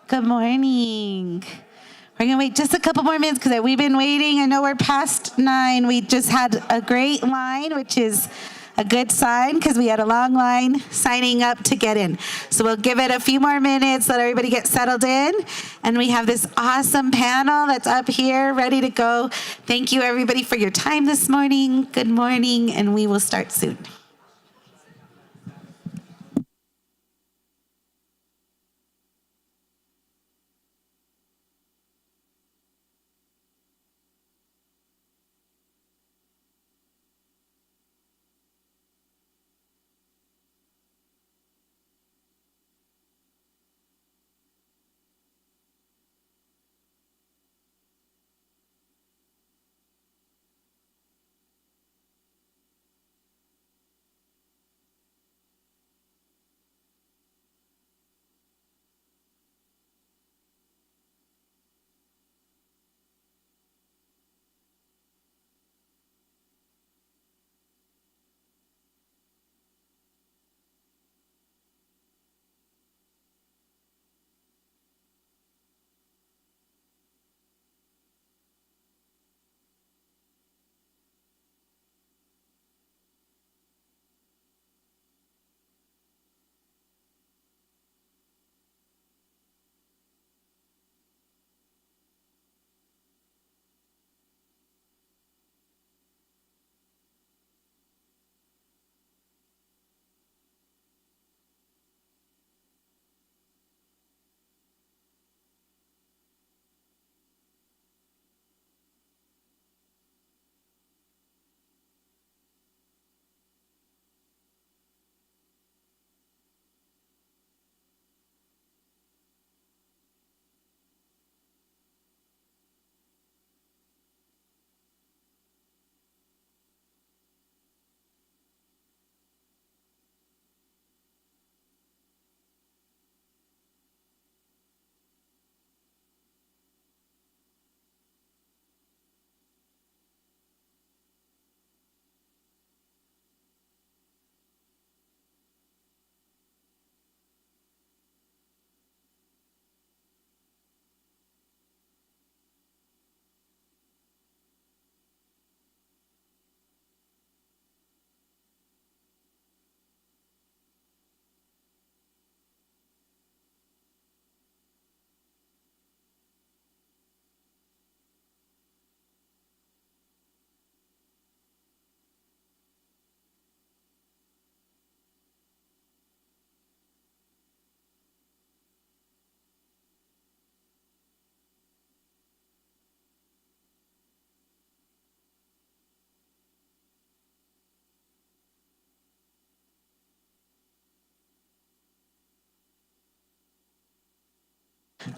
Good morning. We're going to wait just a couple more minutes because we've been waiting. I know we're past 9. We just had a great line, which is a good sign because we had a long line signing up to get in. So we'll give it a few more minutes, let everybody get settled in. And we have this awesome panel that's up here ready to go. Thank you, everybody, for your time this morning. Good morning, and we will start soon.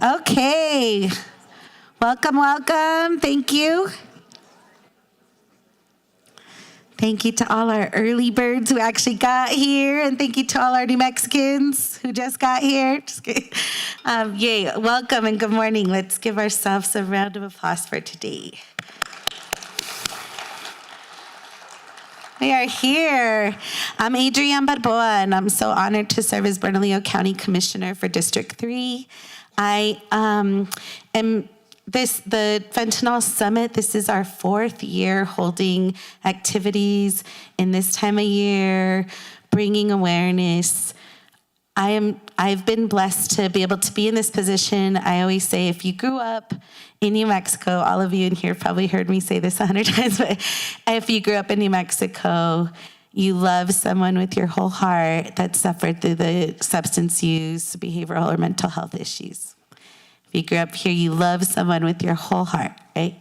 Okay. Welcome, welcome. Thank you. Thank you to all our early birds who actually got here, and thank you to all our New Mexicans who just got here. Just kidding. Yay, welcome and good morning. Let's give ourselves a round of applause for today. We are here. I'm Adrienne Barboa, and I'm so honored to serve as Bernalillo County Commissioner for District 3. I am the Fentanyl Summit. This is our 4th year holding activities in this time of year, bringing awareness. I've been blessed to be able to be in this position. I always say, if you grew up in New Mexico, all of you in here probably heard me say this 100 times, but if you grew up in New Mexico, you love someone with your whole heart that suffered through the substance use, behavioral, or mental health issues. If you grew up here, you love someone with your whole heart, right?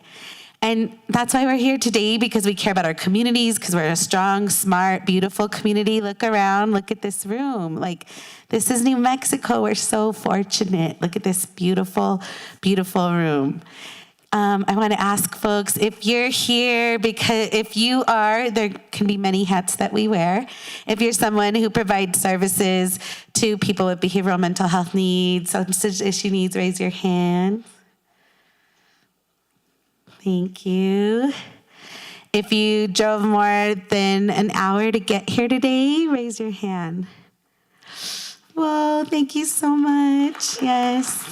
And that's why we're here today, because we care about our communities, because we're a strong, smart, beautiful community. Look around, look at this room. Like, this is New Mexico. We're so fortunate. Look at this beautiful, beautiful room. I want to ask folks, if you're here, because if you are, there can be many hats that we wear. If you're someone who provides services to people with behavioral mental health needs, substance issue needs, raise your hand. Thank you. If you drove more than an hour to get here today, raise your hand. Whoa, thank you so much. Yes.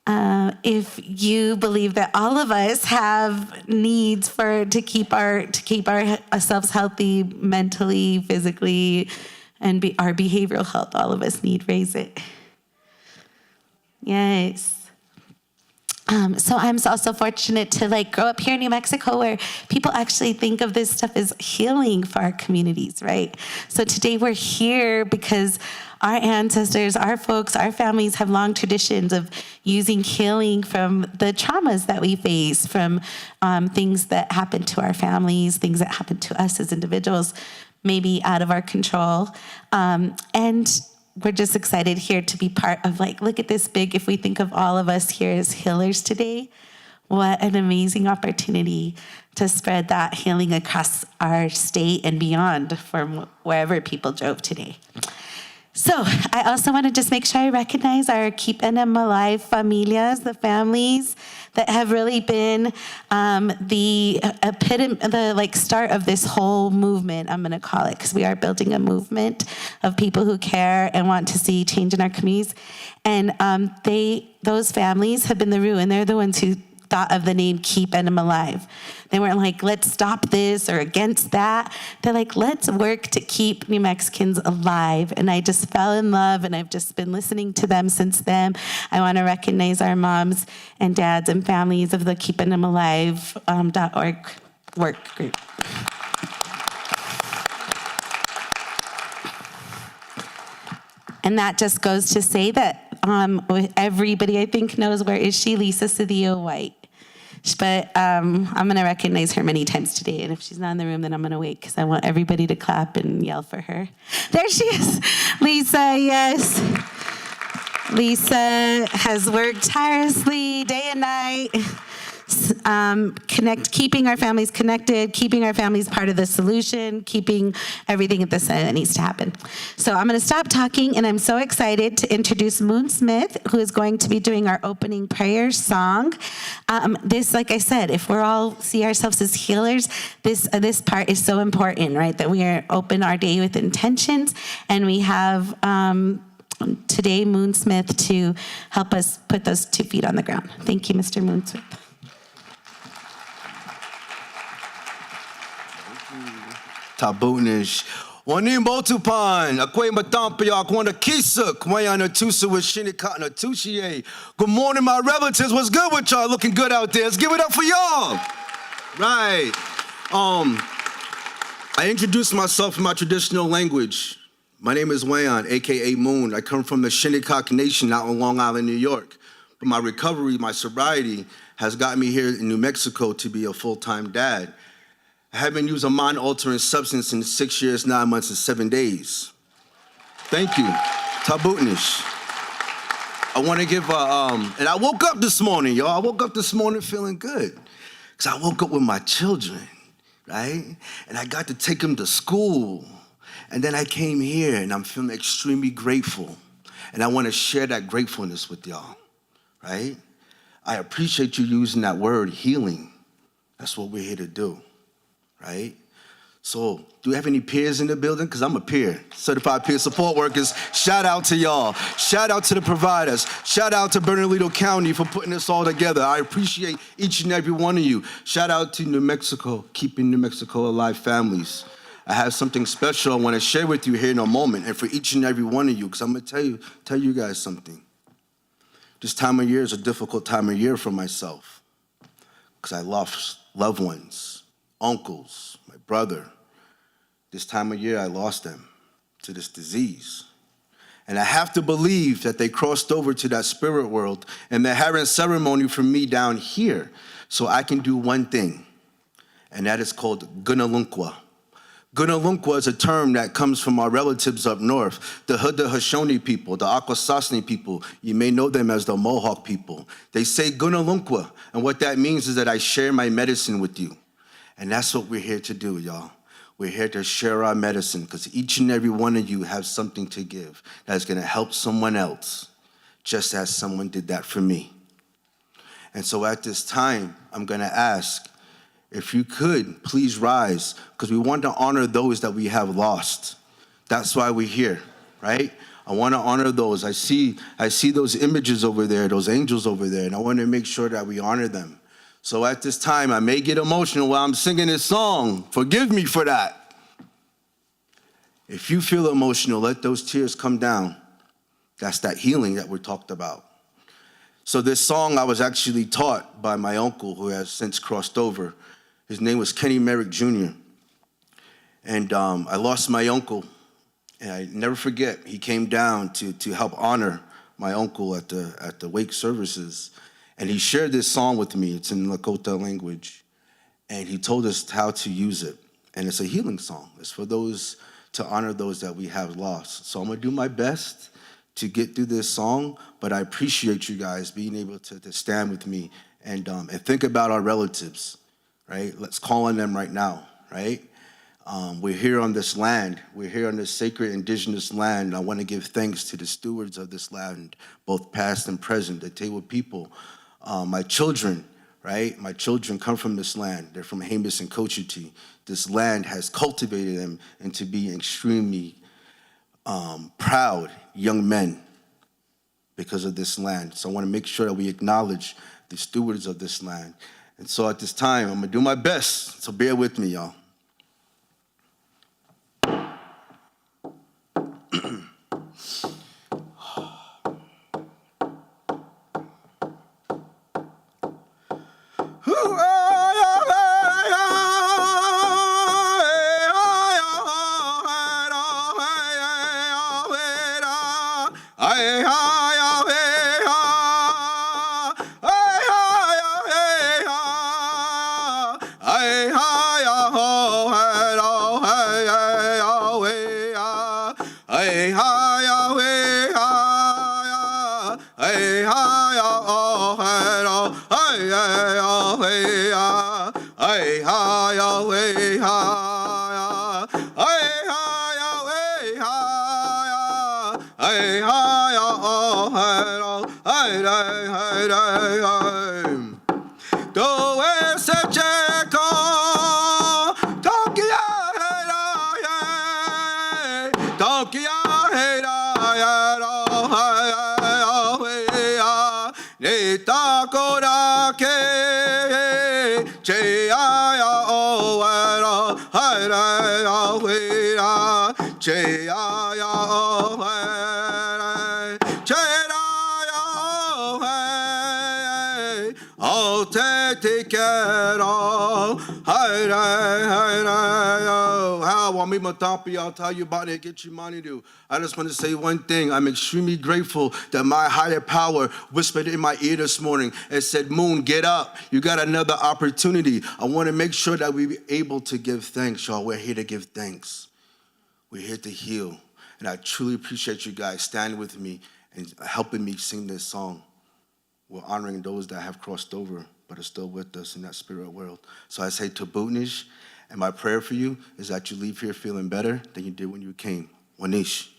if you believe that all of us have needs to keep ourselves healthy mentally, physically, and our behavioral health, all of us need, raise it. Yes. So I'm also fortunate to grow up here in New Mexico, where people actually think of this stuff as healing for our communities, right? So today we're here because our ancestors, our folks, our families have long traditions of using healing from the traumas that we face, from things that happen to our families, things that happen to us as individuals, maybe out of our control. And we're just excited here to be part of, look at this big, if we think of all of us here as healers today, what an amazing opportunity to spread that healing across our state and beyond from wherever people drove today. So I also want to just make sure I recognize our Keeping Them Alive familias, the families that have really been the start of this whole movement, I'm going to call it, because we are building a movement of people who care and want to see change in our communities. And those families have been the root, and they're the ones who thought of the name Keeping Them Alive. They weren't like, let's stop this or against that. They're like, let's work to keep New Mexicans alive. And I just fell in love, and I've just been listening to them since then. I want to recognize our moms and dads and families of the Keeping Them Alive.org work group. And that just goes to say that everybody, I think, knows, where is she? Lisa Cedillo White. But I'm going to recognize her many times today. And if she's not in the room, then I'm going to wait, because I want everybody to clap and yell for her. There she is. Lisa, yes. Lisa has worked tirelessly day and night, keeping our families connected, keeping our families part of the solution, keeping everything at the center that needs to happen. So I'm going to stop talking, and I'm so excited to introduce Moon Smith, who is going to be doing our opening prayer song. This, like I said, if we're all see ourselves as healers, this part is so important, right? That we are open our day with intentions, and we have today Moon Smith to help us put those 2 feet on the ground. Thank you, Mr. Moon Smith. Tabunish. Wanimbo tupan, akwe matampia, kwana kisa, kwayana tusa with shinikatna tushie. Good morning, my relatives. What's good with y'all? Looking good out there. Let's give it up for y'all. Right. I introduced myself in my traditional language. My name is Wayan, aka Moon. I come from the Shinnecock Nation out on Long Island, New York. But my recovery, my sobriety, has got me here in New Mexico to be a full-time dad. I haven't used a mind-altering substance in 6 years, 9 months, and 7 days. Thank you. Tabutnish. I want to give and I woke up this morning, y'all. I woke up this morning feeling good, because I woke up with my children, right? And I got to take them to school. And then I came here, and I'm feeling extremely grateful. And I want to share that gratefulness with y'all, right? I appreciate you using that word, healing. That's what we're here to do. Right? So, do we have any peers in the building? Because I'm a peer, certified peer support workers. Shout out to y'all. Shout out to the providers. Shout out to Bernalillo County for putting this all together. I appreciate each and every one of you. Shout out to New Mexico, keeping New Mexico alive families. I have something special I want to share with you here in a moment, and for each and every one of you, because I'm going to tell you guys something. This time of year is a difficult time of year for myself, because I lost loved ones. Uncles, my brother. This time of year, I lost them to this disease. And I have to believe that they crossed over to that spirit world, and they're having a ceremony for me down here so I can do one thing, and that is called Gunalunkwa. Gunalunkwa is a term that comes from our relatives up north, the Haudenosaunee people, the Akwesasne people. You may know them as the Mohawk people. They say Gunalunkwa, and what that means is that I share my medicine with you. And that's what we're here to do, y'all. We're here to share our medicine, because each and every one of you have something to give that's going to help someone else, just as someone did that for me. And so at this time, I'm going to ask, if you could, please rise, because we want to honor those that we have lost. That's why we're here, right? I want to honor those. I see those images over there, those angels over there, and I want to make sure that we honor them. So at this time, I may get emotional while I'm singing this song. Forgive me for that. If you feel emotional, let those tears come down. That's that healing that we talked about. So this song I was actually taught by my uncle who has since crossed over. His name was Kenny Merrick Jr. And I lost my uncle. And I never forget, he came down to help honor my uncle at the wake services. And he shared this song with me. It's in Lakota language. And he told us how to use it. And it's a healing song. It's for those, to honor those that we have lost. So I'm going to do my best to get through this song, but I appreciate you guys being able to stand with me and think about our relatives, right? Let's call on them right now, right? We're here on this land. We're here on this sacred indigenous land. I want to give thanks to the stewards of this land, both past and present, the Tewa people. My children, right? My children come from this land. They're from Jemez and Cochiti. This land has cultivated them into being extremely proud young men because of this land. So I want to make sure that we acknowledge the stewards of this land. And so at this time, I'm going to do my best. So bear with me, y'all. I'll tell you about it. Get your money to. I just want to say one thing. I'm extremely grateful that my higher power whispered in my ear this morning and said, Moon, get up. You got another opportunity. I want to make sure that we be able to give thanks, y'all. We're here to give thanks. We're here to heal. And I truly appreciate you guys standing with me and helping me sing this song. We're honoring those that have crossed over but are still with us in that spirit world. So I say Tabutnish. And my prayer for you is that you leave here feeling better than you did when you came. Wanish.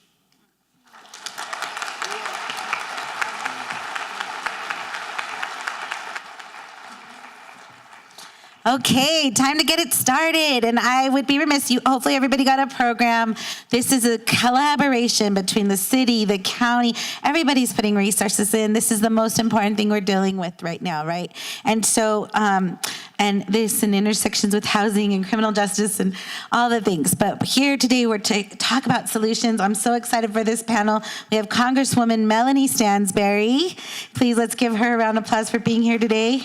Okay, time to get it started. And I would be remiss, hopefully everybody got a program. This is a collaboration between the city, the county, everybody's putting resources in. This is the most important thing we're dealing with right now, right? And so, and this and intersections with housing and criminal justice and all the things. But here today we're to talk about solutions. I'm so excited for this panel. We have Congresswoman Melanie Stansberry. Please let's give her a round of applause for being here today.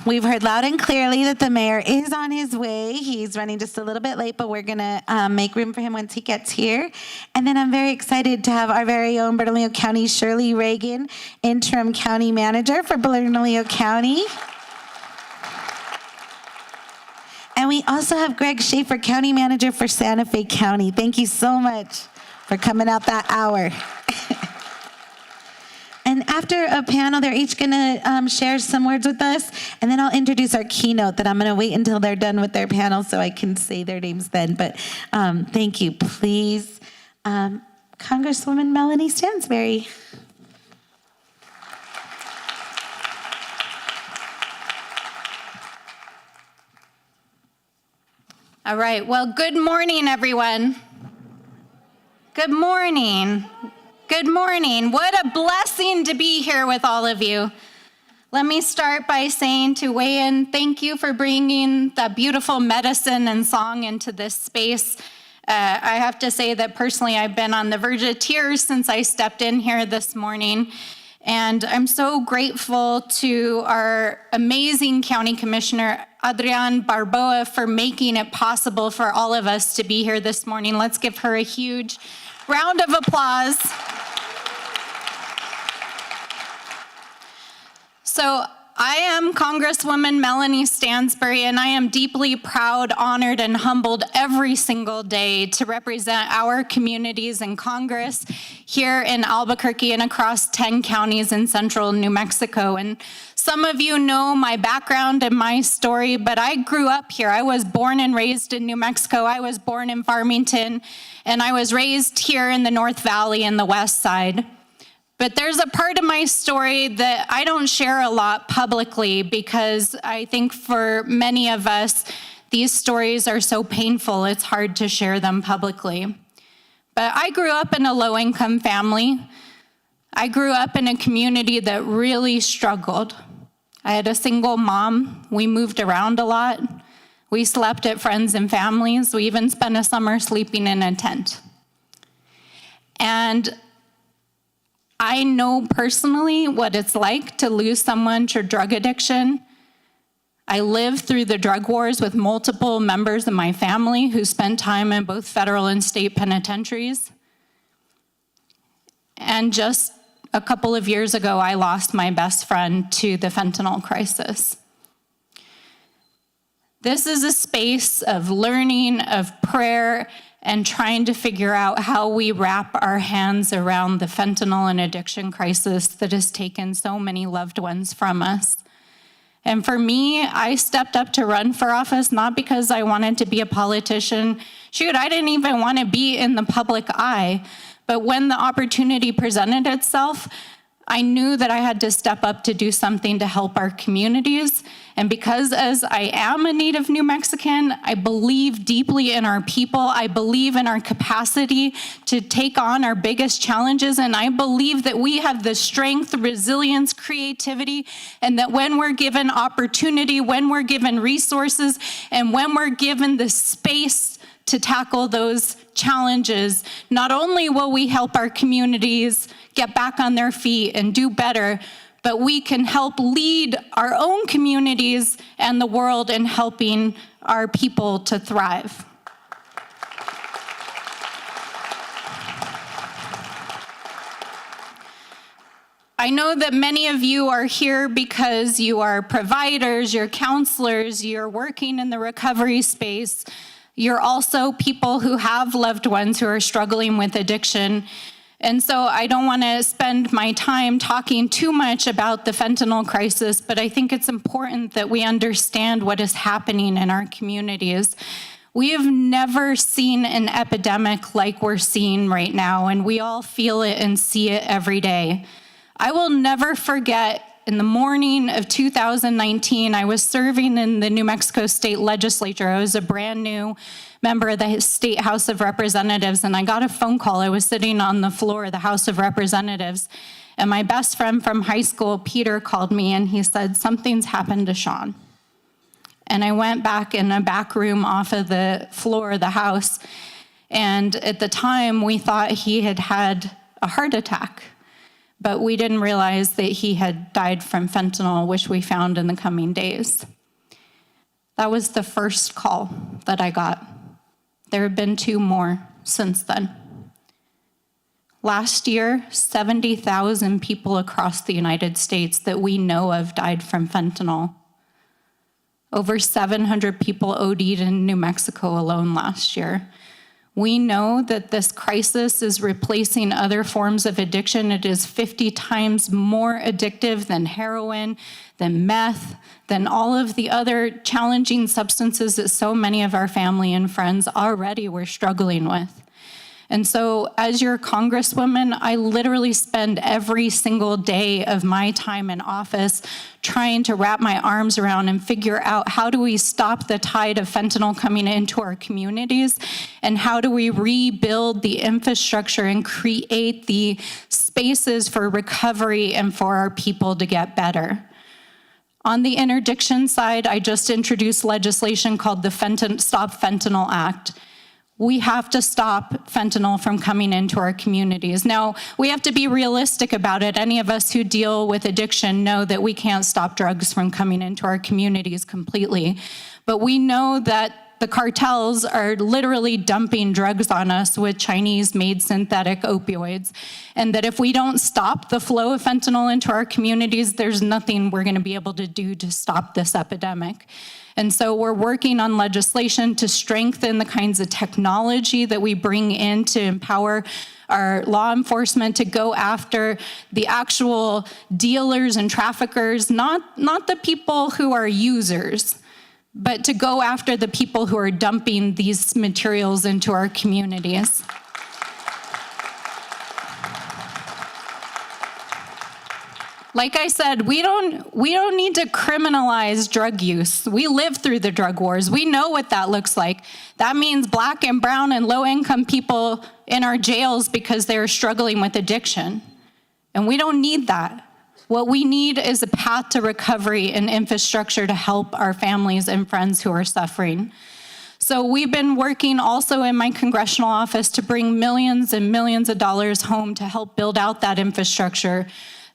We've heard loud and clearly that the mayor is on his way. He's running just a little bit late, but we're going to make room for him once he gets here. And then I'm very excited to have our very own Bernalillo County, Shirley Reagan, interim county manager for Bernalillo County. And we also have Greg Schaefer, county manager for Santa Fe County. Thank you so much for coming out that hour. And after a panel, they're each going to share some words with us, and then I'll introduce our keynote that I'm going to wait until they're done with their panel so I can say their names then. But thank you. Please, Congresswoman Melanie Stansberry. All right, well, good morning, everyone. Good morning. Good morning. What a blessing to be here with all of you. Let me start by saying to Wei-Yin, thank you for bringing the beautiful medicine and song into this space. I have to say that personally, I've been on the verge of tears since I stepped in here this morning. And I'm so grateful to our amazing County Commissioner, Adrian Barboa, for making it possible for all of us to be here this morning. Let's give her a huge round of applause. So I am Congresswoman Melanie Stansbury, and I am deeply proud, honored, and humbled every single day to represent our communities in Congress here in Albuquerque and across 10 counties in central New Mexico. And some of you know my background and my story, but I grew up here. I was born and raised in New Mexico. I was born in Farmington, and I was raised here in the North Valley and the West Side. But there's a part of my story that I don't share a lot publicly because I think for many of us, these stories are so painful, it's hard to share them publicly. But I grew up in a low-income family. I grew up in a community that really struggled. I had a single mom. We moved around a lot. We slept at friends and families. We even spent a summer sleeping in a tent. And I know personally what it's like to lose someone to drug addiction. I lived through the drug wars with multiple members of my family who spent time in both federal and state penitentiaries. And just a couple of years ago, I lost my best friend to the fentanyl crisis. This is a space of learning, of prayer, and trying to figure out how we wrap our hands around the fentanyl and addiction crisis that has taken so many loved ones from us. And for me, I stepped up to run for office, not because I wanted to be a politician. Shoot, I didn't even want to be in the public eye. But when the opportunity presented itself, I knew that I had to step up to do something to help our communities. And because as I am a native New Mexican, I believe deeply in our people. I believe in our capacity to take on our biggest challenges. And I believe that we have the strength, resilience, creativity, and that when we're given opportunity, when we're given resources, and when we're given the space to tackle those challenges, not only will we help our communities get back on their feet and do better, but we can help lead our own communities and the world in helping our people to thrive. I know that many of you are here because you are providers, you're counselors, you're working in the recovery space. You're also people who have loved ones who are struggling with addiction. And so I don't want to spend my time talking too much about the fentanyl crisis, but I think it's important that we understand what is happening in our communities. We have never seen an epidemic like we're seeing right now, and we all feel it and see it every day. I will never forget, in the morning of 2019, I was serving in the New Mexico State Legislature. I was a brand new member of the State House of Representatives, and I got a phone call. I was sitting on the floor of the House of Representatives, and my best friend from high school, Peter, called me, and he said, "Something's happened to Sean." And I went back in a back room off of the floor of the house, and at the time, we thought he had had a heart attack. But we didn't realize that he had died from fentanyl, which we found in the coming days. That was the first call that I got. There have been 2 more since then. Last year, 70,000 people across the United States that we know of died from fentanyl. Over 700 people OD'd in New Mexico alone last year. We know that this crisis is replacing other forms of addiction. It is 50 times more addictive than heroin, than meth, than all of the other challenging substances that so many of our family and friends already were struggling with. And so as your congresswoman, I literally spend every single day of my time in office trying to wrap my arms around and figure out how do we stop the tide of fentanyl coming into our communities, and how do we rebuild the infrastructure and create the spaces for recovery and for our people to get better. On the interdiction side, I just introduced legislation called the Stop Fentanyl Act. We have to stop fentanyl from coming into our communities. Now, we have to be realistic about it. Any of us who deal with addiction know that we can't stop drugs from coming into our communities completely. But we know that the cartels are literally dumping drugs on us with Chinese-made synthetic opioids, and that if we don't stop the flow of fentanyl into our communities, there's nothing we're going to be able to do to stop this epidemic. And so we're working on legislation to strengthen the kinds of technology that we bring in to empower our law enforcement to go after the actual dealers and traffickers, not the people who are users, but to go after the people who are dumping these materials into our communities. Like I said, we don't need to criminalize drug use. We lived through the drug wars. We know what that looks like. That means Black and brown and low-income people in our jails because they're struggling with addiction. And we don't need that. What we need is a path to recovery and infrastructure to help our families and friends who are suffering. So we've been working also in my congressional office to bring millions and millions of dollars home to help build out that infrastructure.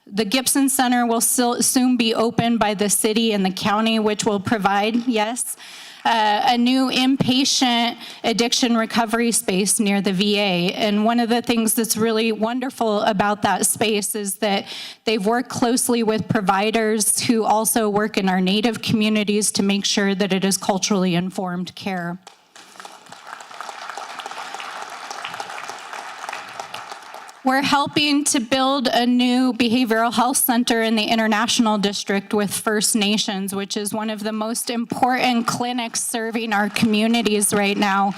The Gibson Center will soon be opened by the city and the county, which will provide, yes, a new inpatient addiction recovery space near the VA. And one of the things that's really wonderful about that space is that they've worked closely with providers who also work in our Native communities to make sure that it is culturally informed care. We're helping to build a new behavioral health center in the International District with First Nations, which is one of the most important clinics serving our communities right now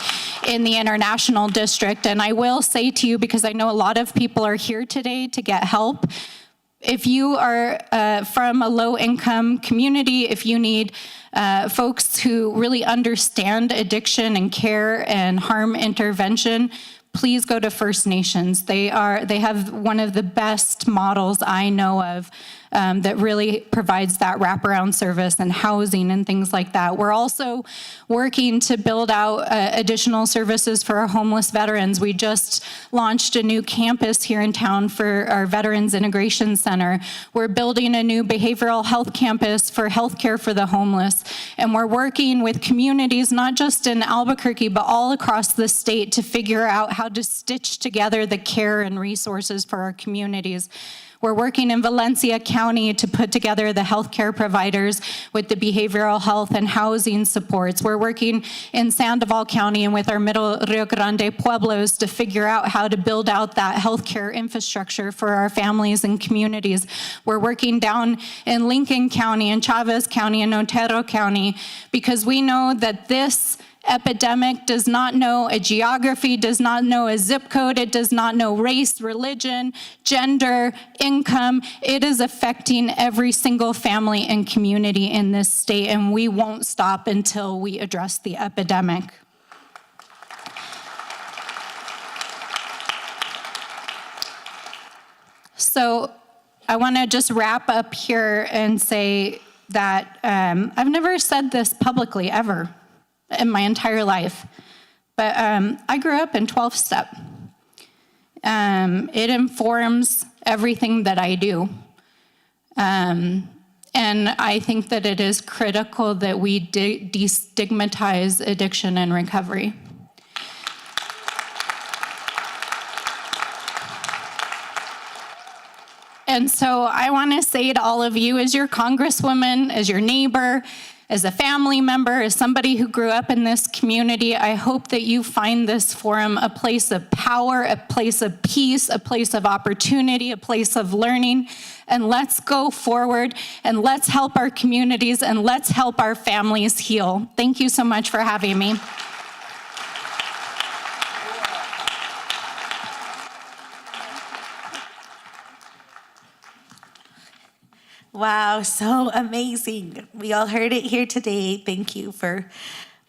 in the International District. And I will say to you, because I know a lot of people are here today to get help, if you are from a low-income community, if you need folks who really understand addiction and care and harm intervention, please go to First Nations. They have one of the best models I know of that really provides that wraparound service and housing and things like that. We're also working to build out additional services for our homeless veterans. We just launched a new campus here in town for our Veterans Integration Center. We're building a new behavioral health campus for healthcare for the homeless. And we're working with communities, not just in Albuquerque, but all across the state to figure out how to stitch together the care and resources for our communities. We're working in Valencia County to put together the healthcare providers with the behavioral health and housing supports. We're working in Sandoval County and with our Middle Rio Grande pueblos to figure out how to build out that healthcare infrastructure for our families and communities. We're working down in Lincoln County and Chavez County and Otero County because we know that this epidemic does not know a geography, does not know a zip code, it does not know race, religion, gender, income. It is affecting every single family and community in this state, and we won't stop until we address the epidemic. So I want to just wrap up here and say that I've never said this publicly ever in my entire life, but I grew up in 12-step. It informs everything that I do. And I think that it is critical that we destigmatize addiction and recovery. And so I want to say to all of you, as your congresswoman, as your neighbor, as a family member, as somebody who grew up in this community, I hope that you find this forum a place of power, a place of peace, a place of opportunity, a place of learning. And let's go forward and let's help our communities and let's help our families heal. Thank you so much for having me. Wow, so amazing. We all heard it here today. Thank you for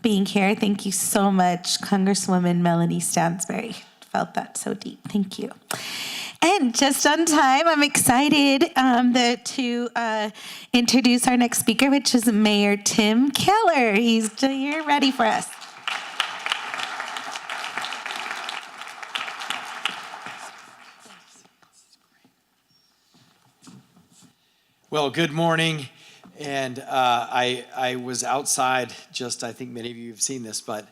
being here. Thank you so much, Congresswoman Melanie Stansbury. Felt that so deep. Thank you. And just on time, I'm excited to introduce our next speaker, which is Mayor Tim Keller. He's here ready for us. Well, good morning. And I was outside just, I think many of you have seen this, but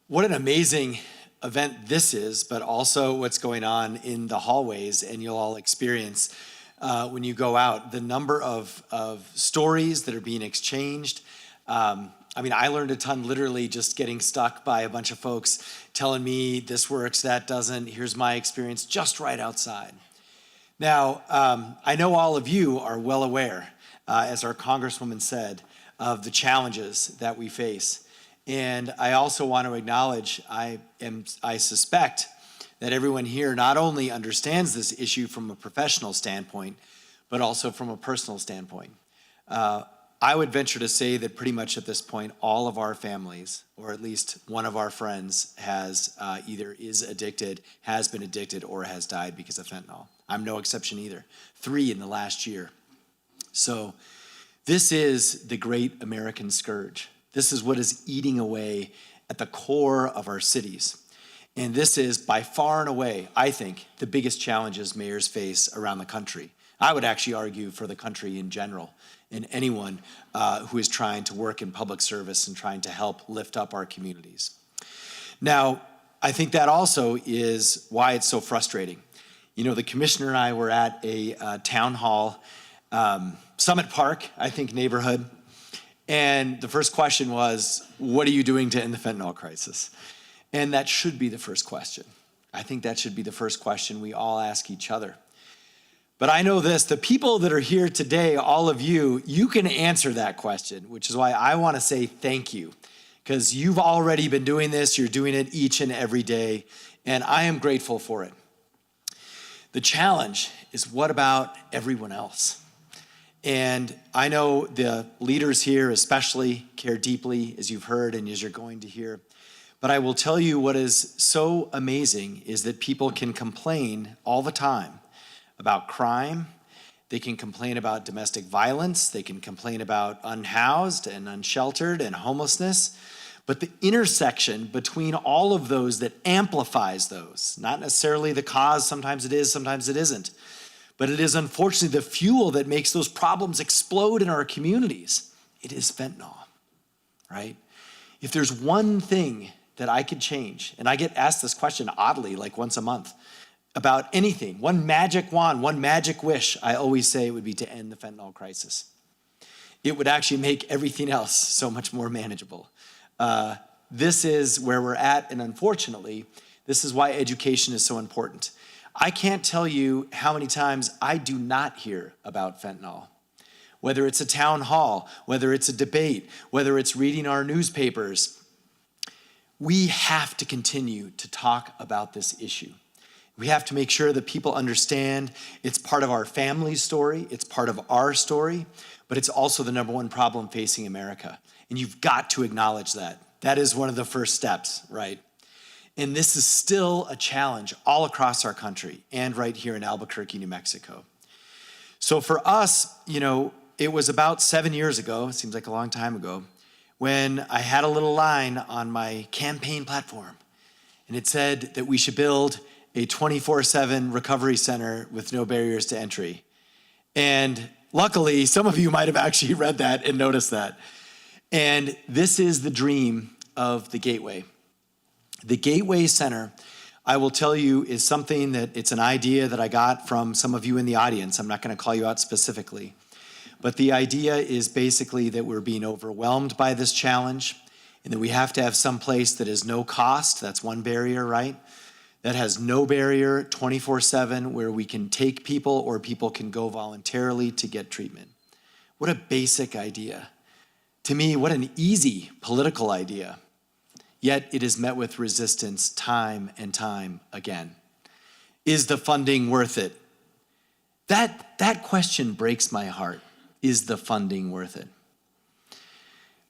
what an amazing event this is, but also what's going on in the hallways, and you'll all experience when you go out, the number of stories that are being exchanged. I mean, I learned a ton literally just getting stuck by a bunch of folks telling me this works, that doesn't, here's my experience, just right outside. Now, I know all of you are well aware, as our Congresswoman said, of the challenges that we face. And I also want to acknowledge, I suspect that everyone here not only understands this issue from a professional standpoint, but also from a personal standpoint. I would venture to say that pretty much at this point, all of our families, or at least one of our friends, has either is addicted, has been addicted, or has died because of fentanyl. I'm no exception either. 3 in the last year. So this is the great American scourge. This is what is eating away at the core of our cities. And this is by far and away, I think, the biggest challenges mayors face around the country. I would actually argue for the country in general, and anyone who is trying to work in public service and trying to help lift up our communities. Now, I think that also is why it's so frustrating. You know, the commissioner and I were at a town hall, Summit Park, I think, neighborhood. And the first question was, what are you doing to end the fentanyl crisis? And that should be the first question. I think that should be the first question we all ask each other. But I know this, the people that are here today, all of you, you can answer that question, which is why I want to say thank you. Because you've already been doing this, you're doing it each and every day, and I am grateful for it. The challenge is, what about everyone else? And I know the leaders here especially care deeply, as you've heard and as you're going to hear. But I will tell you what is so amazing is that people can complain all the time about crime. They can complain about domestic violence. They can complain about unhoused and unsheltered and homelessness. But the intersection between all of those that amplifies those, not necessarily the cause, sometimes it is, sometimes it isn't, but it is unfortunately the fuel that makes those problems explode in our communities. It is fentanyl, right? If there's one thing that I could change, and I get asked this question oddly, like once a month, about anything, one magic wand, one magic wish, I always say it would be to end the fentanyl crisis. It would actually make everything else so much more manageable. This is where we're at, and unfortunately, this is why education is so important. I can't tell you how many times I do not hear about fentanyl. Whether it's a town hall, whether it's a debate, whether it's reading our newspapers, we have to continue to talk about this issue. We have to make sure that people understand it's part of our family's story, it's part of our story, but it's also the number one problem facing America. And you've got to acknowledge that. That is one of the first steps, right? And this is still a challenge all across our country and right here in Albuquerque, New Mexico. So for us, you know, it was about 7 years ago, it seems like a long time ago, when I had a little line on my campaign platform. And it said that we should build a 24/7 recovery center with no barriers to entry. And luckily, some of you might have actually read that and noticed that. And this is the dream of the Gateway. The Gateway Center, I will tell you, is something that it's an idea that I got from some of you in the audience. I'm not going to call you out specifically. But the idea is basically that we're being overwhelmed by this challenge and that we have to have some place that is no cost. That's one barrier, right? That has no barrier, 24/7, where we can take people or people can go voluntarily to get treatment. What a basic idea. To me, what an easy political idea. Yet it is met with resistance time and time again. Is the funding worth it? That question breaks my heart. Is the funding worth it?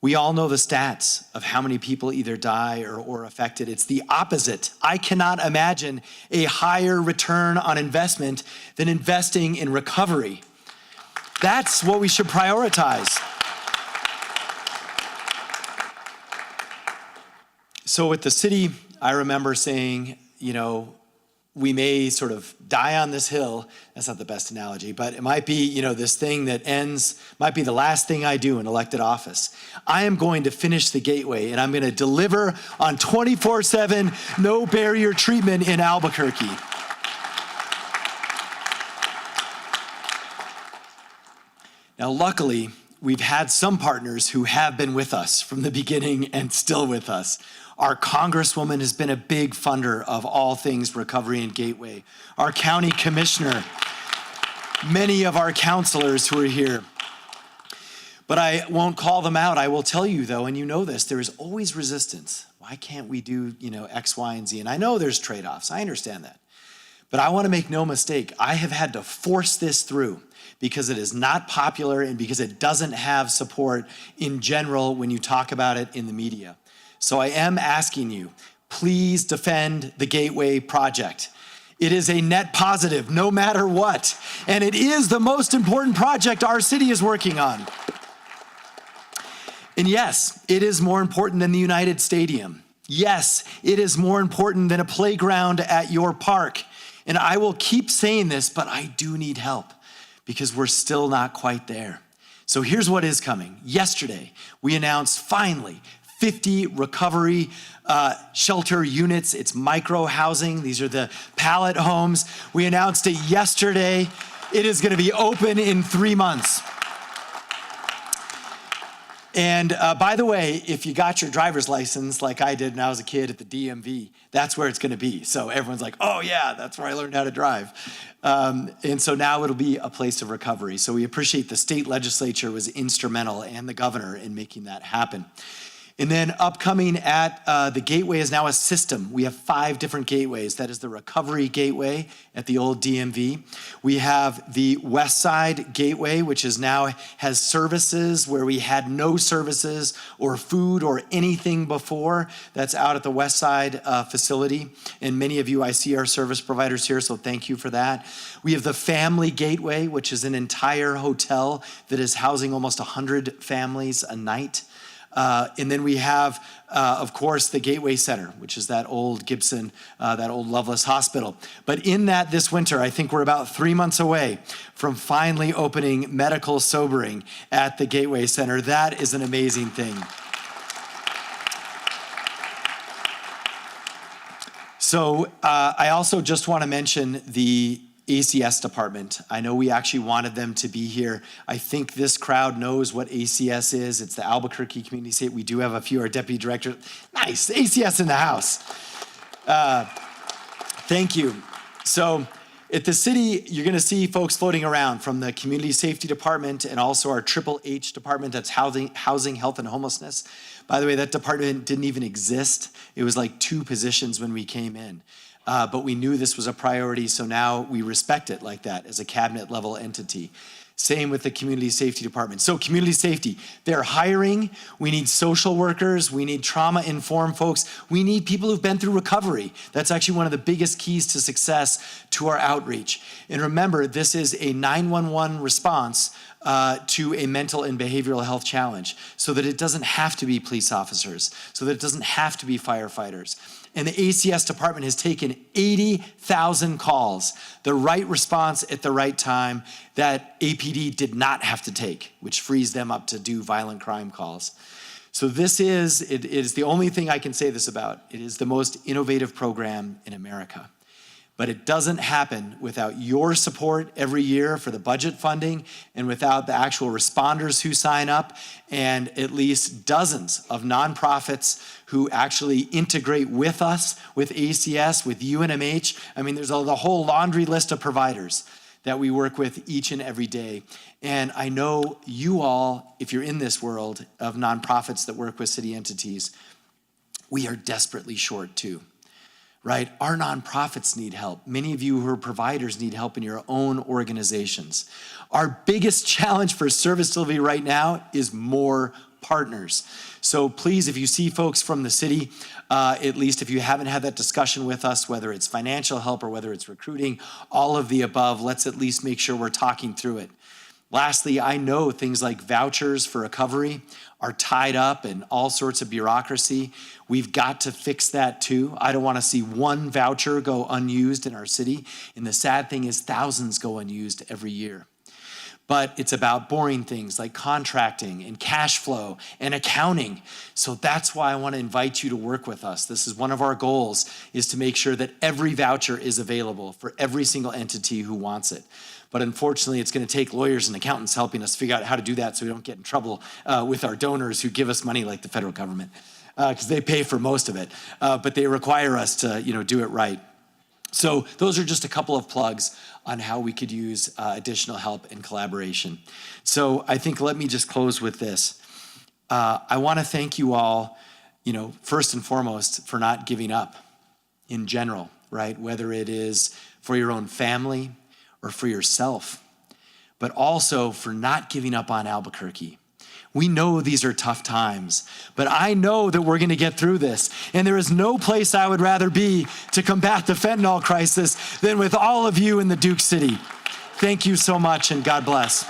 We all know the stats of how many people either die or affected. It's the opposite. I cannot imagine a higher return on investment than investing in recovery. That's what we should prioritize. So with the city, I remember saying, we may sort of die on this hill. That's not the best analogy, but it might be, this thing that might be the last thing I do in elected office. I am going to finish the Gateway, and I'm going to deliver on 24/7, no barrier treatment in Albuquerque. Now, luckily, we've had some partners who have been with us from the beginning and still with us. Our Congresswoman has been a big funder of all things recovery and Gateway. Our county commissioner, many of our counselors who are here. But I won't call them out. I will tell you though, and you know this, there is always resistance. Why can't we do, X, Y, and Z? And I know there's trade-offs. I understand that. But I want to make no mistake, I have had to force this through because it is not popular and because it doesn't have support in general when you talk about it in the media. So I am asking you, please defend the Gateway project. It is a net positive no matter what. And it is the most important project our city is working on. And yes, it is more important than the United Stadium. Yes, it is more important than a playground at your park. And I will keep saying this, but I do need help because we're still not quite there. So here's what is coming. Yesterday, we announced finally 50 recovery shelter units. It's micro housing. These are the pallet homes. We announced it yesterday. It is going to be open in 3 months. And by the way, if you got your driver's license like I did when I was a kid at the DMV, that's where it's going to be. So everyone's like, oh yeah, that's where I learned how to drive. And so now it'll be a place of recovery. So we appreciate the state legislature was instrumental and the governor in making that happen. And then upcoming at the Gateway is now a system. We have 5 different gateways. That is the Recovery Gateway at the old DMV. We have the West Side Gateway, which is now has services where we had no services or food or anything before. That's out at the West Side facility. And many of you, I see our service providers here, so thank you for that. We have the Family Gateway, which is an entire hotel that is housing almost 100 families a night. And then we have, of course, the Gateway Center, which is that old Gibson, that old Loveless Hospital. But in that this winter, I think we're about 3 months away from finally opening medical sobering at the Gateway Center. That is an amazing thing. So I also just want to mention the ACS department. I know we actually wanted them to be here. I think this crowd knows what ACS is. It's the Albuquerque Community State. We do have a few, our deputy director. Nice, ACS in the house. Thank you. So at the city, you're gonna see folks floating around from the Community Safety Department and also our Triple H department, that's Housing, Health, and Homelessness. By the way, that department didn't even exist. It was like 2 positions when we came in. But we knew this was a priority, so now we respect it like that as a cabinet level entity. Same with the Community Safety Department. So community safety, they're hiring. We need social workers. We need trauma-informed folks. We need people who've been through recovery. That's actually one of the biggest keys to success to our outreach. And remember, this is a 911 response to a mental and behavioral health challenge, so that it doesn't have to be police officers, so that it doesn't have to be firefighters. And the ACS department has taken 80,000 calls, the right response at the right time that APD did not have to take, which frees them up to do violent crime calls. So it is the only thing I can say this about. It is the most innovative program in America. But it doesn't happen without your support every year for the budget funding and without the actual responders who sign up and at least dozens of nonprofits who actually integrate with us, with ACS, with UNMH. I mean, there's the whole laundry list of providers that we work with each and every day. And I know you all, if you're in this world of nonprofits that work with city entities, we are desperately short too. right? Our nonprofits need help. Many of you who are providers need help in your own organizations. Our biggest challenge for service delivery right now is more partners. So please, if you see folks from the city, at least if you haven't had that discussion with us, whether it's financial help or whether it's recruiting, all of the above, let's at least make sure we're talking through it. Lastly, I know things like vouchers for recovery are tied up in all sorts of bureaucracy. We've got to fix that too. I don't want to see one voucher go unused in our city. And the sad thing is thousands go unused every year. But it's about boring things like contracting and cash flow and accounting. So that's why I want to invite you to work with us. This is one of our goals, is to make sure that every voucher is available for every single entity who wants it. But unfortunately, it's going to take lawyers and accountants helping us figure out how to do that so we don't get in trouble with our donors who give us money like the federal government, because they pay for most of it. But they require us to, do it right. So those are just a couple of plugs on how we could use additional help and collaboration. So I think let me just close with this. I want to thank you all, first and foremost, for not giving up in general, right? Whether it is for your own family or for yourself, but also for not giving up on Albuquerque. We know these are tough times, but I know that we're gonna get through this. And there is no place I would rather be to combat the fentanyl crisis than with all of you in the Duke City. Thank you so much, and God bless.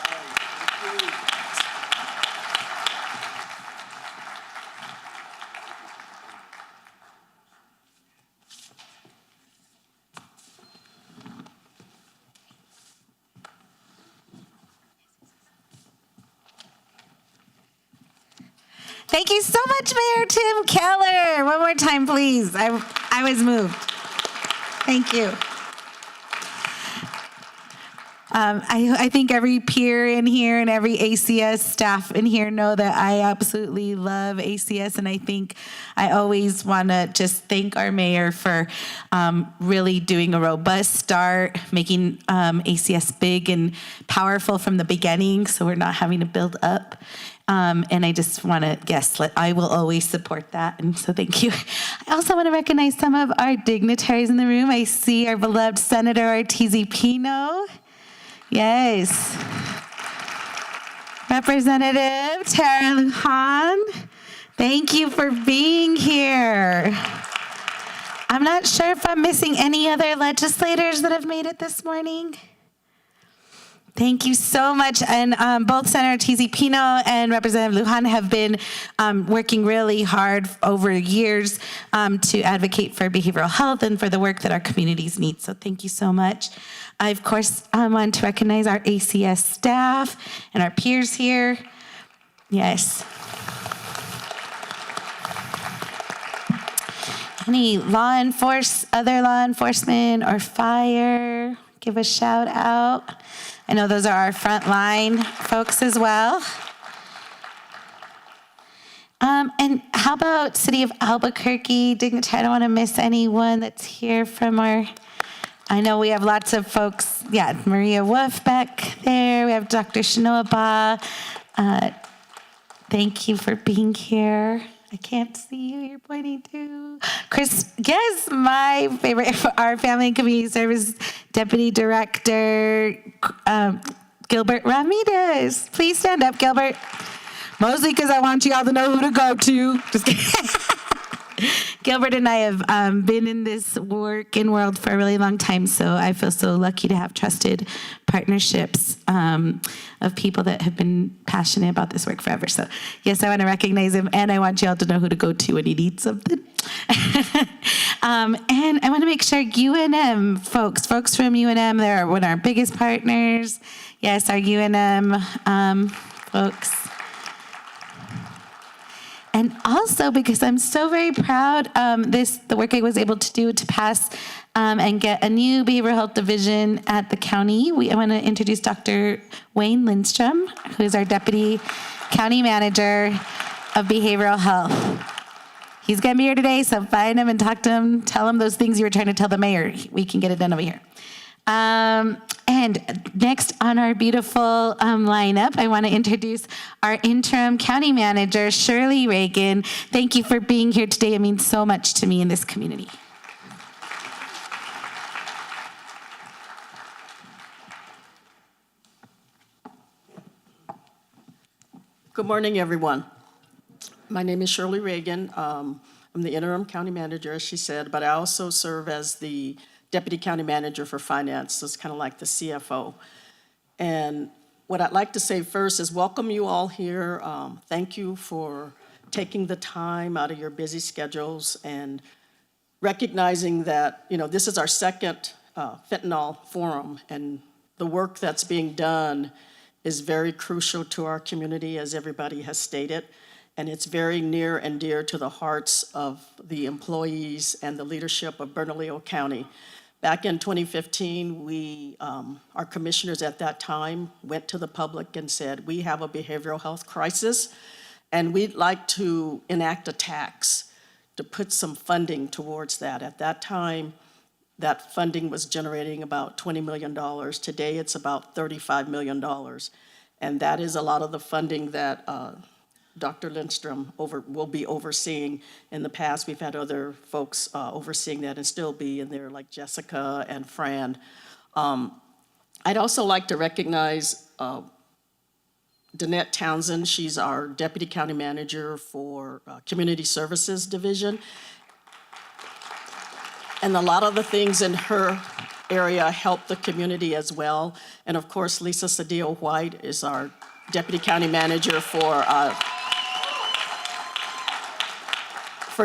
Thank you so much, Mayor Tim Keller. One more time, please. I was moved. Thank you. I think every peer in here and every ACS staff in here know that I absolutely love ACS, and I think I always want to just thank our mayor for really doing a robust start, making ACS big and powerful from the beginning, so we're not having to build up. And I just want to, I will always support that, and so thank you. I also want to recognize some of our dignitaries in the room. I see our beloved Senator Ortiz Pino. Yes. Representative Tara Lujan, thank you for being here. I'm not sure if I'm missing any other legislators that have made it this morning. Thank you so much. And both Senator Ortiz Pino and Representative Lujan have been working really hard over years to advocate for behavioral health and for the work that our communities need. So thank you so much. I, of course, want to recognize our ACS staff and our peers here. Yes. Any other law enforcement or fire, give a shout out. I know those are our frontline folks as well. And how about City of Albuquerque dignitary? I don't want to miss anyone that's here from our, I know we have lots of folks. Yeah, Maria Wolf back there. We have Dr. Shinoba. Thank you for being here. I can't see who you're pointing to. Chris, yes, my favorite, our Family and Community Service Deputy Director, Gilbert Ramirez. Please stand up, Gilbert. Mostly because I want you all to know who to go to. Just kidding. Gilbert and I have been in this working world for a really long time, so I feel so lucky to have trusted partnerships of people that have been passionate about this work forever. So yes, I want to recognize him, and I want you all to know who to go to when you need something. And I want to make sure UNM folks from UNM, they're one of our biggest partners. Yes, our UNM folks. And also, because I'm so very proud, the work I was able to do to pass and get a new behavioral health division at the county. I want to introduce Dr. Wayne Lindstrom, who is our Deputy County Manager of Behavioral Health. He's going to be here today, so find him and talk to him. Tell him those things you were trying to tell the mayor. We can get it done over here. And next on our beautiful lineup, I want to introduce our interim county manager, Shirley Reagan. Thank you for being here today. It means so much to me in this community. Good morning, everyone. My name is Shirley Reagan. I'm the interim county manager, as she said, but I also serve as the deputy county manager for finance, so it's kind of like the CFO. And what I'd like to say first is welcome you all here. Thank you for taking the time out of your busy schedules and recognizing that, this is our second fentanyl forum, and the work that's being done is very crucial to our community, as everybody has stated, and it's very near and dear to the hearts of the employees and the leadership of Bernalillo County. Back in 2015, our commissioners at that time went to the public and said, we have a behavioral health crisis, and we'd like to enact a tax to put some funding towards that. At that time, that funding was generating about $20 million. Today, it's about $35 million. And that is a lot of the funding that Dr. Lindstrom will be overseeing. In the past, we've had other folks overseeing that and still be in there, like Jessica and Fran. I'd also like to recognize Danette Townsend. She's our Deputy County Manager for Community Services Division. And a lot of the things in her area help the community as well. And of course, Lisa Cedillo White is our Deputy County Manager for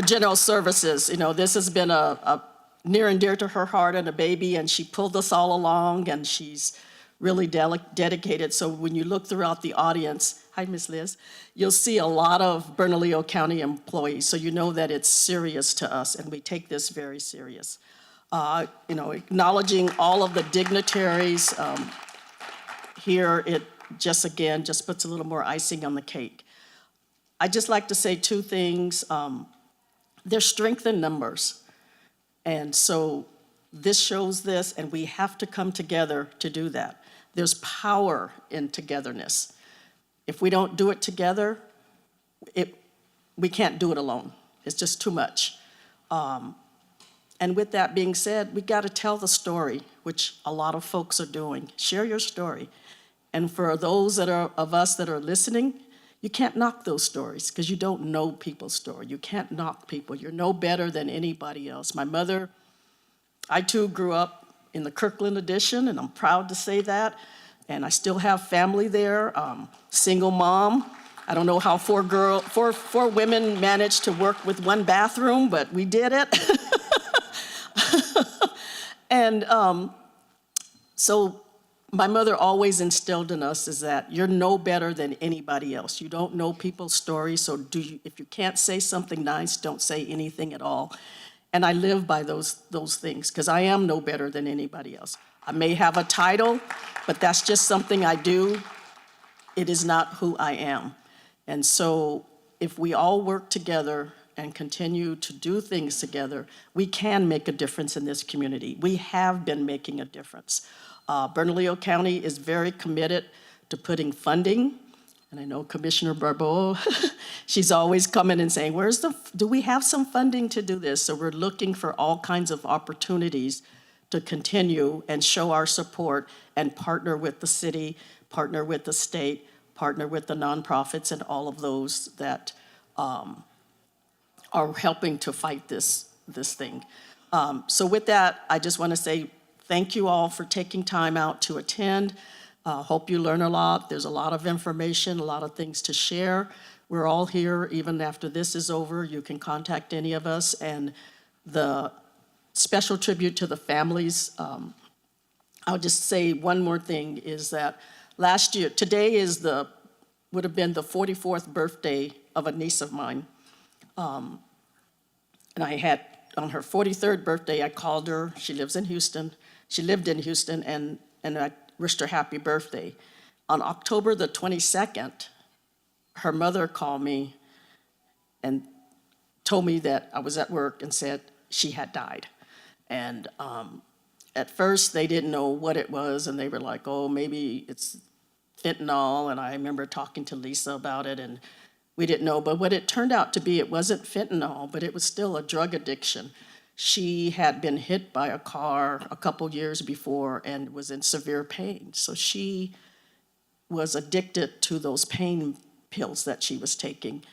General Services. This has been a near and dear to her heart and a baby, and she pulled us all along, and she's really dedicated. So when you look throughout the audience, hi, Ms. Liz, you'll see a lot of Bernalillo County employees. So you know that it's serious to us, and we take this very serious. Acknowledging all of the dignitaries here, it just puts a little more icing on the cake. I'd just like to say two things. There's strength in numbers. And so this shows this, and we have to come together to do that. There's power in togetherness. If we don't do it together, we can't do it alone. It's just too much. And with that being said, we got to tell the story, which a lot of folks are doing. Share your story. And for those of us that are listening, you can't knock those stories because you don't know people's story. You can't knock people. You're no better than anybody else. My mother, I too grew up in the Kirkland Addition, and I'm proud to say that. And I still have family there. Single mom. I don't know how four women managed to work with one bathroom, but we did it. And so my mother always instilled in us is that you're no better than anybody else. You don't know people's stories, so if you can't say something nice, don't say anything at all. And I live by those things because I am no better than anybody else. I may have a title, but that's just something I do. It is not who I am. And so if we all work together and continue to do things together, we can make a difference in this community. We have been making a difference. Bernalillo County is very committed to putting funding, and I know Commissioner Barbeau, she's always coming and saying, do we have some funding to do this? So we're looking for all kinds of opportunities to continue and show our support and partner with the city, partner with the state, partner with the nonprofits and all of those that are helping to fight this thing. So with that, I just want to say thank you all for taking time out to attend. Hope you learn a lot. There's a lot of information, a lot of things to share. We're all here, even after this is over. You can contact any of us. And the special tribute to the families, I'll just say one more thing, is that last year, today would have been the 44th birthday of a niece of mine. And I had, on her 43rd birthday, I called her. She lives in Houston. She lived in Houston, and I wished her happy birthday. On October the 22nd, her mother called me and told me that I was at work and said she had died. And at first, they didn't know what it was, and they were like, oh, maybe it's fentanyl. And I remember talking to Lisa about it, and we didn't know. But what it turned out to be, it wasn't fentanyl, but it was still a drug addiction. She had been hit by a car a couple years before and was in severe pain. So she was addicted to those pain pills that she was taking.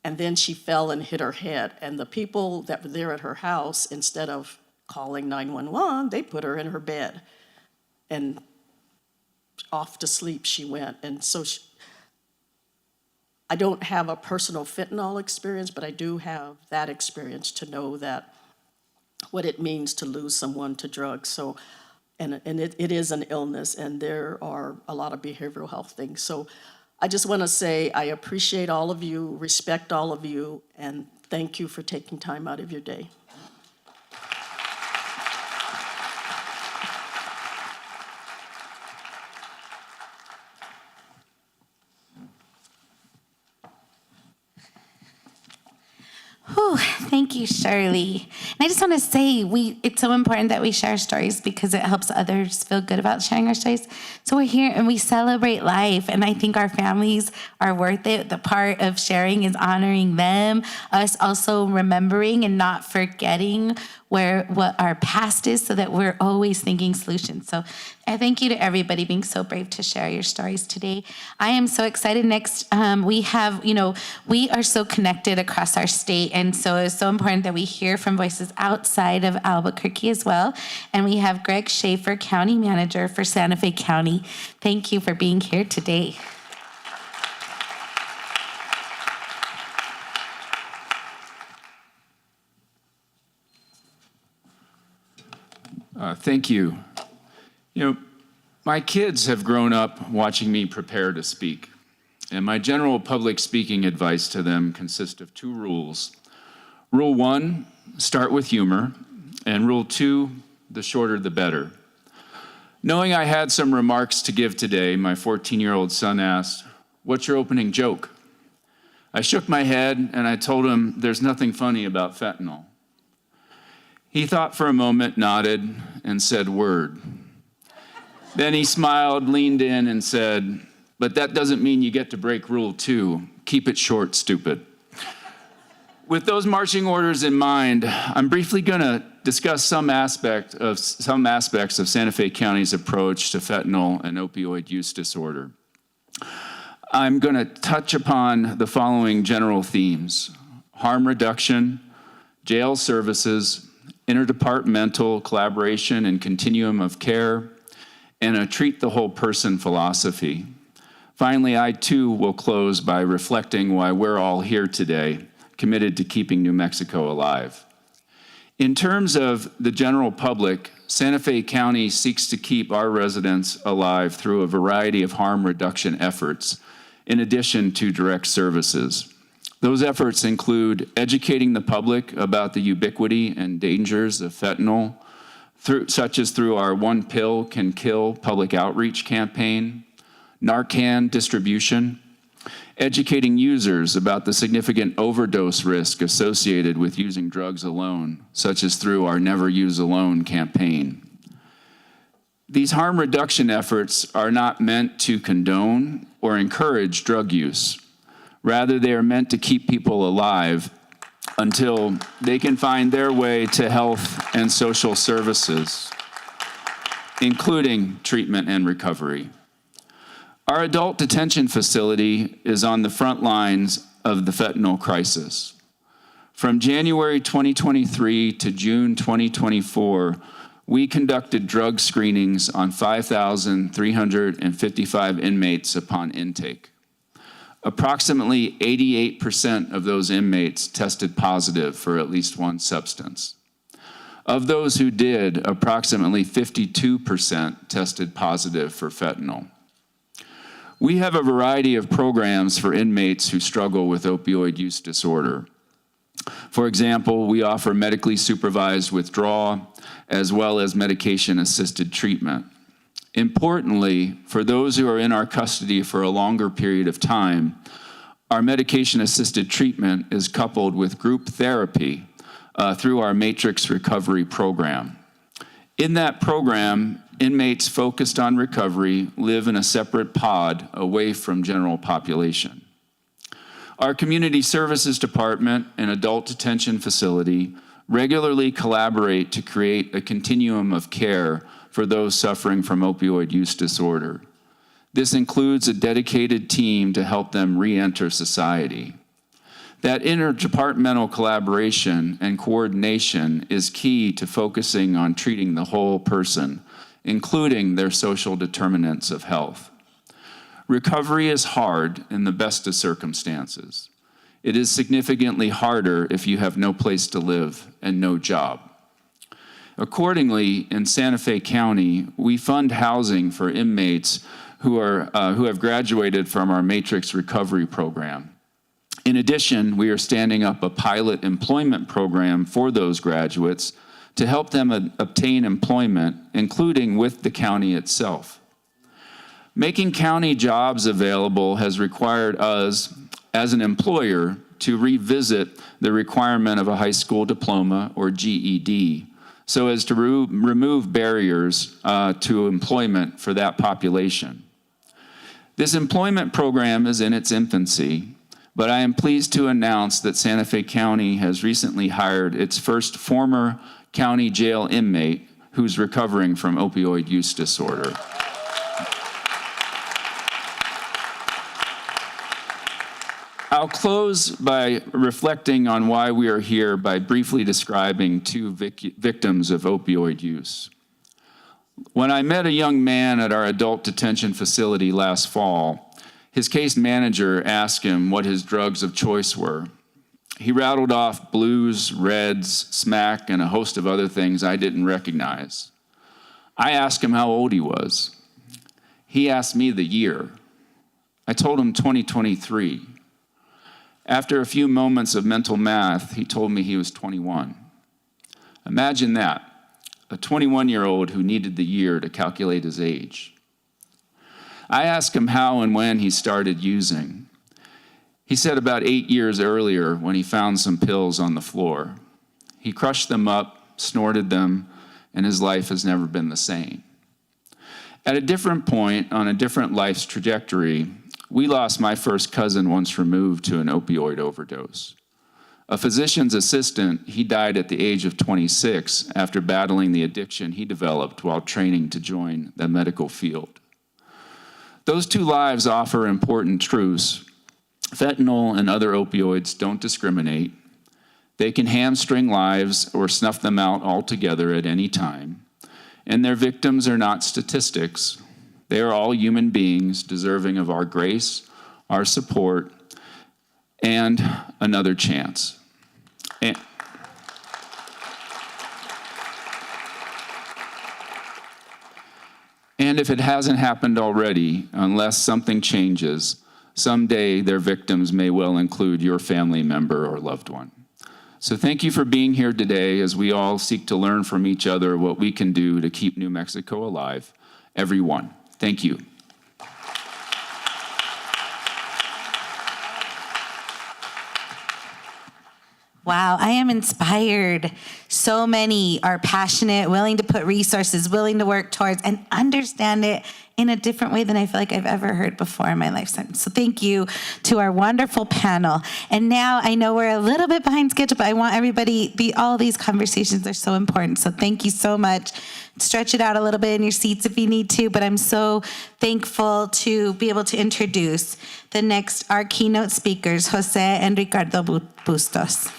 And then she fell and hit her head. And the people that were there at her house, instead of calling 911, they put her in her bed. And off to sleep she went. And so I don't have a personal fentanyl experience, but I do have that experience to know that what it means to lose someone to drugs. So, and it is an illness, and there are a lot of behavioral health things. So I just want to say I appreciate all of you, respect all of you, and thank you for taking time out of your day. Whew, thank you, Shirley. And I just want to say, it's so important that we share our stories because it helps others feel good about sharing our stories. So we're here and we celebrate life, and I think our families are worth it. The part of sharing is honoring them, us also remembering and not forgetting what our past is so that we're always thinking solutions. So I thank you to everybody being so brave to share your stories today. I am so excited. Next, we are so connected across our state, and so it's so important that we hear from voices outside of Albuquerque as well. And we have Greg Schaefer, County Manager for Santa Fe County. Thank you for being here today. Thank you. My kids have grown up watching me prepare to speak, and my general public speaking advice to them consists of 2 rules. Rule 1, start with humor, and Rule 2, the shorter the better. Knowing I had some remarks to give today, my 14-year-old son asked, "What's your opening joke?" I shook my head and I told him there's nothing funny about fentanyl. He thought for a moment, nodded, and said, "Word." Then he smiled, leaned in, and said, "But that doesn't mean you get to break Rule 2. Keep it short, stupid." With those marching orders in mind, I'm briefly going to discuss some aspects of Santa Fe County's approach to fentanyl and opioid use disorder. I'm going to touch upon the following general themes: harm reduction, jail services, interdepartmental collaboration and continuum of care, and a treat the whole person philosophy. Finally, I too will close by reflecting why we're all here today, committed to keeping New Mexico alive. In terms of the general public, Santa Fe County seeks to keep our residents alive through a variety of harm reduction efforts, in addition to direct services. Those efforts include educating the public about the ubiquity and dangers of fentanyl, such as through our One Pill Can Kill public outreach campaign, Narcan distribution, educating users about the significant overdose risk associated with using drugs alone, such as through our Never Use Alone campaign. These harm reduction efforts are not meant to condone or encourage drug use. Rather, they are meant to keep people alive until they can find their way to health and social services, including treatment and recovery. Our adult detention facility is on the front lines of the fentanyl crisis. From January 2023 to June 2024, we conducted drug screenings on 5,355 inmates upon intake. Approximately 88% of those inmates tested positive for at least one substance. Of those who did, approximately 52% tested positive for fentanyl. We have a variety of programs for inmates who struggle with opioid use disorder. For example, we offer medically supervised withdrawal as well as medication-assisted treatment. Importantly, for those who are in our custody for a longer period of time, our medication-assisted treatment is coupled with group therapy through our Matrix Recovery Program. In that program, inmates focused on recovery live in a separate pod away from general population. Our Community Services Department and Adult Detention Facility regularly collaborate to create a continuum of care for those suffering from opioid use disorder. This includes a dedicated team to help them re-enter society. That interdepartmental collaboration and coordination is key to focusing on treating the whole person, including their social determinants of health. Recovery is hard in the best of circumstances. It is significantly harder if you have no place to live and no job. Accordingly, in Santa Fe County, we fund housing for inmates who have graduated from our Matrix Recovery Program. In addition, we are standing up a pilot employment program for those graduates to help them obtain employment, including with the county itself. Making county jobs available has required us, as an employer, to revisit the requirement of a high school diploma or GED, so as to remove barriers to employment for that population. This employment program is in its infancy, but I am pleased to announce that Santa Fe County has recently hired its first former county jail inmate who's recovering from opioid use disorder. I'll close by reflecting on why we are here by briefly describing two victims of opioid use. When I met a young man at our adult detention facility last fall, his case manager asked him what his drugs of choice were. He rattled off blues, reds, smack, and a host of other things I didn't recognize. I asked him how old he was. He asked me the year. I told him 2023. After a few moments of mental math, he told me he was 21. Imagine that, a 21-year-old who needed the year to calculate his age. I asked him how and when he started using. He said about 8 years earlier when he found some pills on the floor. He crushed them up, snorted them, and his life has never been the same. At a different point on a different life's trajectory, we lost my first cousin once removed to an opioid overdose. A physician's assistant, he died at the age of 26 after battling the addiction he developed while training to join the medical field. Those two lives offer important truths. Fentanyl and other opioids don't discriminate. They can hamstring lives or snuff them out altogether at any time. And their victims are not statistics. They are all human beings deserving of our grace, our support, and another chance. And if it hasn't happened already, unless something changes, someday their victims may well include your family member or loved one. So thank you for being here today as we all seek to learn from each other what we can do to keep New Mexico alive. Everyone, thank you. Wow, I am inspired. So many are passionate, willing to put resources, willing to work towards, and understand it in a different way than I feel like I've ever heard before in my lifetime. So thank you to our wonderful panel. And now I know we're a little bit behind schedule, but I want everybody, all these conversations are so important. So thank you so much. Stretch it out a little bit in your seats if you need to, but I'm so thankful to be able to introduce our keynote speakers, Jose and Ricardo Bustos.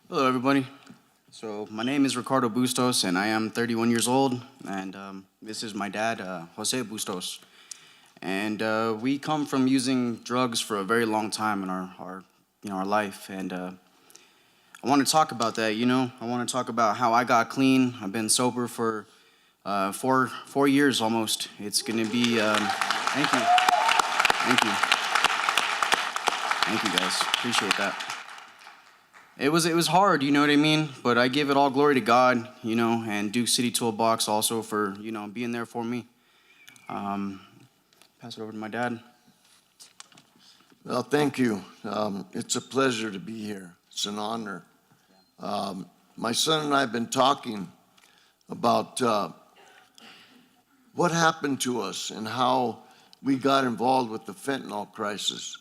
Hello, everybody. So my name is Ricardo Bustos, and I am 31 years old, and this is my dad, Jose Bustos. And we come from using drugs for a very long time in our life, and I want to talk about that. I want to talk about how I got clean. I've been sober for 4 years almost. It's going to be. Thank you, guys. Appreciate that. It was hard, you know what I mean? But I give it all glory to God, and Duke City Toolbox also for, being there for me. Pass it over to my dad. Well, thank you. It's a pleasure to be here. It's an honor. My son and I have been talking about what happened to us and how we got involved with the fentanyl crisis.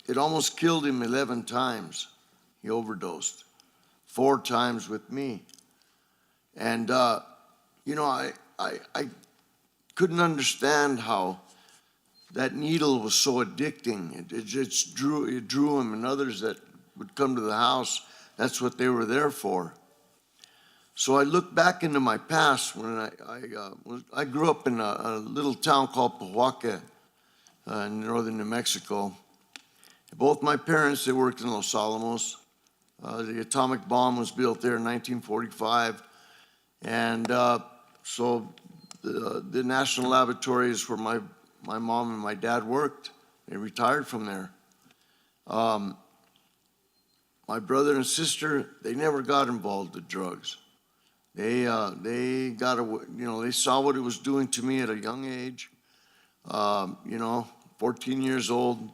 it almost killed him 11 times. He overdosed, 4 times with me. And, you know, I couldn't understand how that needle was so addicting. It just drew him, and others that would come to the house, that's what they were there for. So I look back into my past when I grew up in a little town called Pojoaque in northern New Mexico. Both my parents, they worked in Los Alamos. The atomic bomb was built there in 1945. And so the national laboratories where my mom and my dad worked, they retired from there. My brother and sister, they never got involved with drugs. They got they saw what it was doing to me at a young age. 14 years old,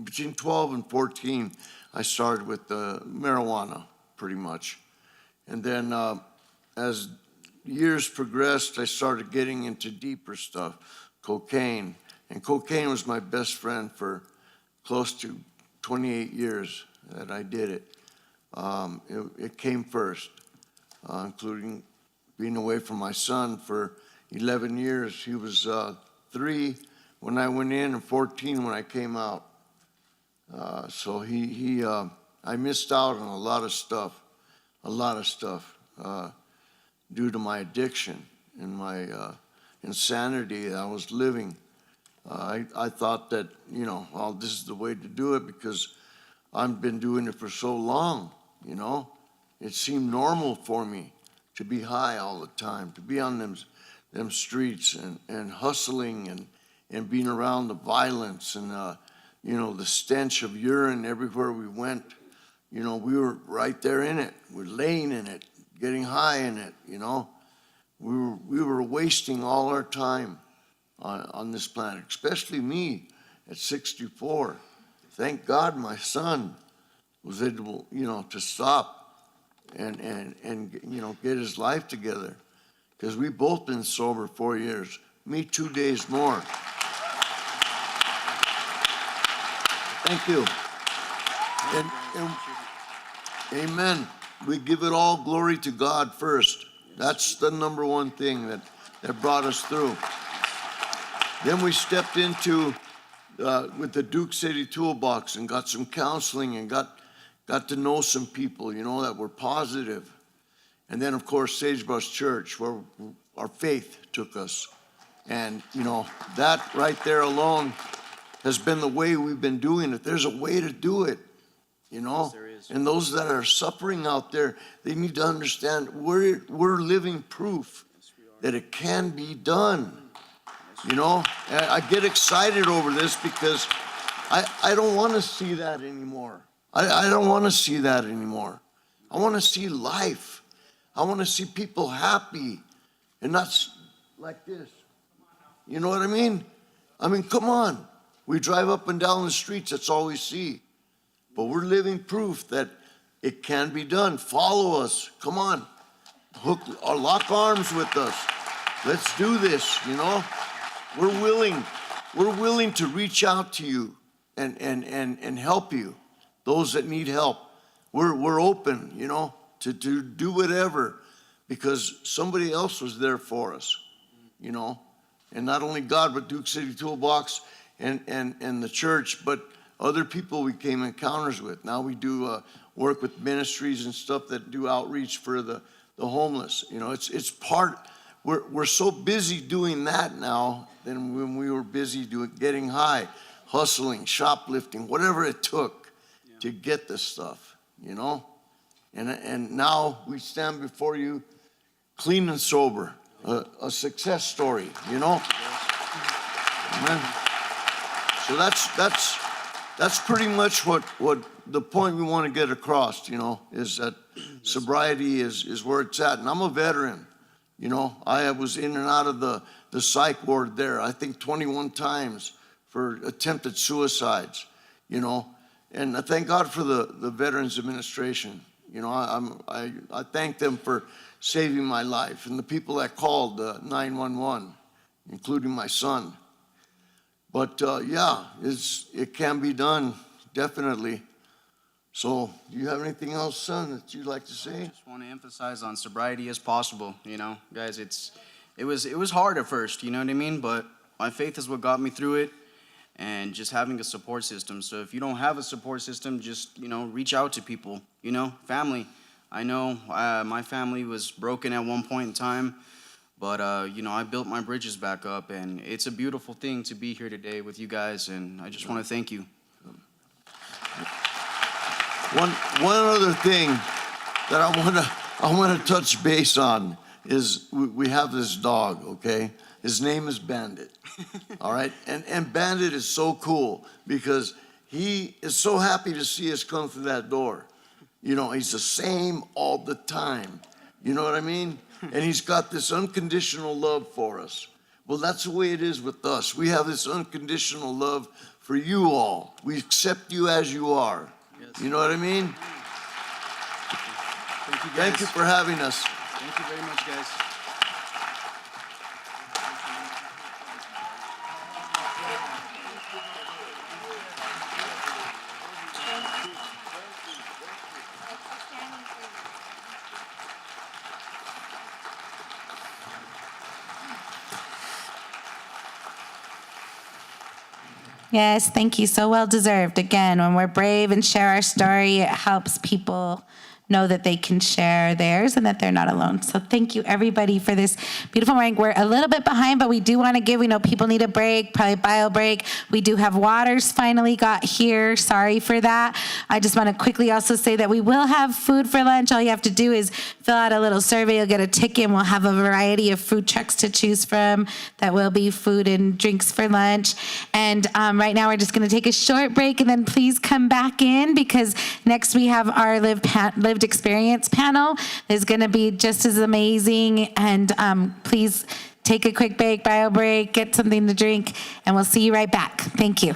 between 12 and 14, I started with marijuana, pretty much. And then as years progressed, I started getting into deeper stuff, cocaine. And cocaine was my best friend for close to 28 years that I did it. It came first, including being away from my son for 11 years. He was 3 when I went in and 14 when I came out. So I missed out on a lot of stuff due to my addiction and my insanity that I was living. I thought that, well, this is the way to do it because I've been doing it for so long, It seemed normal for me to be high all the time, to be on them streets and hustling and being around the violence and, the stench of urine everywhere we went. We were right there in it. We're laying in it, getting high in it, We were wasting all our time on this planet, especially me at 64. Thank God my son was able, to stop and get his life together. Because we've both been sober 4 years. Me 2 days more. Thank you. And amen. We give it all glory to God first. That's the number one thing that brought us through. Then we stepped into with the Duke City Toolbox and got some counseling and got to know some people, that were positive. And then, of course, Sagebrush Church, where our faith took us. And, that right there alone has been the way we've been doing it. There's a way to do it, Yes, there is. And those that are suffering out there, they need to understand we're living proof that it can be done. I get excited over this because I don't want to see that anymore. I don't want to see that anymore. I want to see life. I want to see people happy and not like this. You know what I mean? Come on. We drive up and down the streets, that's all we see. But we're living proof that it can be done. Follow us. Come on. Lock arms with us. Let's do this, We're willing to reach out to you and help you, those that need help. We're open, to do whatever because somebody else was there for us, And not only God, but Duke City Toolbox and the church, but other people we came encounters with. Now we do work with ministries and stuff that do outreach for the homeless. It's part. We're so busy doing that now than when we were busy getting high, hustling, shoplifting, whatever it took to get this stuff, And now we stand before you clean and sober, a success story, Amen. So that's pretty much what the point we want to get across, is that sobriety is where it's at. And I'm a veteran, I was in and out of the psych ward there, I think 21 times for attempted suicides, And I thank God for the Veterans Administration. I thank them for saving my life and the people that called 911, including my son. But it can be done. definitely. So, do you have anything else, son, that you'd like to say? Just want to emphasize on sobriety as possible, guys. It was hard at first, you know what I mean? But my faith is what got me through it, and just having a support system. So if you don't have a support system, just reach out to people, family. I know my family was broken at one point in time, but I built my bridges back up, and it's a beautiful thing to be here today with you guys, and I just want to thank you. One other thing that I wanna touch base on is we have this dog, okay? His name is Bandit, all right? And Bandit is so cool because he is so happy to see us come through that door. He's the same all the time. You know what I mean? And he's got this unconditional love for us. Well, that's the way it is with us. We have this unconditional love for you all. We accept you as you are. Yes. You know what I mean? Thank you, guys. Thank you for having us. Thank you very much, guys. Yes, thank you. So well deserved. Again, when we're brave and share our story, it helps people know that they can share theirs and that they're not alone. So thank you, everybody, for this beautiful morning. We're a little bit behind, but we do want to give, we know people need a break, probably bio break. We do have waters finally got here. Sorry for that. I just want to quickly also say that we will have food for lunch. All you have to do is fill out a little survey. You'll get a ticket, and we'll have a variety of food trucks to choose from that will be food and drinks for lunch. And right now we're just going to take a short break, and then please come back in because next we have our lived experience panel is going to be just as amazing. And please take a quick bio break, get something to drink, and we'll see you right back. Thank you.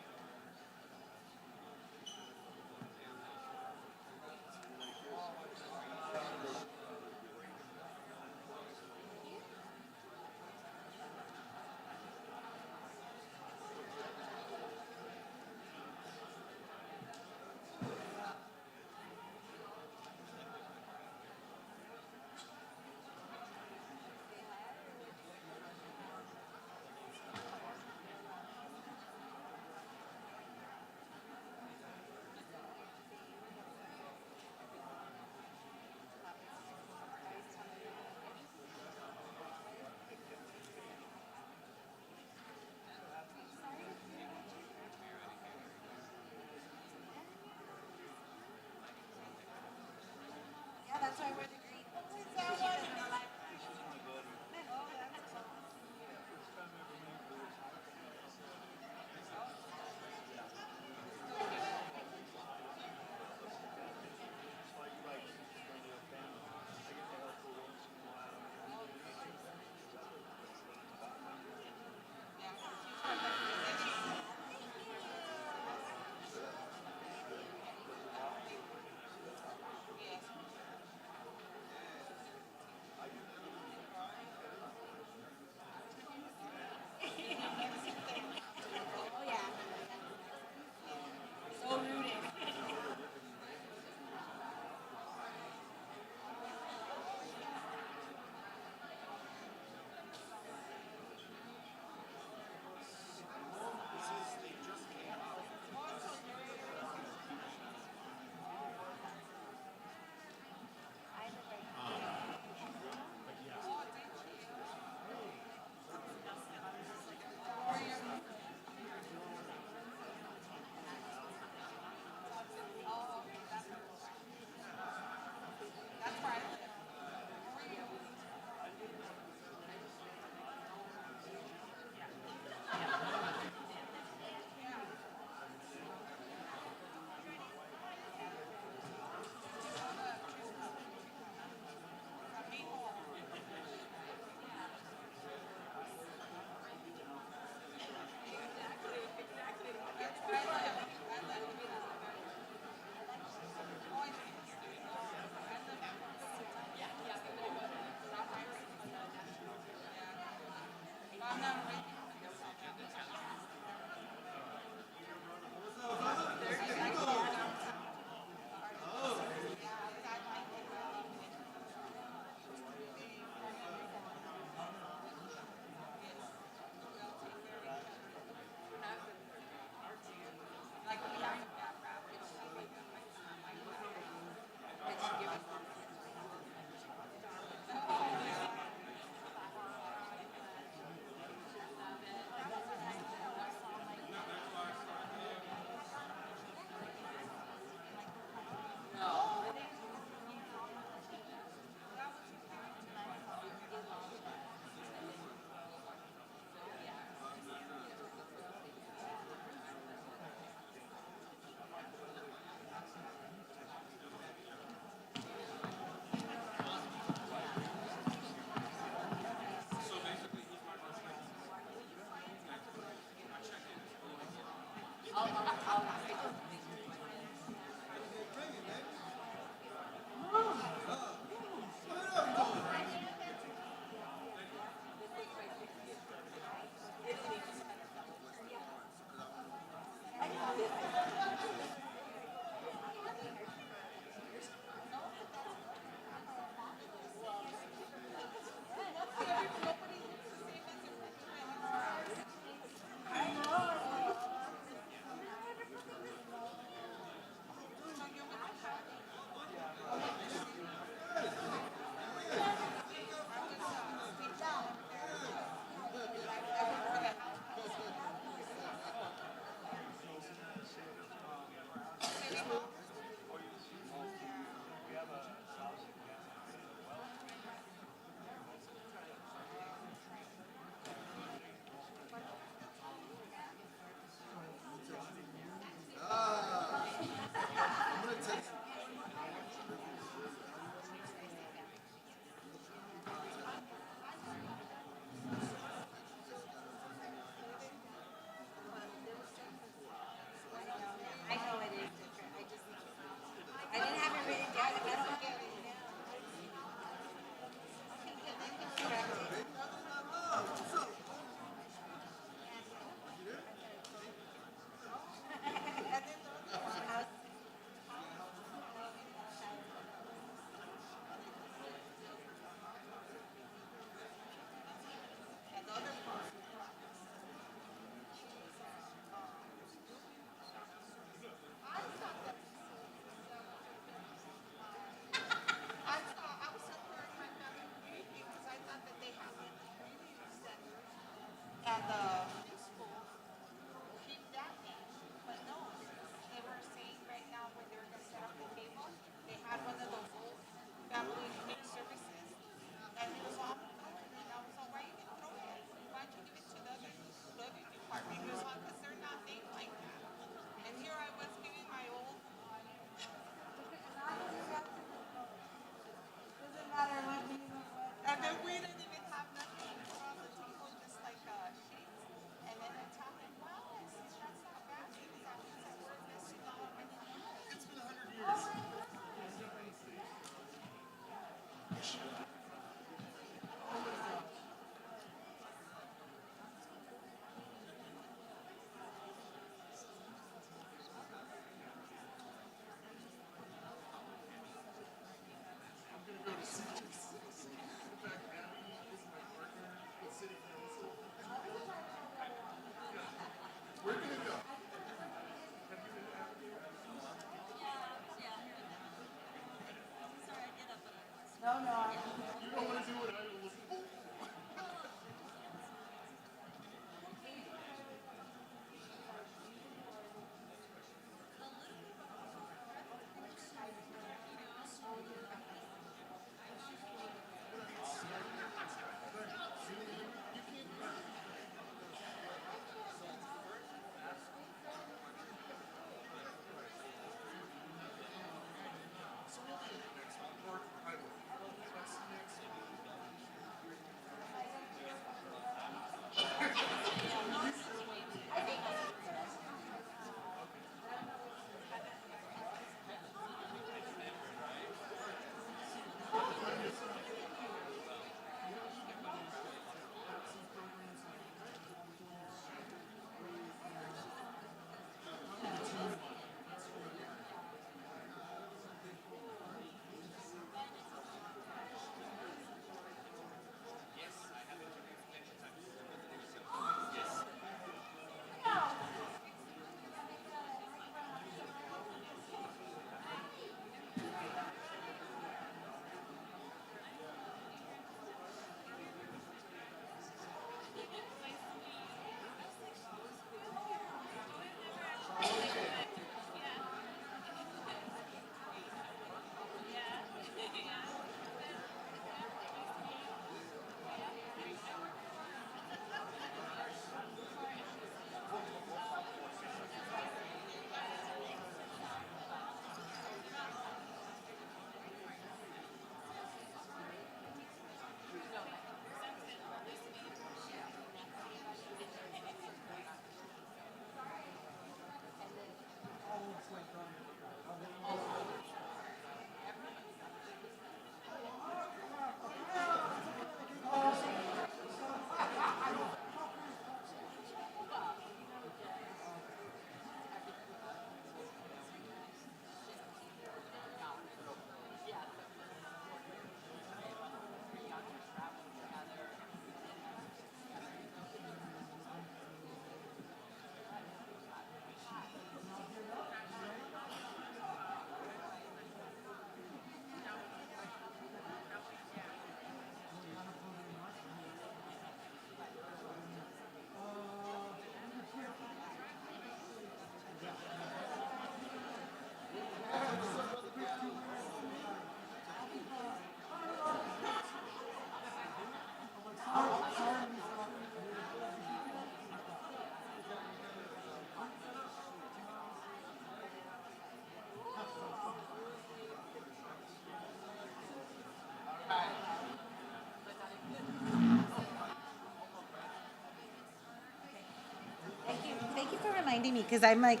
you for reminding me, because I'm like,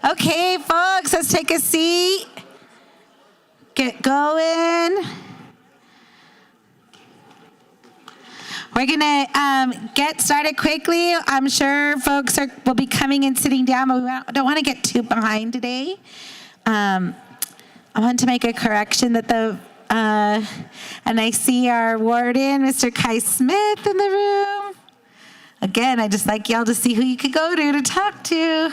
okay, folks, let's take a seat. Get going. We're gonna get started quickly. I'm sure folks will be coming and sitting down, but we don't want to get too behind today. I want to make a correction that and I see our warden, Mr. Kai Smith, in the room. Again, I just like y'all to see who you could go to talk to.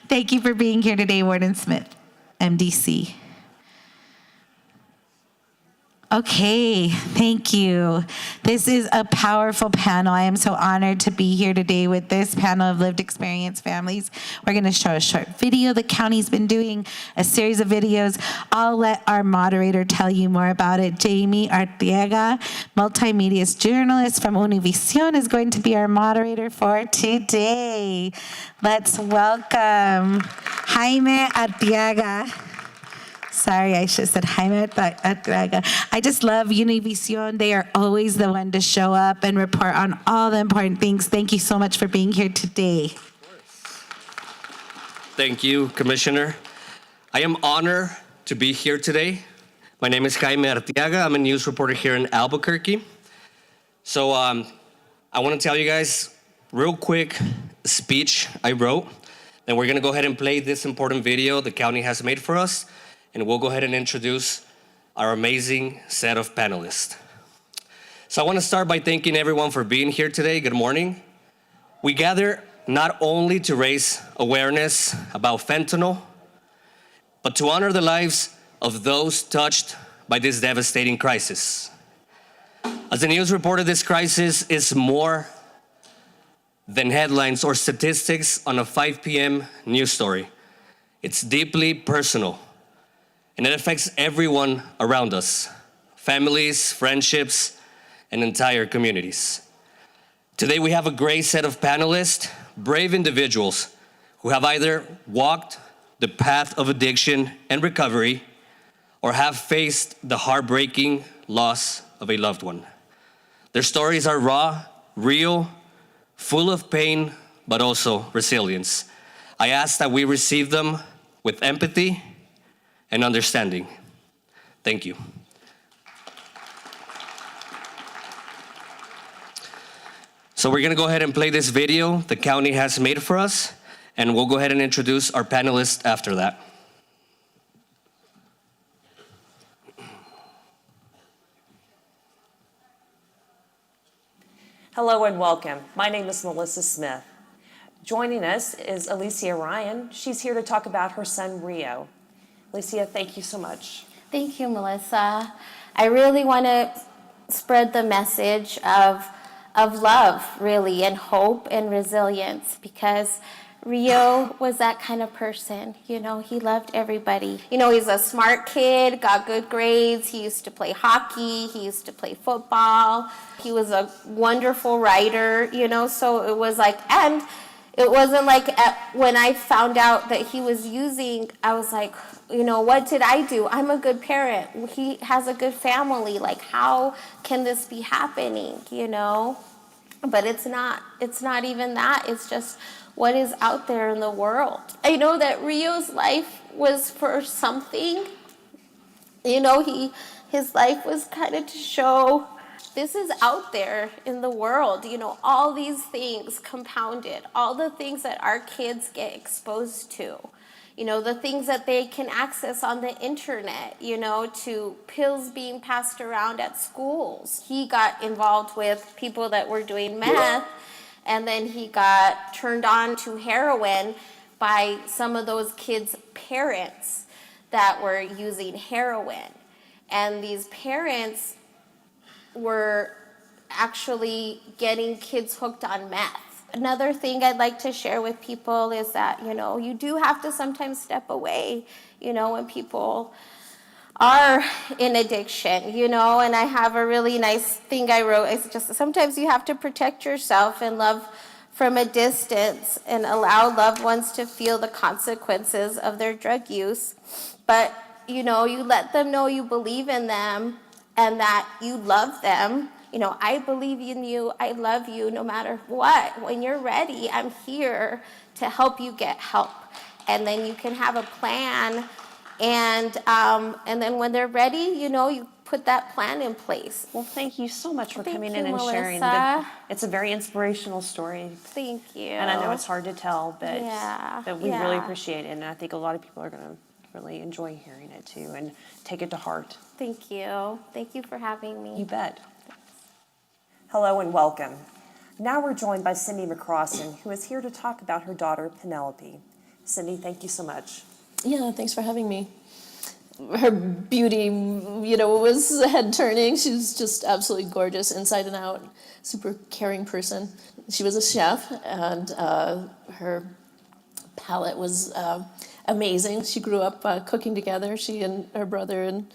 Thank you for being here today, Warden Smith, MDC. Okay, thank you. This is a powerful panel. I am so honored to be here today with this panel of lived experience families. We're going to show a short video the county's been doing, a series of videos. I'll let our moderator tell you more about it. Jamie Arteaga, multimedia journalist from Univision, is going to be our moderator for today. Let's welcome Jaime Arteaga. Sorry, I should have said Jaime Arteaga. I just love Univision. They are always the one to show up and report on all the important things. Thank you so much for being here today. Thank you, Commissioner. I am honored to be here today. My name is Jaime Arteaga. I'm a news reporter here in Albuquerque. So I want to tell you guys real quick a speech I wrote. Then we're going to go ahead and play this important video the county has made for us. And we'll go ahead and introduce our amazing set of panelists. So I want to start by thanking everyone for being here today. Good morning. We gather not only to raise awareness about fentanyl, but to honor the lives of those touched by this devastating crisis. As the news reported, this crisis is more than headlines or statistics on a 5 p.m. news story. It's deeply personal. And it affects everyone around us, families, friendships, and entire communities. Today we have a great set of panelists, brave individuals who have either walked the path of addiction and recovery or have faced the heartbreaking loss of a loved one. Their stories are raw, real, full of pain, but also resilience. I ask that we receive them with empathy and understanding. Thank you. So we're gonna go ahead and play this video the county has made for us, and we'll go ahead and introduce our panelists after that. Hello and welcome. My name is Melissa Smith. Joining us is Alicia Ryan. She's here to talk about her son, Rio. Alicia, thank you so much. Thank you, Melissa. I really want to spread the message of love, really, and hope and resilience, because Rio was that kind of person. You know, he loved everybody. You know, he's a smart kid, got good grades. He used to play hockey. He used to play football. He was a wonderful writer, you know, so it was like, and it wasn't like when I found out that he was using, I was like, you know, what did I do? I'm a good parent. He has a good family. Like, how can this be happening, you know? But it's not even that. It's just what is out there in the world. I know that Rio's life was for something. You know, his life was kind of to show this is out there in the world, you know, all these things compounded, all the things that our kids get exposed to, you know, the things that they can access on the internet, you know, to pills being passed around at schools. He got involved with people that were doing meth, and then he got turned on to heroin by some of those kids' parents that were using heroin. And these parents were actually getting kids hooked on meth. Another thing I'd like to share with people is that, you know, you do have to sometimes step away, you know, when people are in addiction, you know, and I have a really nice thing I wrote. It's just sometimes you have to protect yourself and love from a distance and allow loved ones to feel the consequences of their drug use. But, you know, you let them know you believe in them and that you love them. I believe in you. I love you no matter what. When you're ready, I'm here to help you get help. And then you can have a plan. And then when they're ready, you put that plan in place. Well, thank you so much for Thank coming you, in and sharing. Melissa. It's a very inspirational story. Thank you. And I know it's hard to tell, but, Yeah, but we really yeah. appreciate it. And I think a lot of people are going to really enjoy hearing it too and take it to heart. Thank you. Thank you for having me. You bet. Hello and welcome. Now we're joined by Cindy McCrossan, who is here to talk about her daughter, Penelope. Cindy, thank you so much. Yeah, thanks for having me. Her beauty, was head-turning. She was just absolutely gorgeous inside and out, super caring person. She was a chef, and her palate was amazing. She grew up cooking together. She and her brother and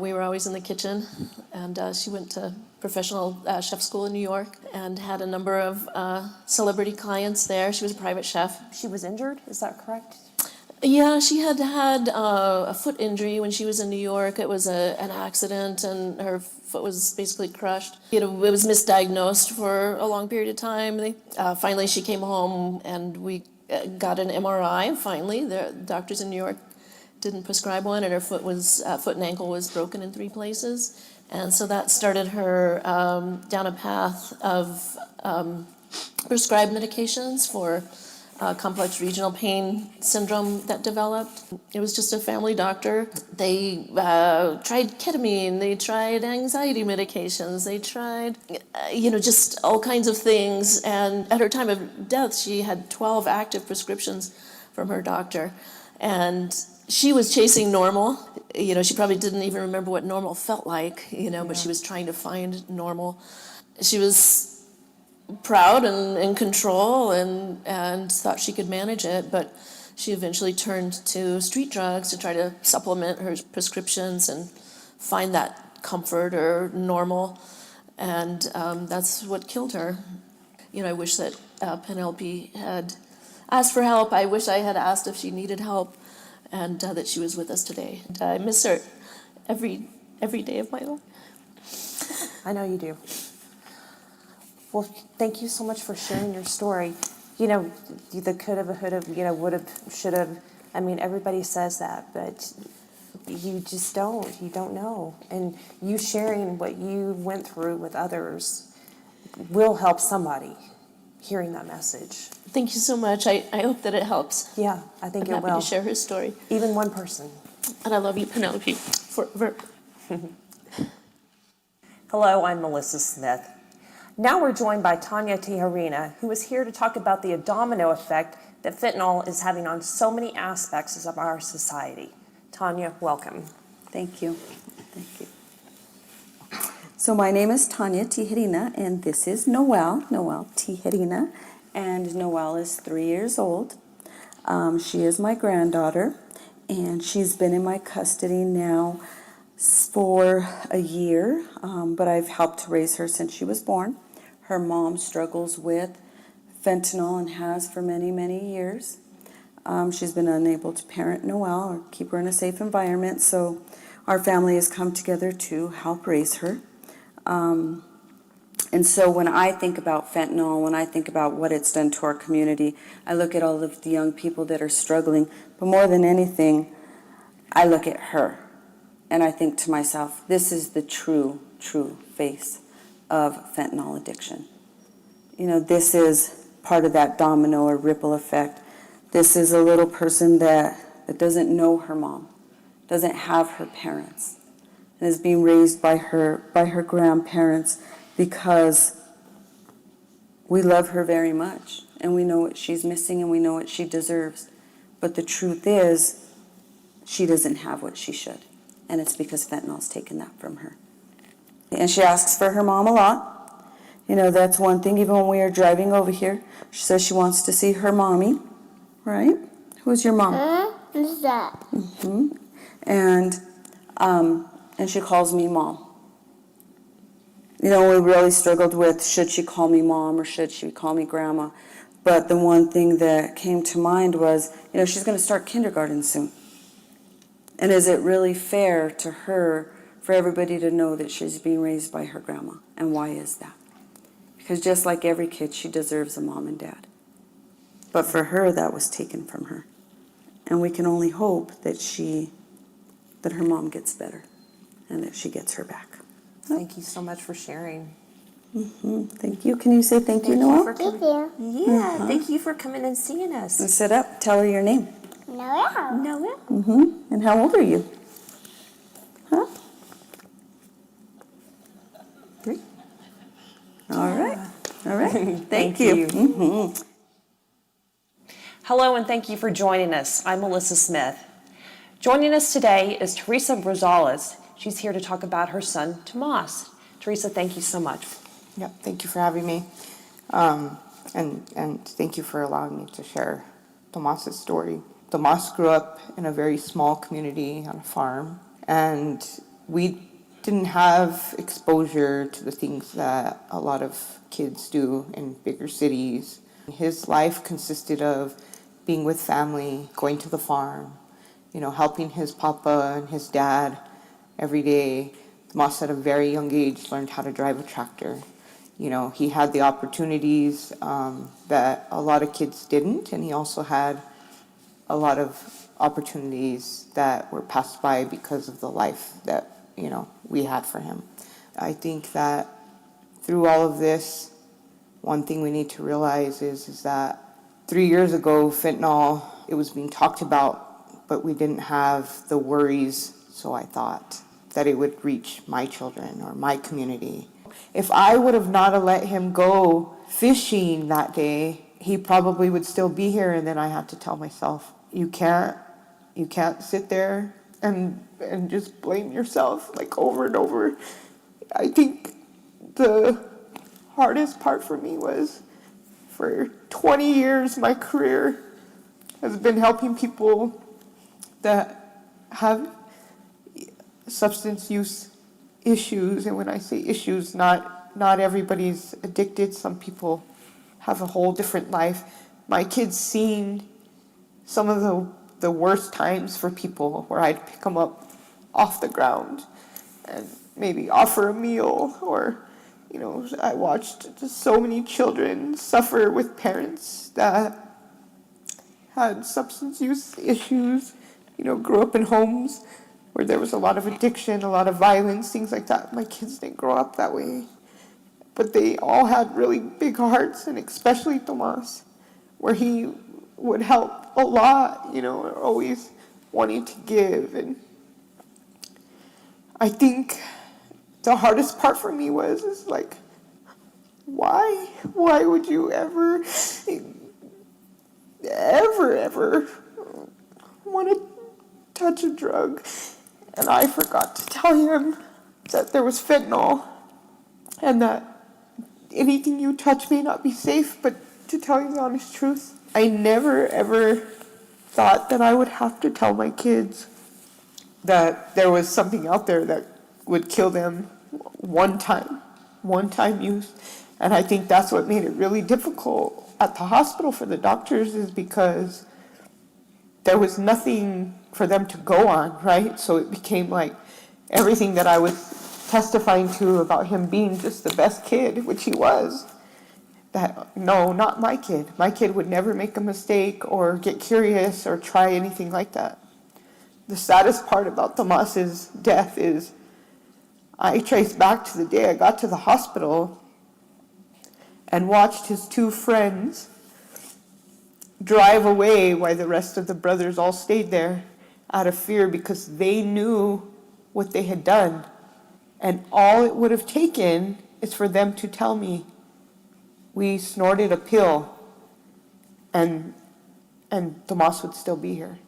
we were always in the kitchen, and she went to professional chef school in New York and had a number of celebrity clients there. She was a private chef. She was injured, is that correct? Yeah, she had had a foot injury when she was in New York. It was an accident, and her foot was basically crushed. It was misdiagnosed for a long period of time. Finally, she came home, and we got an MRI. Finally, the doctors in New York didn't prescribe one, and her foot and ankle was broken in 3 places. And so that started her down a path of prescribed medications for complex regional pain syndrome that developed. It was just a family doctor. They tried ketamine, they tried anxiety medications, they tried, just all kinds of things. And at her time of death, she had 12 active prescriptions from her doctor. And she was chasing normal. She probably didn't even remember what normal felt like, but she was trying to find normal. She was proud and in control and thought she could manage it, but she eventually turned to street drugs to try to supplement her prescriptions and find that comfort or normal, and that's what killed her. I wish that Penelope had asked for help. I wish I had asked if she needed help, and that she was with us today. And I miss her every day of my life. I know you do. Well, thank you so much for sharing your story. The could have, would have, should have. I mean, everybody says that, but you just don't. You don't know. And you sharing what you went through with others will help somebody hearing that message. Thank you so much. I hope that it helps. Yeah, I think I'm it will. happy to share her story. Even one person. And I love you, Penelope, forever. Hello, I'm Melissa Smith. Now we're joined by Tanya Tijerina, who is here to talk about the domino effect that fentanyl is having on so many aspects of our society. Tanya, welcome. Thank you. Thank you. So my name is Tanya Tijerina, and this is Noelle Tijerina, and Noelle is 3 years old. She is my granddaughter, and she's been in my custody now for a year, but I've helped to raise her since she was born. Her mom struggles with fentanyl and has for many, many years. She's been unable to parent Noelle or keep her in a safe environment, so our family has come together to help raise her. And so when I think about fentanyl, when I think about what it's done to our community, I look at all of the young people that are struggling, but more than anything, I look at her. And I think to myself, this is the true face of fentanyl addiction. This is part of that domino or ripple effect. This is a little person that doesn't know her mom, doesn't have her parents, and is being raised by her grandparents because we love her very much, and we know what she's missing, and we know what she deserves. But the truth is, she doesn't have what she should. And it's because fentanyl's taken that from her. And she asks for her mom a lot. That's one thing. Even when we are driving over here, she says she wants to see her mommy, right? Who's your mom? Who's that? Mm-hmm. And she calls me mom. We really struggled with, should she call me mom or should she call me grandma? But the one thing that came to mind was, she's going to start kindergarten soon. And is it really fair to her for everybody to know that she's being raised by her grandma. And why is that? Because just like every kid, she deserves a mom and dad. But for her, that was taken from her. And we can only hope that her mom gets better and that she gets her back. Thank you so much for sharing. Thank you. Can you say thank you, Noel? Thank you. Yeah, thank you for coming and seeing us. And sit up. Tell her your name. Noel. Noel. And how old are you? Huh? 3. All right. All right. Thank you. Hello, and thank you for joining us. I'm Melissa Smith. Joining us today is Teresa Rosales. She's here to talk about her son, Tomas. Teresa, thank you so much. Yep, thank you for having me. And thank you for allowing me to share Tomas's story. Tomas grew up in a very small community on a farm, and we didn't have exposure to the things that a lot of kids do in bigger cities. His life consisted of being with family, going to the farm, helping his papa and his dad every day. Tomas at a very young age learned how to drive a tractor. He had the opportunities that a lot of kids didn't, and he also had a lot of opportunities that were passed by because of the life that, we had for him. I think that through all of this, one thing we need to realize is that 3 years ago, fentanyl, it was being talked about, but we didn't have the worries, so I thought, that it would reach my children or my community. If I would have not let him go fishing that day, he probably would still be here, and then I had to tell myself, you can't sit there and just blame yourself like over and over. I think the hardest part for me was for 20 years, my career has been helping people that have substance use issues. And when I say issues, not everybody's addicted. Some people have a whole different life. My kids seen some of the worst times for people where I'd pick them up off the ground and maybe offer a meal, or I watched just so many children suffer with parents that had substance use issues, grew up in homes where there was a lot of addiction, a lot of violence, things like that. My kids didn't grow up that way. But they all had really big hearts, and especially Tomas, where he would help a lot, always wanting to give. And I think the hardest part for me is like, why would you ever want to touch a drug? And I forgot to tell him that there was fentanyl, and that anything you touch may not be safe, but to tell you the honest truth, I never ever thought that I would have to tell my kids that there was something out there that would kill them one time use. And I think that's what made it really difficult at the hospital for the doctors, is because there was nothing for them to go on, right? So it became like everything that I was testifying to about him being just the best kid, which he was, that no, not my kid. My kid would never make a mistake or get curious or try anything like that. The saddest part about Tomas's death is I traced back to the day I got to the hospital and watched his 2 friends drive away while the rest of the brothers all stayed there out of fear, because they knew what they had done. And all it would have taken is for them to tell me, we snorted a pill, and Tomas would still be here.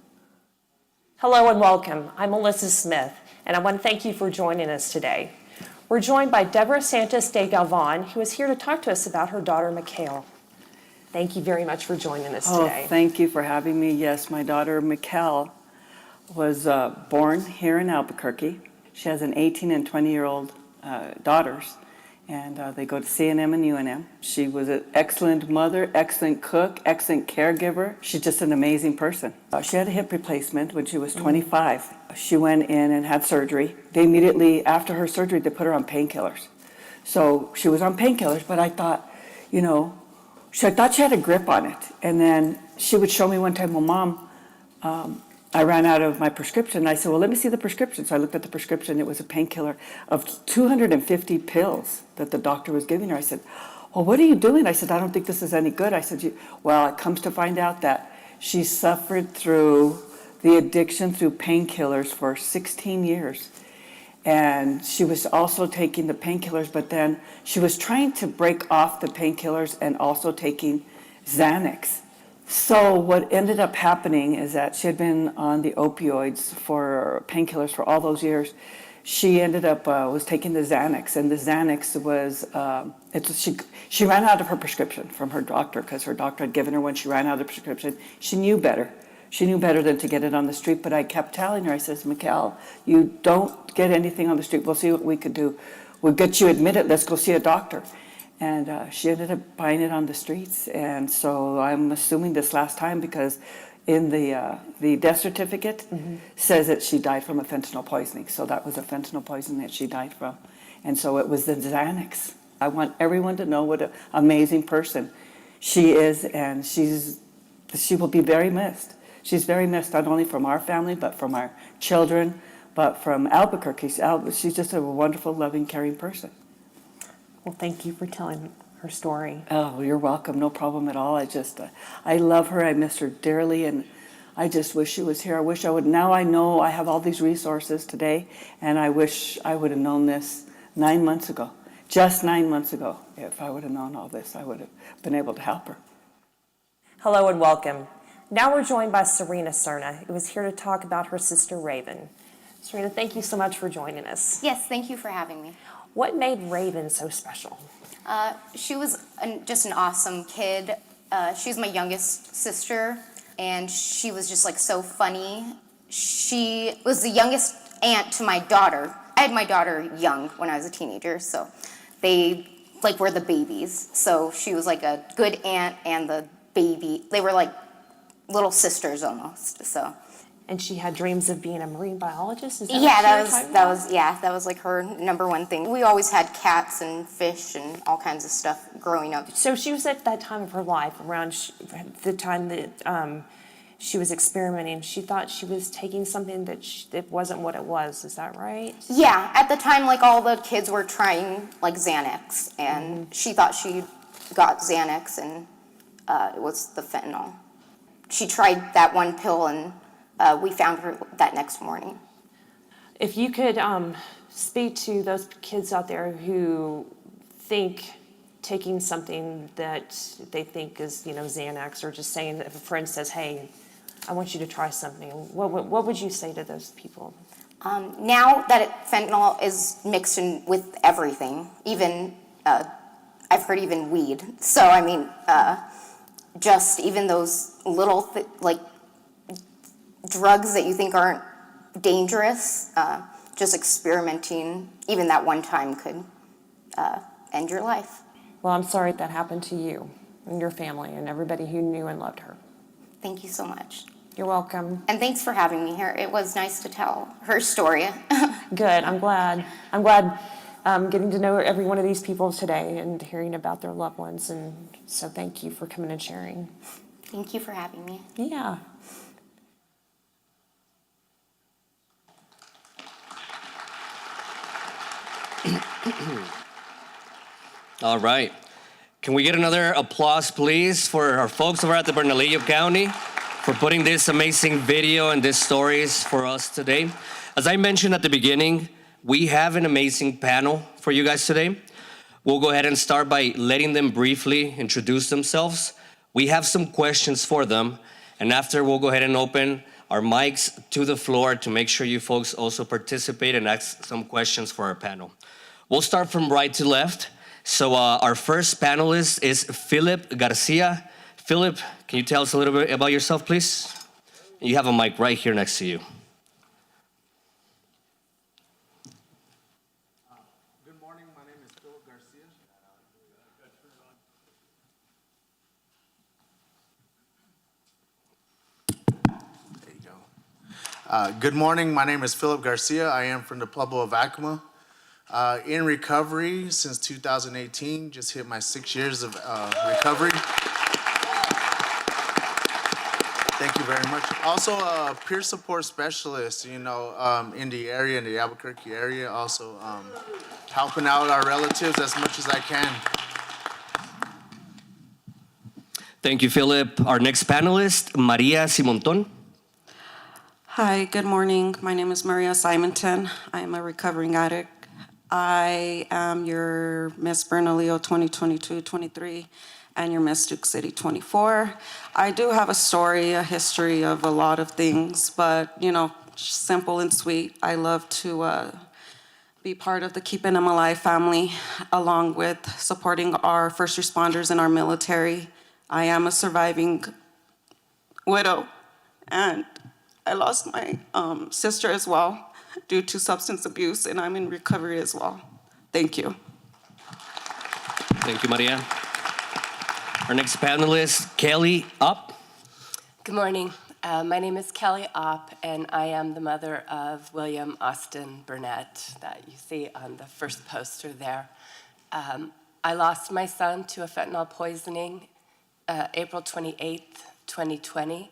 Hello and welcome. I'm Melissa Smith, and I want to thank you for joining us today. We're joined by Deborah Santos de Galvan, who is here to talk to us about her daughter, Mikhail. Thank you very much for joining us today. Thank you for having me. Yes, my daughter, Mikhail, was born here in Albuquerque. She has an 18 and 20-year-old daughters, and they go to C&M and UNM. She was an excellent mother, excellent cook, excellent caregiver. She's just an amazing person. She had a hip replacement when she was 25. She went in and had surgery. They immediately, after her surgery, they put her on painkillers. So she was on painkillers, but I thought, you know, I thought she had a grip on it. And then she would show me one time, well, Mom, I ran out of my prescription. I said, well, let me see the prescription. So I looked at the prescription. It was a painkiller of 250 pills that the doctor was giving her. I said, well, what are you doing? I said, I don't think this is any good. I said, well, it comes to find out that she suffered through the addiction through painkillers for 16 years. And she was also taking the painkillers, but then she was trying to break off the painkillers and also taking Xanax. So what ended up happening is that she had been on the opioids for painkillers for all those years. She ended up was taking the Xanax, and the Xanax was she ran out of her prescription from her doctor because her doctor had given her one. She ran out of the prescription. She knew better. She knew better than to get it on the street, but I kept telling her, I says, Mikkel, you don't get anything on the street. We'll see what we could do. We'll get you admitted. Let's go see a doctor. And she ended up buying it on the streets. And so I'm assuming this last time because in the death certificate says that she died from a fentanyl poisoning. So that was a fentanyl poisoning that she died from. And so it was the Xanax. I want everyone to know what an amazing person she is, and she will be very missed. She's very missed, not only from our family, but from our children, but from Albuquerque. She's just a wonderful, loving, caring person. Well, thank you for telling her story. Oh, you're welcome. No problem at all. I love her. I miss her dearly, and I just wish she was here. I wish I would. Now I know I have all these resources today, and I wish I would have known this 9 months ago. Just 9 months ago. If I would have known all this, I would have been able to help her. Hello and welcome. Now we're joined by Serena Cerna, who is here to talk about her sister Raven. Serena, thank you so much for joining us. Yes, thank you for having me. What made Raven so special? She was just an awesome kid. She was my youngest sister, and she was just like so funny. She was the youngest aunt to my daughter. I had my daughter young when I was a teenager, so they like were the babies. So she was like a good aunt and the baby. They were like little sisters almost. So. And she had dreams of being a marine biologist? Is that Yeah, what that was like her number one thing. We always had cats and fish and all kinds of stuff growing up. So she was at that time of her life, around the time that she was experimenting. She thought she was taking something that wasn't what it was. Is that right? Yeah, at the time, like all the kids were trying like Xanax, and she thought she got Xanax, and it was the fentanyl. She tried that one pill, and we found her that next morning. If you could speak to those kids out there who think taking something that they think is, Xanax, or just saying, if a friend says, hey, I want you to try something, what would you say to those people? Now that fentanyl is mixed in with everything, even, I've heard even weed. So, I mean, just even those little, like, drugs that you think aren't dangerous, just experimenting, even that one time could end your life. Well, I'm sorry that happened to you and your family and everybody who knew and loved her. Thank you so much. You're welcome. And thanks for having me here. It was nice to tell her story. Good. I'm glad. I'm glad getting to know every one of these people today and hearing about their loved ones. And so thank you for coming and sharing. Thank you for having me. Yeah. All right. Can we get another applause, please, for our folks over at the Bernalillo County for putting this amazing video and these stories for us today. As I mentioned at the beginning, we have an amazing panel for you guys today. We'll go ahead and start by letting them briefly introduce themselves. We have some questions for them, and after we'll go ahead and open our mics to the floor to make sure you folks also participate and ask some questions for our panel. We'll start from right to left. So our first panelist is Philip Garcia. Philip, can you tell us a little bit about yourself, please? You have a mic right here next to you. Good morning, my name is Philip Garcia. Good morning. My name is Philip Garcia. I am from the Pueblo of Acoma. In recovery since 2018, just hit my 6 years of recovery. Thank you very much. Also a peer support specialist, in the area, in the Albuquerque area, also helping out our relatives as much as I can. Thank you, Philip. Our next panelist, Maria Simonton. Hi, good morning. My name is Maria Simonton. I am a recovering addict. I am your Miss Bernalillo 2022-23 and your Miss Duke City 24. I do have a story, a history of a lot of things, but simple and sweet. I love to be part of the Keeping Them Alive family, along with supporting our first responders and our military. I am a surviving widow, and I lost my sister as well due to substance abuse, and I'm in recovery as well. Thank you. Thank you, Maria. Our next panelist, Kelly Up. Good morning. My name is Kelly Opp, and I am the mother of William Austin Burnett that you see on the first poster there. I lost my son to a fentanyl poisoning April 28th, 2020,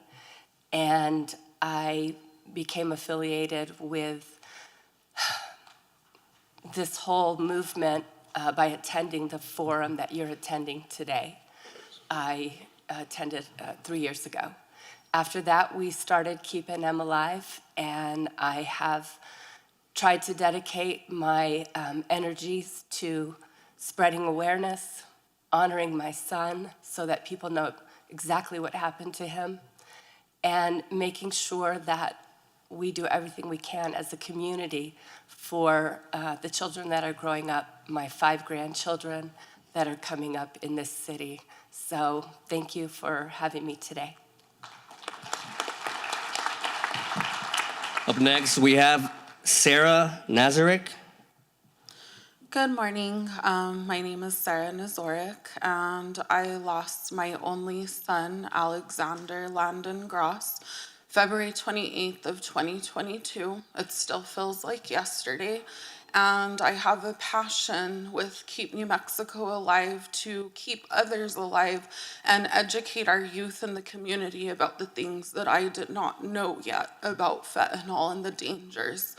and I became affiliated with this whole movement by attending the forum that you're attending today. I attended 3 years ago. After that, we started Keeping Them Alive, and I have tried to dedicate my energies to spreading awareness, honoring my son so that people know exactly what happened to him, and making sure that we do everything we can as a community for the children that are growing up, my 5 grandchildren that are coming up in this city. So thank you for having me today. Up next, we have Sarah Nazarek. Good morning. My name is Sarah Nazorek, and I lost my only son, Alexander Landon Gross, February 28th of 2022. It still feels like yesterday. And I have a passion with Keep New Mexico Alive to keep others alive and educate our youth in the community about the things that I did not know yet about fentanyl and the dangers.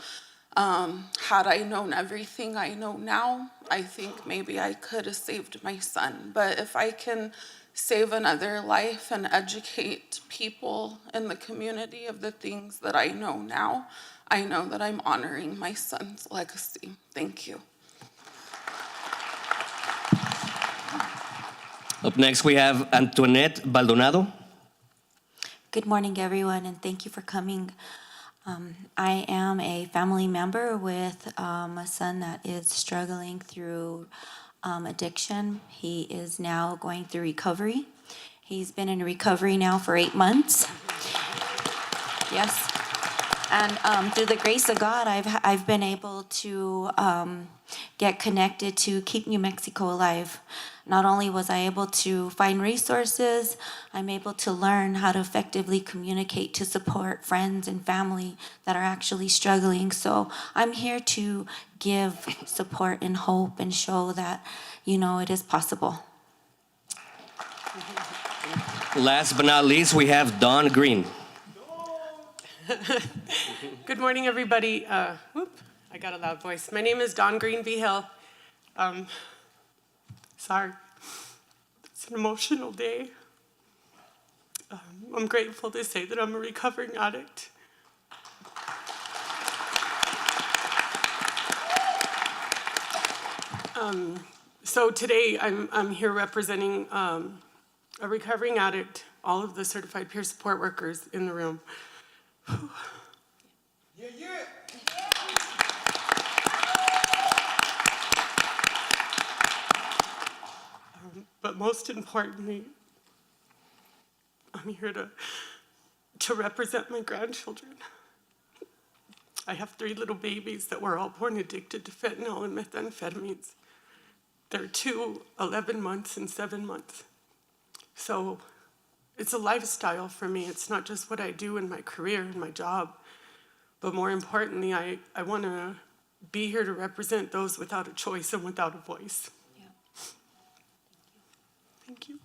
Had I known everything I know now, I think maybe I could have saved my son. But if I can save another life and educate people in the community of the things that I know now, I know that I'm honoring my son's legacy. Thank you. Up next, we have Antoinette Baldonado. Good morning, everyone, and thank you for coming. I am a family member with a son that is struggling through addiction. He is now going through recovery. He's been in recovery now for 8 months. Yes. And through the grace of God, I've been able to get connected to Keep New Mexico Alive. Not only was I able to find resources, I'm able to learn how to effectively communicate to support friends and family that are actually struggling. So I'm here to give support and hope and show that, it is possible. Last but not least, we have Dawn Green. Good morning, everybody. I got a loud voice. My name is Dawn Green V. Hill. Sorry. It's an emotional day. I'm grateful to say that I'm a recovering addict. So today I'm here representing a recovering addict, all of the certified peer support workers in the room. But most importantly, I'm here to represent my grandchildren. I have 3 little babies that were all born addicted to fentanyl and methamphetamines. They're 2, 11 months, and 7 months. So it's a lifestyle for me. It's not just what I do in my career and my job. But more importantly, I want to be here to represent those without a choice and without a voice. Thank you.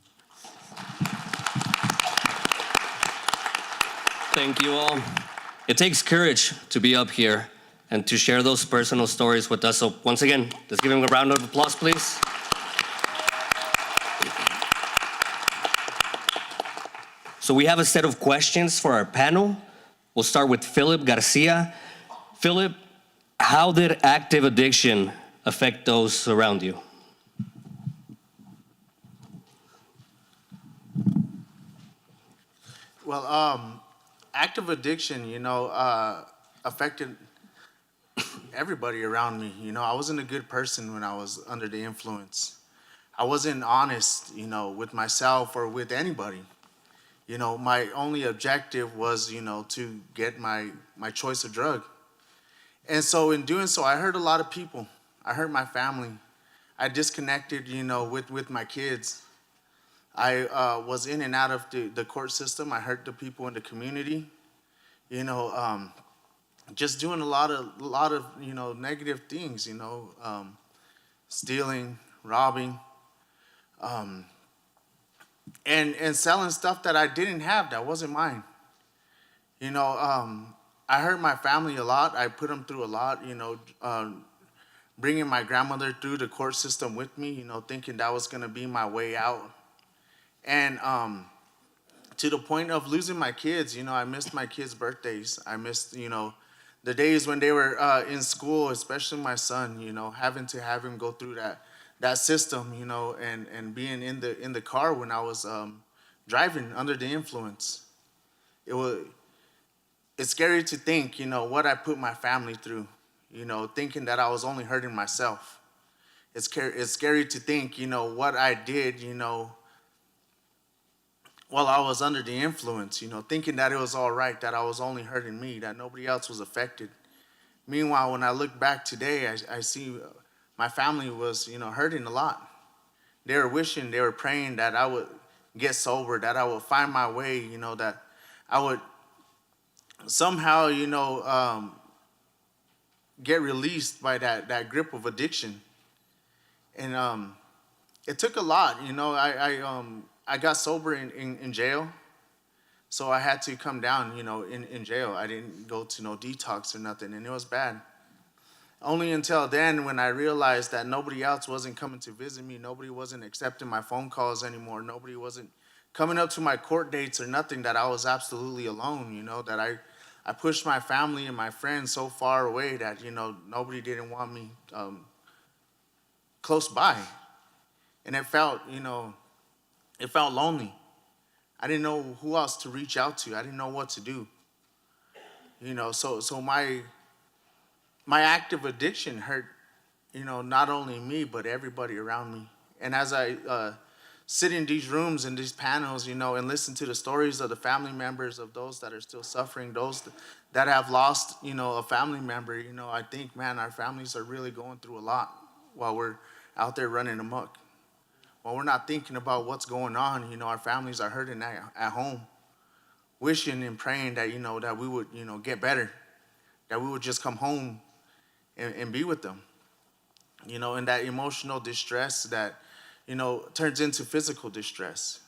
Thank you all. It takes courage to be up here and to share those personal stories with us. So once again, let's give him a round of applause, please. So we have a set of questions for our panel. We'll start with Philip Garcia. Philip, how did active addiction affect those around you? Well, active addiction, affected everybody around me. I wasn't a good person when I was under the influence. I wasn't honest, with myself or with anybody. My only objective was, to get my choice of drug. And so in doing so, I hurt a lot of people. I hurt my family. I disconnected, with my kids. I was in and out of the court system. I hurt the people in the community. Just doing a lot of negative things. Stealing, robbing, and selling stuff that I didn't have, that wasn't mine. I hurt my family a lot. I put them through a lot. Bringing my grandmother through the court system with me. Thinking that was gonna be my way out. And to the point of losing my kids, I missed my kids' birthdays. I missed, the days when they were in school, especially my son, having to have him go through that system, and being in the car when I was driving under the influence. It's scary to think, what I put my family through, thinking that I was only hurting myself. It's scary to think, what I did, while I was under the influence, thinking that it was all right, that I was only hurting me, that nobody else was affected. Meanwhile, when I look back today, I see my family was, hurting a lot. They were wishing, they were praying that I would get sober, that I would find my way, that I would somehow, get released by that grip of addiction. And it took a lot, I got sober in jail, so I had to come down, in jail. I didn't go to no detox or nothing, and it was bad. Only until then, when I realized that nobody else wasn't coming to visit me, nobody wasn't accepting my phone calls anymore, nobody wasn't coming up to my court dates or nothing, that I was absolutely alone, that I pushed my family and my friends so far away that, nobody didn't want me close by. And it felt, it felt lonely. I didn't know who else to reach out to. I didn't know what to do. So my active addiction hurt, not only me, but everybody around me. And as I sit in these rooms and these panels, and listen to the stories of the family members of those that are still suffering, those that have lost, a family member, I think, man, our families are really going through a lot while we're out there running amok. While we're not thinking about what's going on, our families are hurting at home, wishing and praying that, that we would, get better, that we would just come home and be with them, and that emotional distress that, turns into physical distress.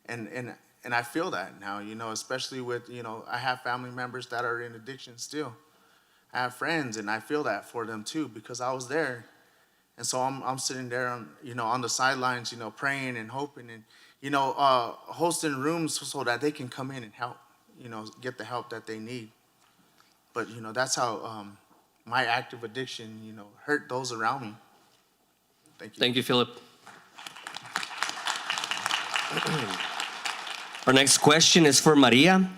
And I feel that now, especially with, I have family members that are in addiction still. I have friends, and I feel that for them too, because I was there. And so I'm sitting there on the sidelines, praying and hoping and, hosting rooms so that they can come in and help, get the help that they need. But, that's how my active addiction, hurt those around me. Thank you. Thank you, Philip. Our next question is for Maria.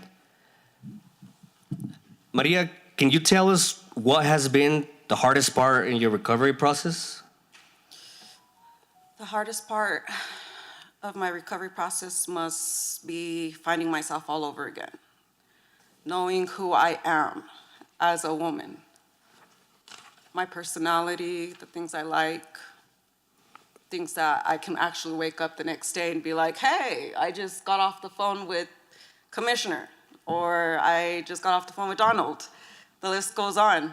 Maria, can you tell us what has been the hardest part in your recovery process? The hardest part of my recovery process must be finding myself all over again. Knowing who I am as a woman. My personality, the things I like, things that I can actually wake up the next day and be like, hey, I just got off the phone with Commissioner, or I just got off the phone with Donald. The list goes on.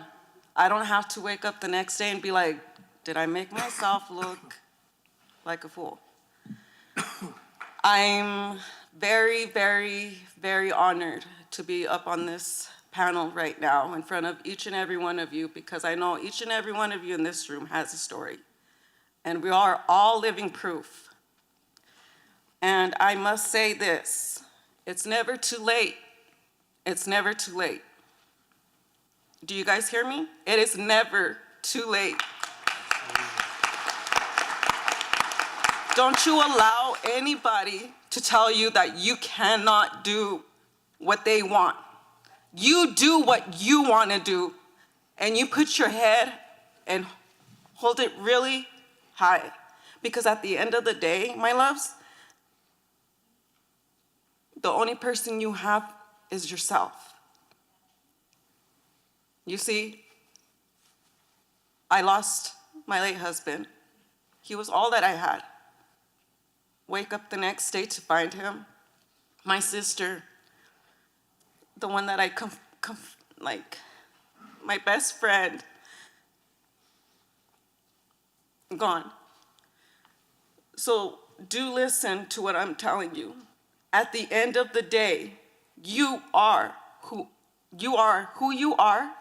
I don't have to wake up the next day and be like, did I make myself look like a fool? I'm very, very, very honored to be up on this panel right now in front of each and every one of you, because I know each and every one of you in this room has a story. And we are all living proof. And I must say this, it's never too late. It's never too late. Do you guys hear me? It is never too late. Don't you allow anybody to tell you that you cannot do what they want. You do what you want to do, and you put your head and hold it really high. Because at the end of the day, my loves, the only person you have is yourself. You see, I lost my late husband. He was all that I had. Wake up the next day to find him. My sister, the one that like, my best friend, gone. So do listen to what I'm telling you. At the end of the day, you are who you are.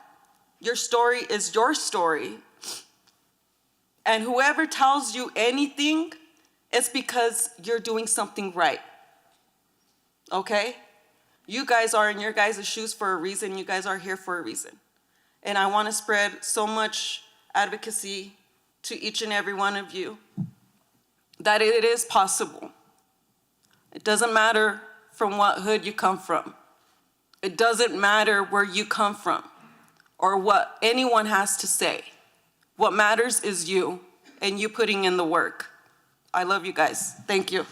Your story is your story. And whoever tells you anything, it's because you're doing something right. Okay? You guys are in your guys' shoes for a reason. You guys are here for a reason. And I want to spread so much advocacy to each and every one of you that it is possible. It doesn't matter from what hood you come from. It doesn't matter where you come from or what anyone has to say. What matters is you and you putting in the work. I love you guys. Thank you.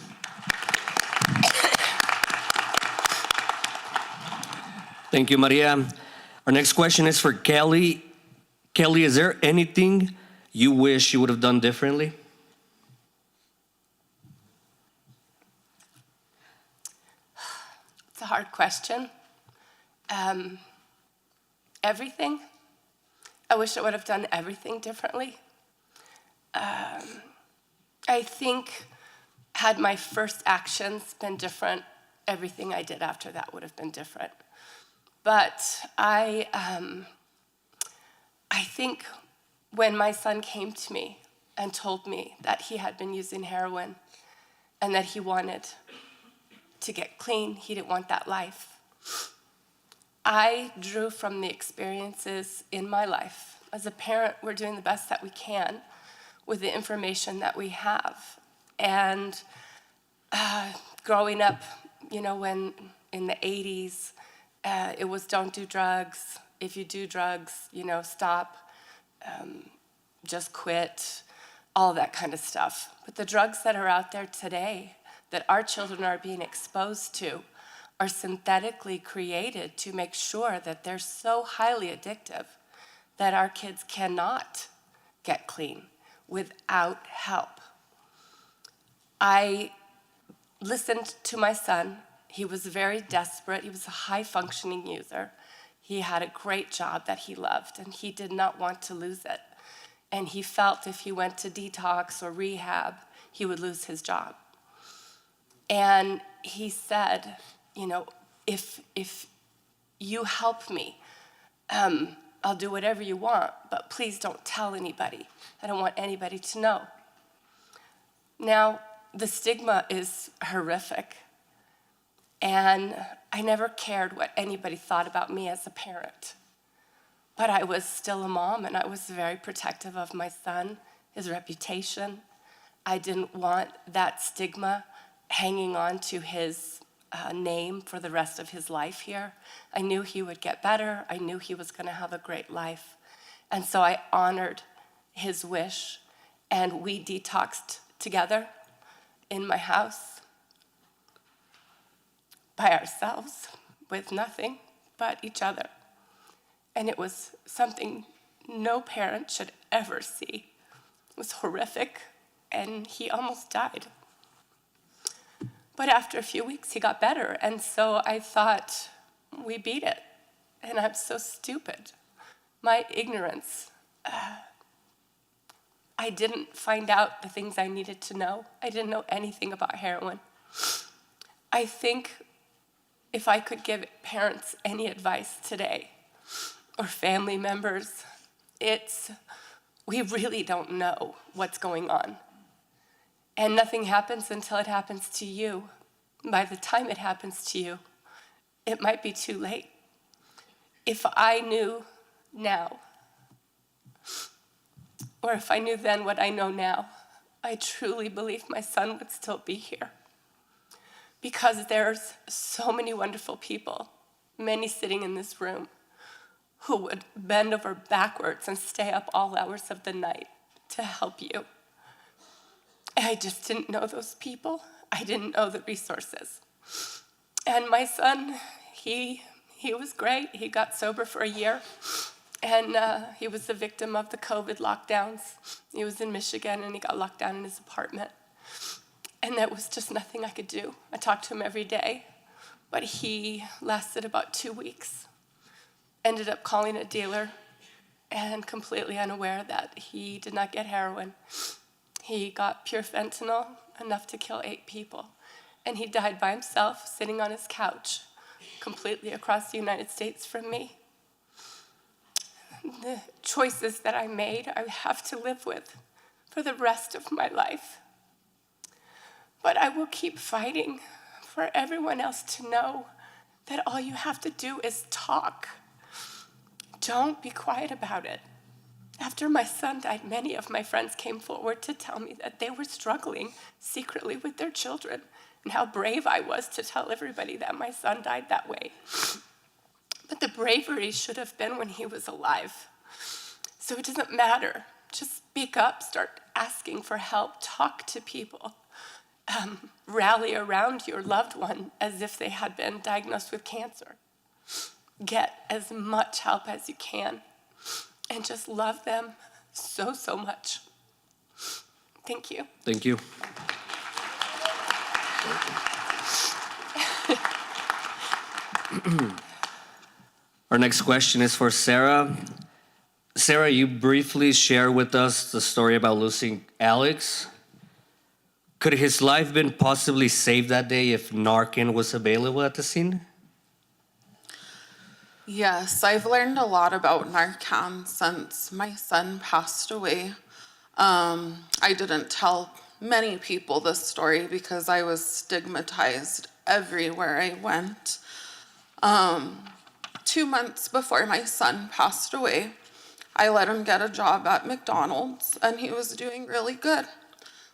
Thank you, Maria. Our next question is for Kelly. Kelly, is there anything you wish you would have done differently? It's a hard question. Everything. I wish I would have done everything differently. I think had my first actions been different, everything I did after that would have been different. But I think when my son came to me and told me that he had been using heroin and that he wanted to get clean, he didn't want that life, I drew from the experiences in my life. As a parent, we're doing the best that we can with the information that we have. And growing up, when in the 80s, it was don't do drugs. If you do drugs, stop, just quit, all that kind of stuff. But the drugs that are out there today that our children are being exposed to are synthetically created to make sure that they're so highly addictive that our kids cannot get clean without help. I listened to my son. He was very desperate. He was a high-functioning user. He had a great job that he loved, and he did not want to lose it. And he felt if he went to detox or rehab, he would lose his job. And he said, if you help me, I'll do whatever you want, but please don't tell anybody. I don't want anybody to know. Now, the stigma is horrific, and I never cared what anybody thought about me as a parent. But I was still a mom, and I was very protective of my son, his reputation. I didn't want that stigma hanging on to his name for the rest of his life here. I knew he would get better. I knew he was going to have a great life. And so I honored his wish, and we detoxed together in my house by ourselves with nothing but each other. And it was something no parent should ever see. It was horrific, and he almost died. But after a few weeks, he got better, and so I thought, we beat it. And I'm so stupid my ignorance. I didn't find out the things I needed to know. I didn't know anything about heroin. I think if I could give parents any advice today, or family members, we really don't know what's going on. And nothing happens until it happens to you. By the time it happens to you, it might be too late. If I knew now, or if I knew then what I know now, I truly believe my son would still be here. Because there's so many wonderful people, many sitting in this room, who would bend over backwards and stay up all hours of the night to help you. I just didn't know those people. I didn't know the resources. And my son, he was great. He got sober for a year, and he was the victim of the COVID lockdowns. He was in Michigan, and he got locked down in his apartment. And there was just nothing I could do. I talked to him every day, but he lasted about 2 weeks. Ended up calling a dealer and completely unaware that he did not get heroin. He got pure fentanyl, enough to kill 8 people. And he died by himself, sitting on his couch, completely across the United States from me. The choices that I made, I have to live with for the rest of my life. But I will keep fighting for everyone else to know that all you have to do is talk. Don't be quiet about it. After my son died, many of my friends came forward to tell me that they were struggling secretly with their children and how brave I was to tell everybody that my son died that way. But the bravery should have been when he was alive. So it doesn't matter. Just speak up, start asking for help, talk to people. Rally around your loved one as if they had been diagnosed with cancer. Get as much help as you can and just love them so, so much. Thank you. Thank you. Our next question is for Sarah. Sarah, you briefly share with us the story about losing Alex. Could his life been possibly saved that day if Narcan was available at the scene? Yes, I've learned a lot about Narcan since my son passed away. I didn't tell many people this story because I was stigmatized everywhere I went. 2 months before my son passed away, I let him get a job at McDonald's, and he was doing really good.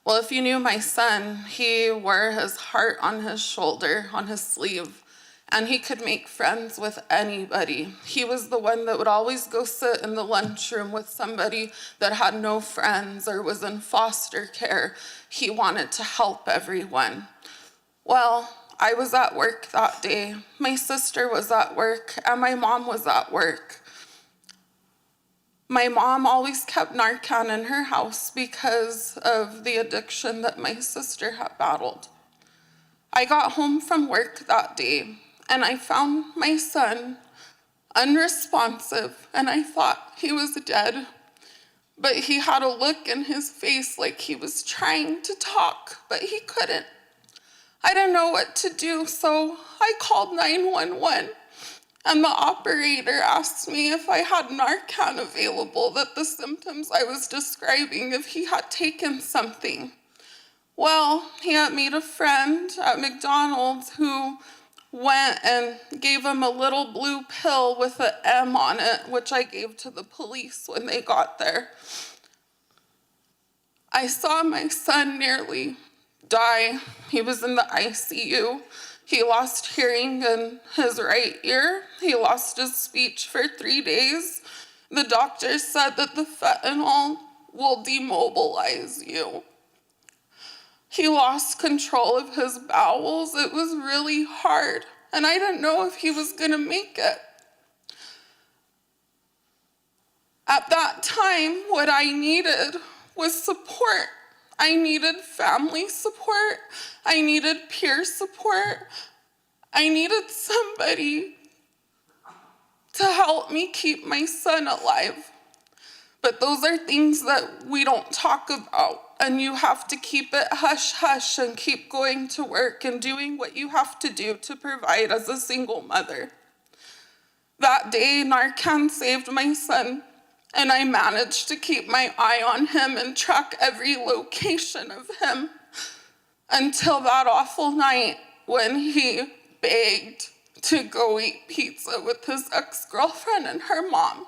Well, if you knew my son, he wore his heart on his shoulder, on his sleeve, and he could make friends with anybody. He was the one that would always go sit in the lunchroom with somebody that had no friends or was in foster care. He wanted to help everyone. Well, I was at work that day. My sister was at work, and my mom was at work. My mom always kept Narcan in her house because of the addiction that my sister had battled. I got home from work that day, and I found my son unresponsive, and I thought he was dead. But he had a look in his face like he was trying to talk, but he couldn't. I didn't know what to do, so I called 911. And the operator asked me if I had Narcan available, that the symptoms I was describing, if he had taken something. Well, he had made a friend at McDonald's who went and gave him a little blue pill with an M on it, which I gave to the police when they got there. I saw my son nearly die. He was in the ICU. He lost hearing in his right ear. He lost his speech for 3 days. The doctor said that the fentanyl will demobilize you. He lost control of his bowels. It was really hard, and I didn't know if he was gonna make it. At that time, what I needed was support. I needed family support. I needed peer support. I needed somebody to help me keep my son alive. But those are things that we don't talk about, and you have to keep it hush hush and keep going to work and doing what you have to do to provide as a single mother. That day, Narcan saved my son, and I managed to keep my eye on him and track every location of him until that awful night when he begged to go eat pizza with his ex-girlfriend and her mom.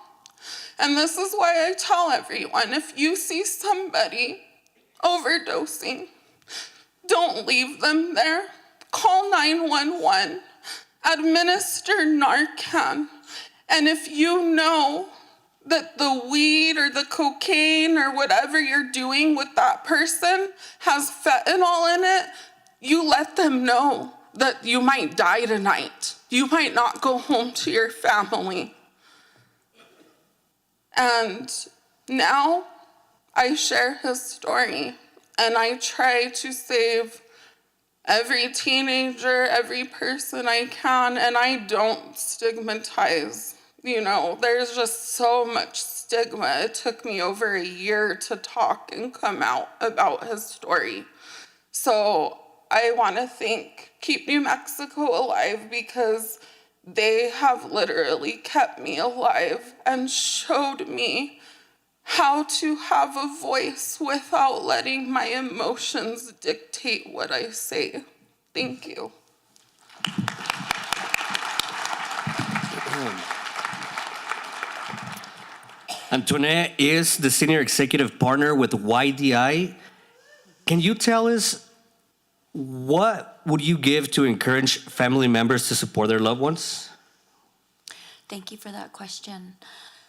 And this is why I tell everyone, if you see somebody overdosing, don't leave them there. Call 911, administer Narcan, and if you know that the weed or the cocaine or whatever you're doing with that person has fentanyl in it, you let them know that you might die tonight. You might not go home to your family. And now I share his story, and I try to save every teenager, every person I can, and I don't stigmatize. You know, there's just so much stigma. It took me over a year to talk and come out about his story. So I want to thank Keep New Mexico Alive, because they have literally kept me alive and showed me how to have a voice without letting my emotions dictate what I say. Thank you. Antoinette is the Senior Executive Partner with YDI. Can you tell us, what would you give to encourage family members to support their loved ones? Thank you for that question.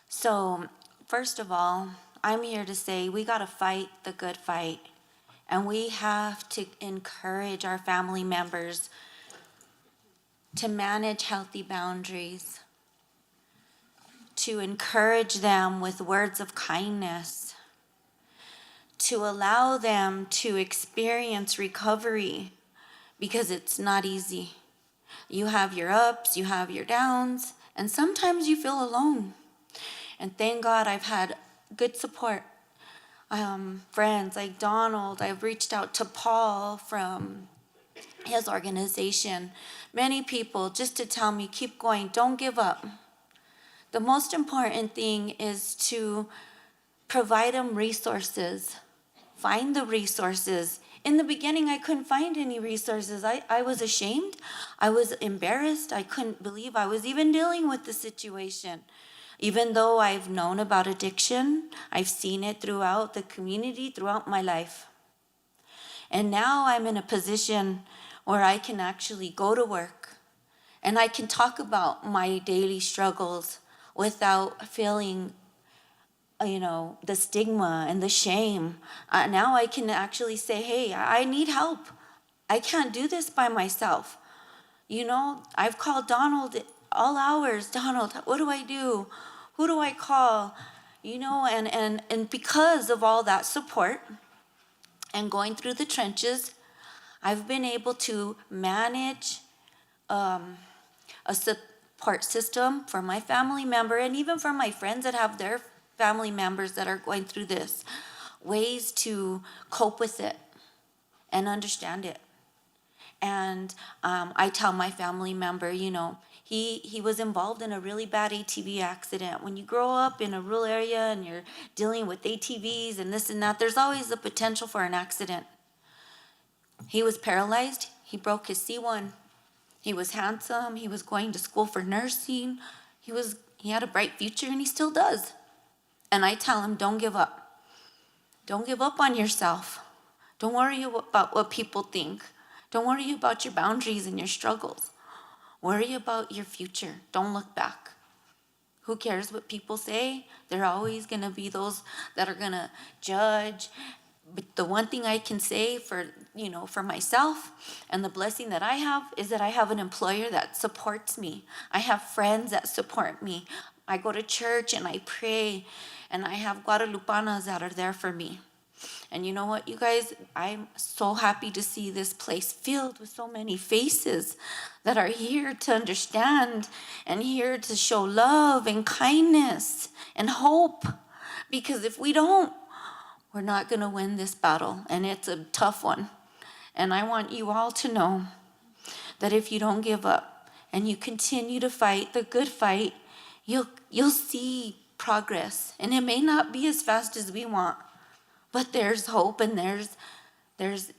So, first of all, I'm here to say we got to fight the good fight. And we have to encourage our family members to manage healthy boundaries, to encourage them with words of kindness, to allow them to experience recovery, because it's not easy. You have your ups, you have your downs, and sometimes you feel alone. And thank God I've had good support. Friends like Donald, I've reached out to Paul from his organization, many people, just to tell me, keep going, don't give up. The most important thing is to provide them resources, find the resources. In the beginning, I couldn't find any resources. I was ashamed, I was embarrassed, I couldn't believe I was even dealing with the situation. Even though I've known about addiction, I've seen it throughout the community, throughout my life. And now I'm in a position where I can actually go to work and I can talk about my daily struggles without feeling, the stigma and the shame. Now I can actually say, hey, I need help. I can't do this by myself. I've called Donald all hours. Donald, what do I do? Who do I call? And because of all that support and going through the trenches, I've been able to manage a support system for my family member and even for my friends that have their family members that are going through this, ways to cope with it and understand it. And I tell my family member, he was involved in a really bad ATV accident. When you grow up in a rural area and you're dealing with ATVs and this and that, there's always the potential for an accident. He was paralyzed. He broke his C1. He was handsome. He was going to school for nursing. He had a bright future, and he still does. And I tell him, don't give up. Don't give up on yourself. Don't worry about what people think. Don't worry about your boundaries and your struggles. Worry about your future. Don't look back. Who cares what people say? There are always going to be those that are going to judge. But the one thing I can say for myself and the blessing that I have is that I have an employer that supports me. I have friends that support me. I go to church and I pray, and I have Guadalupanas that are there for me. And you know what, you guys, I'm so happy to see this place filled with so many faces that are here to understand and here to show love and kindness and hope. Because if we don't, we're not going to win this battle, and it's a tough one. And I want you all to know that if you don't give up and you continue to fight the good fight, you'll see progress. And it may not be as fast as we want, but there's hope, and there's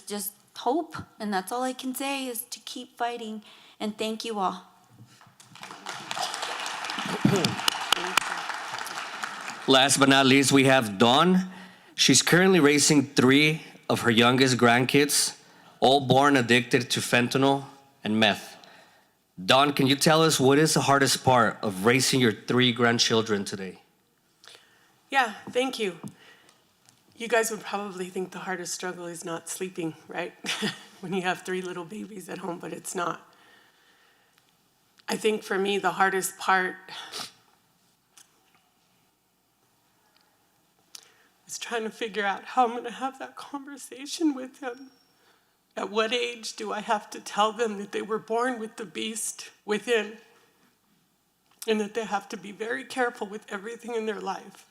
just hope. And that's all I can say is to keep fighting. And thank you all. Last but not least, we have Dawn. She's currently raising 3 of her youngest grandkids, all born addicted to fentanyl and meth. Dawn, can you tell us what is the hardest part of raising your 3 grandchildren today? Yeah, thank you. You guys would probably think the hardest struggle is not sleeping, right? When you have 3 little babies at home, but it's not. I think for me, the hardest part is trying to figure out how I'm going to have that conversation with them. At what age do I have to tell them that they were born with the beast within, and that they have to be very careful with everything in their life?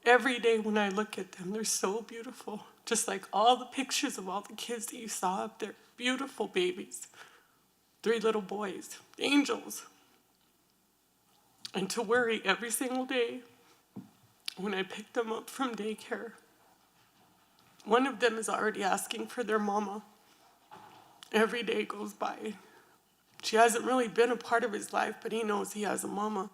Every day when I look at them, they're so beautiful. Just like all the pictures of all the kids that you saw up there. Beautiful babies. 3 little boys. Angels. And to worry every single day when I pick them up from daycare. One of them is already asking for their mama. Every day goes by. She hasn't really been a part of his life, but he knows he has a mama.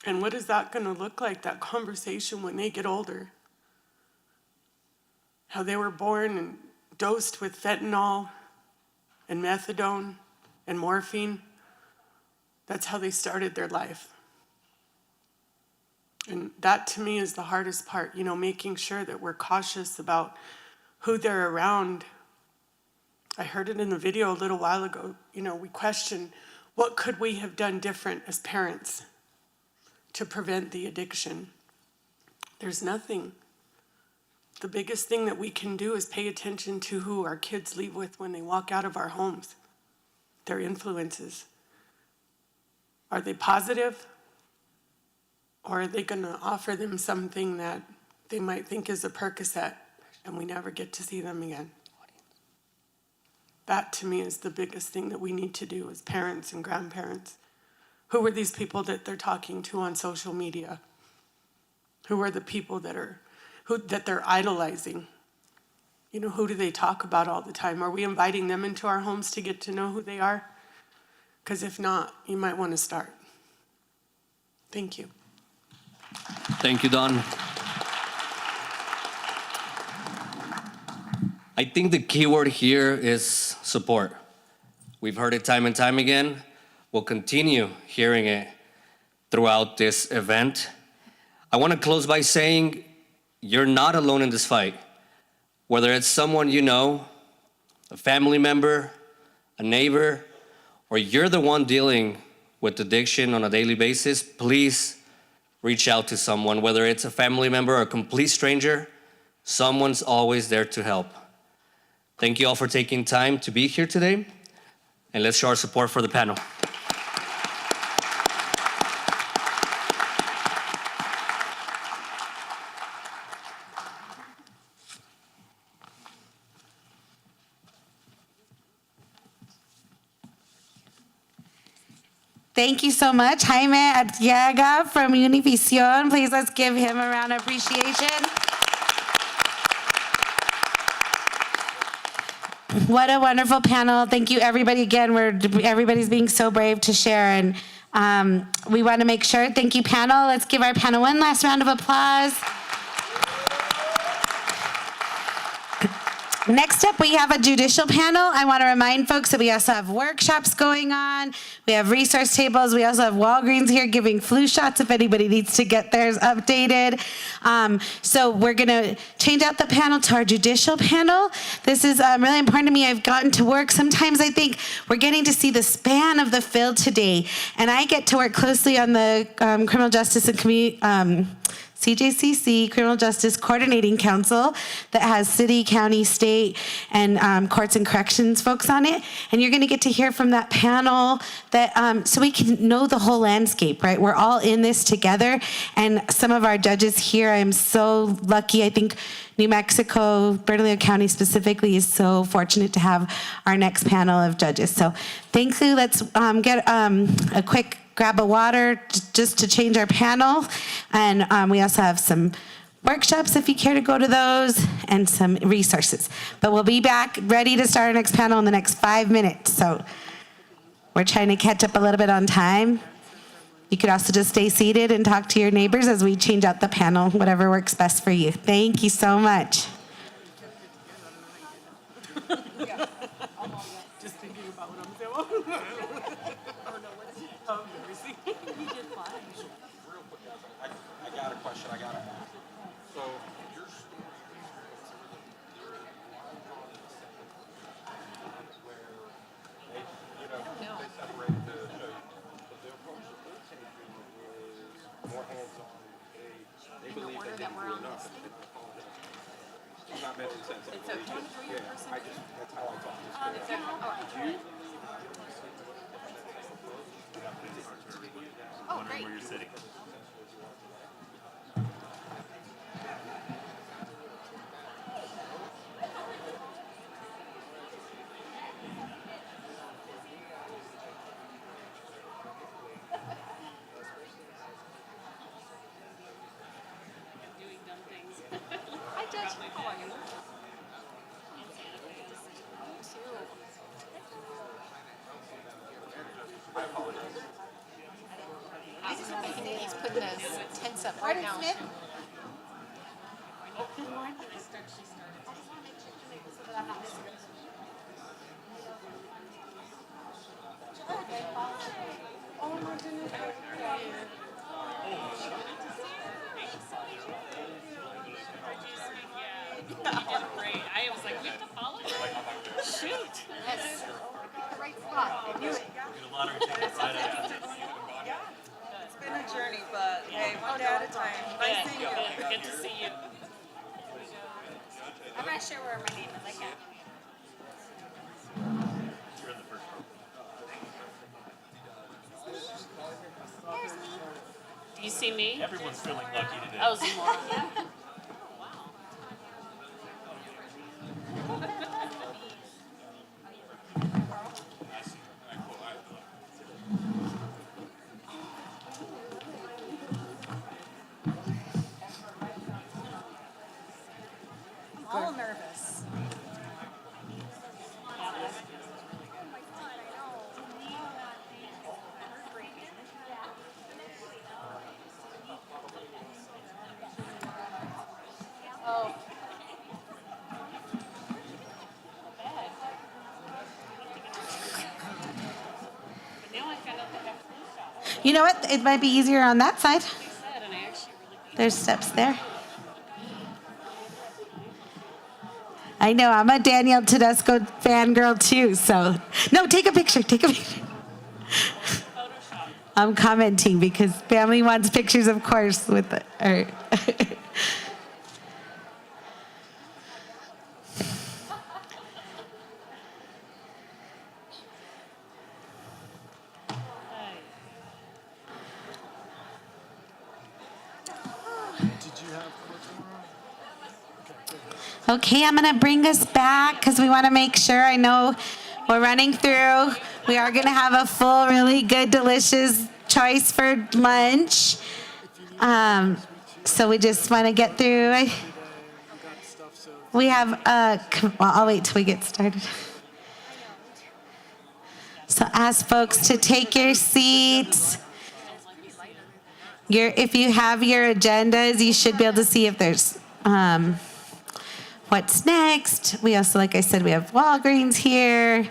And what is that going to look like, that conversation when they get older? How they were born and dosed with fentanyl and methadone and morphine. That's how they started their life. And that to me is the hardest part, making sure that we're cautious about who they're around. I heard it in the video a little while ago. We question, what could we have done different as parents to prevent the addiction? There's nothing. The biggest thing that we can do is pay attention to who our kids leave with when they walk out of our homes, their influences. Are they positive? Or are they going to offer them something that they might think is a Percocet and we never get to see them again? That to me is the biggest thing that we need to do as parents and grandparents. Who are these people that they're talking to on social media? Who are the people that they're idolizing? Who do they talk about all the time? Are we inviting them into our homes to get to know who they are? Because if not, you might want to start. Thank you. Thank you, Dawn. I think the key word here is support. We've heard it time and time again. We'll continue hearing it throughout this event. I want to close by saying you're not alone in this fight. Whether it's someone you know, a family member, a neighbor, or you're the one dealing with addiction on a daily basis, please reach out to someone. Whether it's a family member or a complete stranger, someone's always there to help. Thank you all for taking time to be here today, and let's show our support for the panel. Thank you so much, Jaime Arteaga from Univision. Please, let's give him a round of appreciation. What a wonderful panel. Thank you, everybody. Again, everybody's being so brave to share, and we want to make sure. Thank you, panel. Let's give our panel one last round of applause. Next up, we have a judicial panel. I want to remind folks that we also have workshops going on. We have resource tables. We also have Walgreens here giving flu shots if anybody needs to get theirs updated. So we're going to change out the panel to our judicial panel. This is really important to me. I've gotten to work. Sometimes I think we're getting to see the span of the field today. And I get to work closely on the criminal justice and community CJCC, Criminal Justice Coordinating Council, that has city, county, state, and courts and corrections folks on it. And you're going to get to hear from that panel that so we can know the whole landscape, right? We're all in this together. And some of our judges here, I'm so lucky. I think New Mexico, Bernalillo County specifically, is so fortunate to have our next panel of judges. So thank you. Let's get a quick grab of water just to change our panel. And we also have some workshops if you care to go to those, and some resources. But we'll be back ready to start our next panel in the next 5 minutes. So we're trying to catch up a little bit on time. You could also just stay seated and talk to your neighbors as we change out the panel, whatever works best for you. Thank you so much. Just thinking about what I'm saying. Real quick, I got a question I got to ask. So your story where they, they separate the approach that they're taking is more hands-on. They believe they didn't do enough. It's not meant to sense. It's okay. Yeah, that's how I talk. Did you? Oh, great. Where you're sitting. Hi, Judge. How are you? He's putting the tents up right now. I was like, we have to follow you? Shoot. Yes. The right spot. I knew it. It's been a journey, but hey, one day at a time. Nice seeing you. Good to see you. I'm not sure where my name is. I can't. Do you see me? Everyone's feeling lucky today. Oh, Zamora. Yeah. I'm all nervous. Oh. You know what? It might be easier on that side. There's steps there. I know, I'm a Danielle Tedesco fangirl too, so. No, take a picture, take a picture. I'm commenting because family wants pictures, of course, with the, or Okay, I'm gonna bring us back because we want to make sure. I know we're running through. We are gonna have a full, really good, delicious choice for lunch. So we just want to get through. We have, well, I'll wait till we get started. So ask folks to take your seats. If you have your agendas, you should be able to see if there's what's next. We also, like I said, we have Walgreens here. We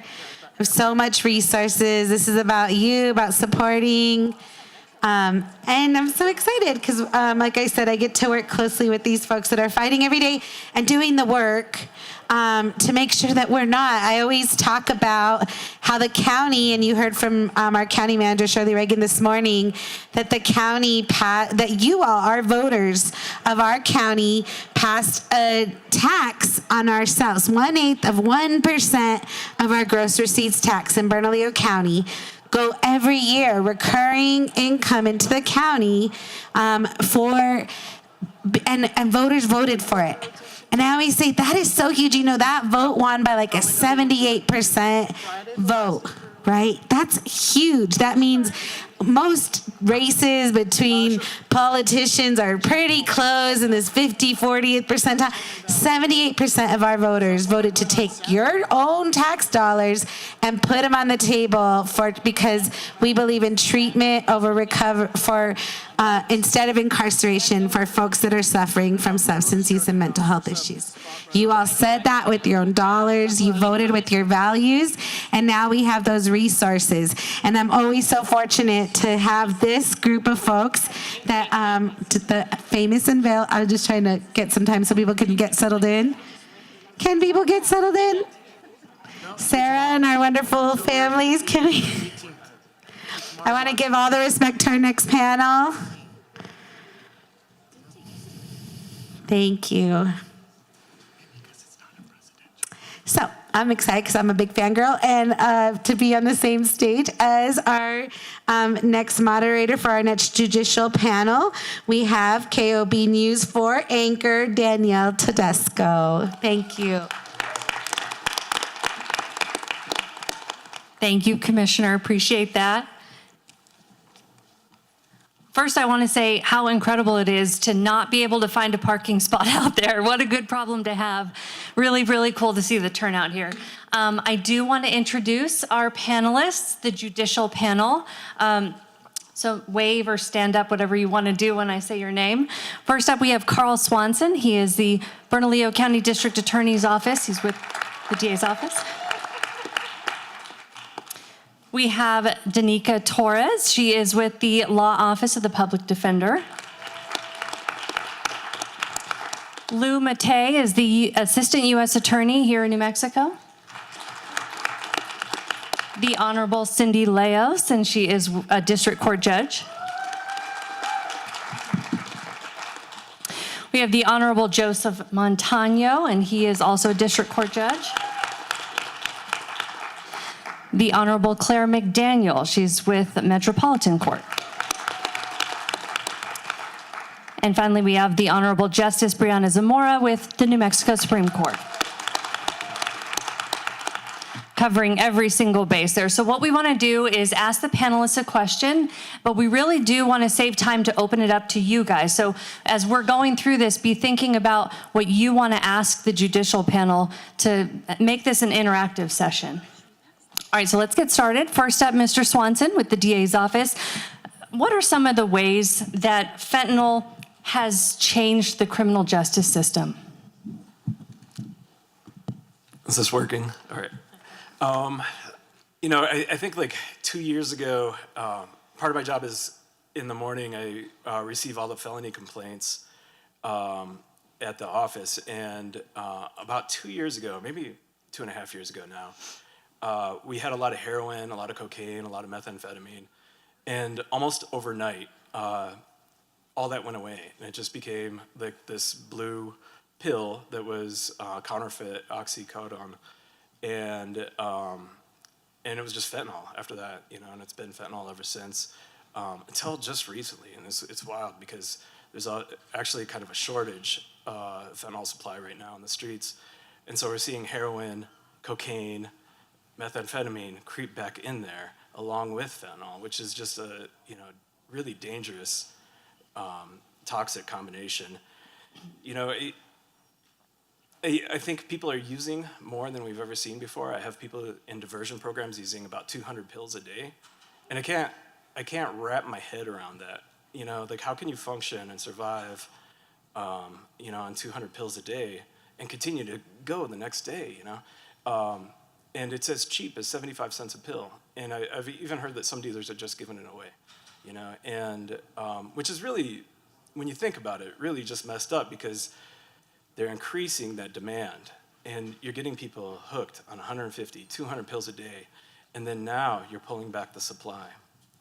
have so much resources. This is about you, about supporting And I'm so excited because, like I said, I get to work closely with these folks that are fighting every day and doing the work to make sure that we're not. I always talk about how the county, and you heard from our county manager, Shirley Reagan, this morning, that the county, that you all, our voters of our county, passed a tax on ourselves, 1/8 of 1% of our gross receipts tax in Bernalillo County go every year, recurring income into the county and voters voted for it. And I always say that is so huge. You know, that vote won by like a 78% vote, right? That's huge. That means most races between politicians are pretty close in this 50, 40th percentile. 78% of our voters voted to take your own tax dollars and put them on the table because we believe in treatment over instead of incarceration for folks that are suffering from substance use and mental health issues. You all said that with your own dollars. You voted with your values, and now we have those resources. And I'm always so fortunate to have this group of folks that the famous and veiled. I'm just trying to get some time so people can get settled in. Can people get settled in? Sarah and our wonderful families, can we? I want to give all the respect to our next panel. Thank you. So I'm excited because I'm a big fangirl and to be on the same stage as our next moderator for our next judicial panel. We have KOB News 4 anchor Danielle Tedesco. Thank you. Thank you, Commissioner. Appreciate that. First, I want to say how incredible it is to not be able to find a parking spot out there. What a good problem to have. Really, really cool to see the turnout here. I do want to introduce our panelists, the judicial panel. So wave or stand up, whatever you want to do when I say your name. First up, we have Carl Swanson. He is the Bernalillo County District Attorney's Office. He's with the DA's office. We have Danica Torres. She is with the Law Office of the Public Defender. Lou Matei is the Assistant U.S. Attorney here in New Mexico. The Honorable Cindy Leos, and she is a District Court Judge. We have the Honorable Joseph Montano, and he is also a District Court Judge. The Honorable Claire McDaniel. She's with Metropolitan Court. And finally, we have the Honorable Justice Brianna Zamora with the New Mexico Supreme Court. Covering every single base there. So what we want to do is ask the panelists a question, but we really do want to save time to open it up to you guys. So as we're going through this, be thinking about what you want to ask the judicial panel to make this an interactive session. All right, so let's get started. First up, Mr. Swanson with the DA's office. What are some of the ways that fentanyl has changed the criminal justice system? Is this working? All right. You know, I think like 2 years ago, part of my job is in the morning, I receive all the felony complaints at the office. And about 2 years ago, maybe 2.5 years ago now, we had a lot of heroin, a lot of cocaine, a lot of methamphetamine, and almost overnight, all that went away, and it just became like this blue pill that was counterfeit oxycodone, and it was just fentanyl after that, you know, and it's been fentanyl ever since, until just recently, and it's wild because there's actually kind of a shortage fentanyl supply right now in the streets, and so we're seeing heroin, cocaine, methamphetamine creep back in there along with fentanyl, which is just a really dangerous toxic combination. You know, I think people are using more than we've ever seen before. I have people in diversion programs using about 200 pills a day, and I can't wrap my head around that. You know, like how can you function and survive, on 200 pills a day and continue to go the next day? You know. And it's as cheap as 75 cents a pill. And I've even heard that some dealers are just giving it away. you know, and which is really, when you think about it, really just messed up because they're increasing that demand and you're getting people hooked on 150, 200 pills a day, and then now you're pulling back the supply.